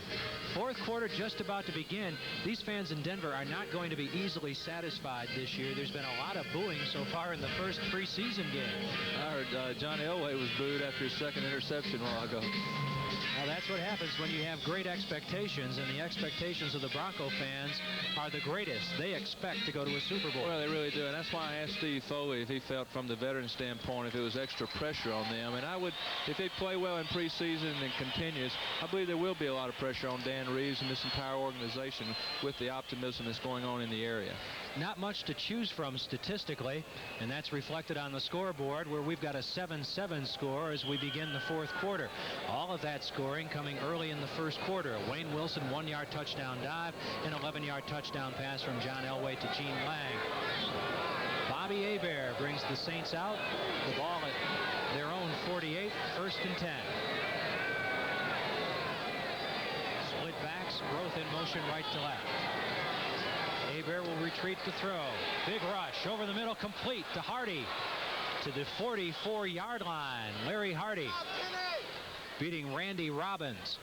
4th quarter just about to begin. These fans in Denver are not going to be easily satisfied this year. There's been a lot of booing so far in the first preseason game. I heard John Elway was booed after his 2nd interception a while ago. Well, that's what happens when you have great expectations, and the expectations of the Bronco fans are the greatest. They expect to go to a Super Bowl. Well, they really do, and that's why I asked Steve Foley if he felt from the veteran standpoint if it was extra pressure on them. And I would, if they play well in preseason and continues, I believe there will be a lot of pressure on Dan Reeves and this entire organization with the optimism that's going on in the area. Not much to choose from statistically, and that's reflected on the scoreboard where we've got a 7-7 score as we begin the 4th quarter. All of that scoring coming early in the 1st quarter. A Wayne Wilson 1-yard touchdown dive, an 11-yard touchdown pass from John Elway to Gene Lang. Bobby Hebert brings the Saints out. The ball at their own 48, 1st and 10. backs, Groth in motion right to left. Hebert will retreat to throw. Big rush over the middle, complete to Hardy to the 44-yard line. Larry Hardy beating Randy Robbins.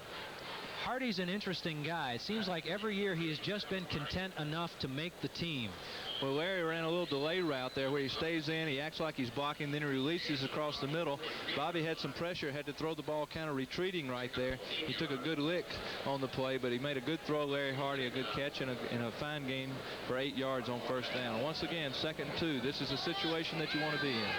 Hardy's an interesting guy. It seems like every year he has just been content enough to make the team. Well, Larry ran a little delay route there where he stays in, he acts like he's blocking, then he releases across the middle. Bobby had some pressure, had to throw the ball kind of retreating right there. He took a good lick on the play, but he made a good throw. Larry Hardy, a good catch and a fine gain for 8 yards on first down. Once again, 2nd and 2. This is a situation that you want to be in.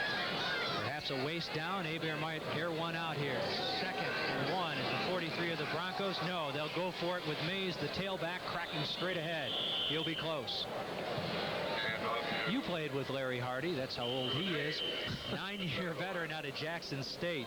Perhaps a waist down. Hebert might air one out here. 2nd and 1 at the 43 of the Broncos. No, they'll go for it with Mays, the tailback, cracking straight ahead. He'll be close. You played with Larry Hardy. That's how old he is. 9-year veteran out of Jackson State.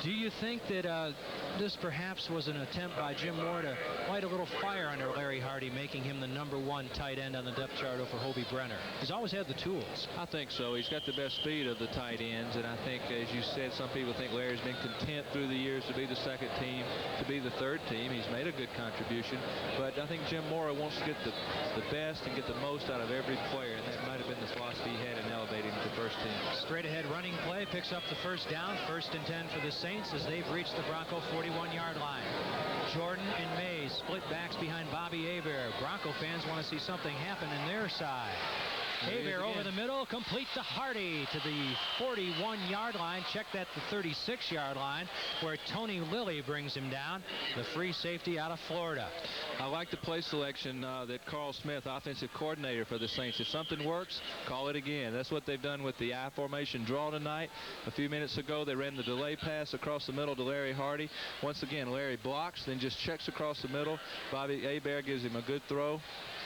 Do you think that this perhaps was an attempt by Jim Moore to light a little fire under Larry Hardy, making him the #1 tight end on the depth chart over Hobie Brenner? He's always had the tools. I think so. He's got the best speed of the tight ends, and I think, as you said, some people think Larry's been content through the years to be the 2nd team, to be the 3rd team. He's made a good contribution, but I think Jim Moore wants to get the best and get the most out of every player, and that might have been the philosophy he had in elevating to 1st team. Straight ahead running play picks up the first down. 1st and 10 for the Saints as they've reached the Bronco 41-yard line. Jordan and Mays split backs behind Bobby Hebert. Bronco fans want to see something happen in their side. Hebert over the middle, complete to Hardy to the 41-yard line. Check that, the 36-yard line, where Tony Lilly brings him down, the free safety out of Florida. I like the play selection that Carl Smith, offensive coordinator for the Saints. If something works, call it again. That's what they've done with the I formation draw tonight. A few minutes ago, they ran the delay pass across the middle to Larry Hardy. Once again, Larry blocks, then just checks across the middle. Bobby Hebert gives him a good throw.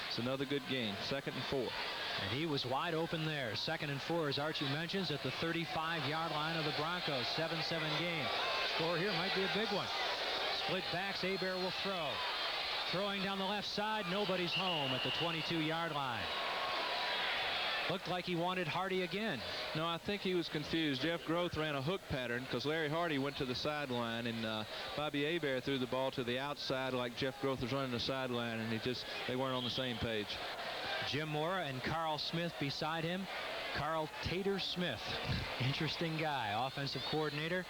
It's another good game. 2nd and 4. And he was wide open there. 2nd and 4, as Archie mentions, at the 35-yard line of the Broncos. 7-7 game. Score here might be a big one. Split backs, Hebert will throw. Throwing down the left side, nobody's home at the 22-yard line. Looked like he wanted Hardy again. No, I think he was confused. Jeff Groth ran a hook pattern because Larry Hardy went to the sideline, and Bobby Hebert threw the ball to the outside like Jeff Groth was running the sideline, and they weren't on the same page. Jim Moore and Carl Smith beside him. Carl Tater Smith, interesting guy, offensive coordinator.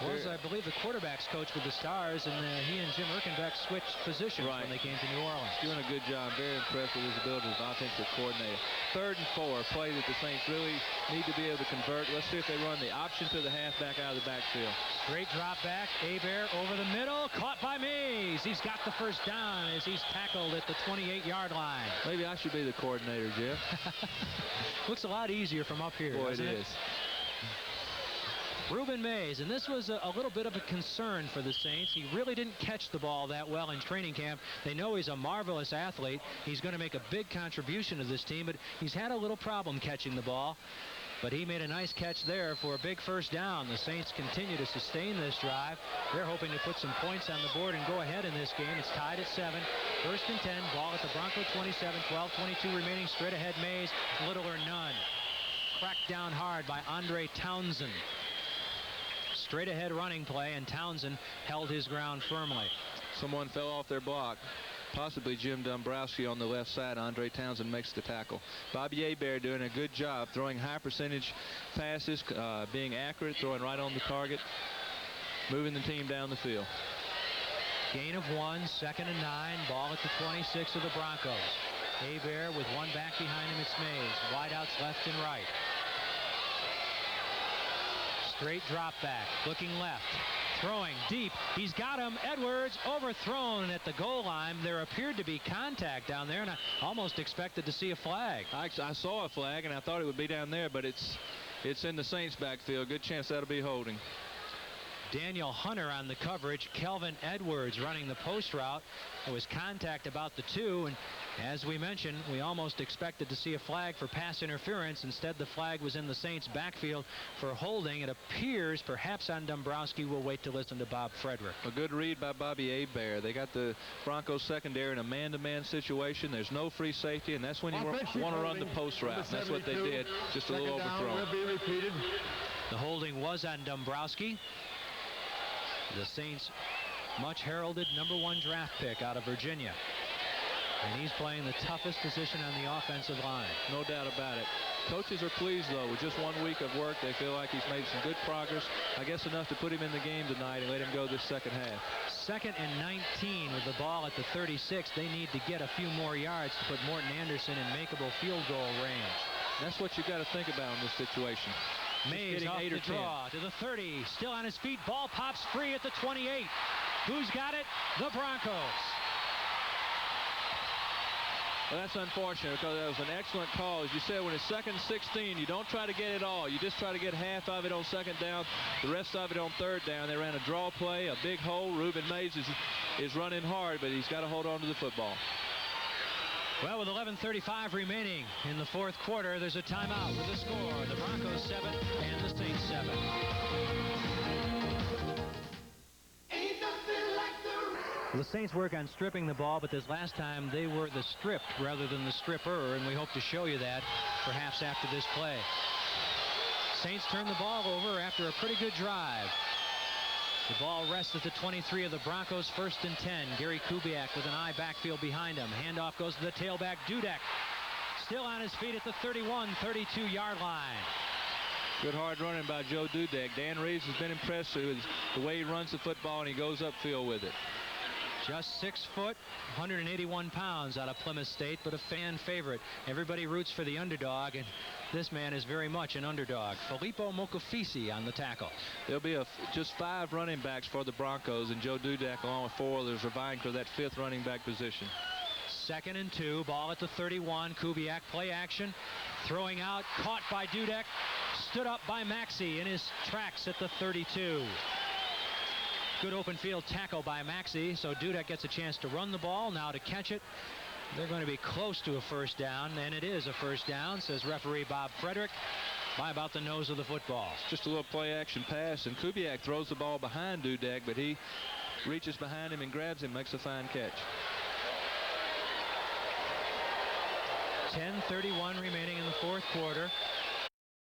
Was, I believe, the quarterback's coach with the Stars, and he and Jim Erkenbeck switched positions when they came to New Orleans. Doing a good job. Very impressed with his ability as an offensive coordinator. 3rd and 4, play that the Saints really need to be able to convert. Let's see if they run the option to the halfback out of the backfield. Straight drop back. Hebert over the middle, caught by Mays. He's got the first down as he's tackled at the 28-yard line. Maybe I should be the coordinator, Jeff. Looks a lot easier from up here. Boy, it is. Reuben Mays, and this was a little bit of a concern for the Saints. He really didn't catch the ball that well in training camp. They know he's a marvelous athlete. He's going to make a big contribution to this team, but he's had a little problem catching the ball. But he made a nice catch there for a big first down. The Saints continue to sustain this drive. They're hoping to put some points on the board and go ahead in this game. It's tied at 7. 1st and 10, ball at the Bronco 27, 12:22 remaining. Straight ahead Mays, little or none. Cracked down hard by Andre Townsend. Straight ahead running play, and Townsend held his ground firmly. Someone fell off their block. Possibly Jim Dombrowski on the left side. Andre Townsend makes the tackle. Bobby Hebert doing a good job throwing high percentage passes, being accurate, throwing right on the target, moving the team down the field. Gain of 1, 2nd and 9, ball at the 26 of the Broncos. Hebert with one back behind him, it's Mays. Wideouts left and right. Straight drop back, looking left, throwing deep. He's got him. Edwards overthrown at the goal line. There appeared to be contact down there, and I almost expected to see a flag. I saw a flag, and I thought it would be down there, but it's in the Saints' backfield. Good chance that'll be holding. Daniel Hunter on the coverage. Kelvin Edwards running the post route. There was contact about the two, and as we mentioned, we almost expected to see a flag for pass interference. Instead, the flag was in the Saints' backfield for holding. It appears perhaps on Dombrowski. We'll wait to listen to Bob Frederick. A good read by Bobby Hebert. They got the Broncos secondary in a man-to-man situation. There's no free safety, and that's when you want to run the post route. That's what they did. Just a little overthrown. Will be repeated. The holding was on Dombrowski. The Saints much heralded #1 draft pick out of Virginia. And he's playing the toughest position on the offensive line. No doubt about it. Coaches are pleased, though, with just 1 week of work. They feel like he's made some good progress. I guess enough to put him in the game tonight and let him go this second half. 2nd and 19 with the ball at the 36. They need to get a few more yards to put Morton Anderson in makeable field goal range. That's what you got to think about in this situation. Mays off the draw to the 30. Still on his feet. Ball pops free at the 28. Who's got it? The Broncos. Well, that's unfortunate because that was an excellent call. As you said, when it's 2nd and 16, you don't try to get it all. You just try to get half of it on 2nd down, the rest of it on 3rd down. They ran a draw play, a big hole. Reuben Mays is running hard, but he's got to hold on to the football. Well, with 11:35 remaining in the 4th quarter, there's a timeout with the score. The Broncos 7 and the Saints 7. The Saints work on stripping the ball, but this last time they were the stripped rather than the stripper, and we hope to show you that perhaps after this play. Saints turn the ball over after a pretty good drive. The ball rests at the 23 of the Broncos, 1st and 10. Gary Kubiak with an eye backfield behind him. Handoff goes to the tailback, Dudek. Still on his feet at the 31, 32-yard line. Good hard running by Joe Dudek. Dan Reeves has been impressed with the way he runs the football, and he goes upfield with it. Just 6 foot, 181 pounds out of Plymouth State, but a fan favorite. Everybody roots for the underdog, and this man is very much an underdog. Filippo Mokafisi on the tackle. There'll be just 5 running backs for the Broncos, and Joe Dudek, along with 4 others, are vying for that 5th running back position. 2nd and 2, ball at the 31. Kubiak play action, throwing out, caught by Dudek, stood up by Maxey in his tracks at the 32. Good open field tackle by Maxey, so Dudek gets a chance to run the ball. Now to catch it, they're going to be close to a 1st down, and it is a 1st down, says referee Bob Frederick, by about the nose of the football. Just a little play action pass, and Kubiak throws the ball behind Dudek, but he reaches behind him and grabs him, makes a fine catch. 10:31 remaining in the 4th quarter.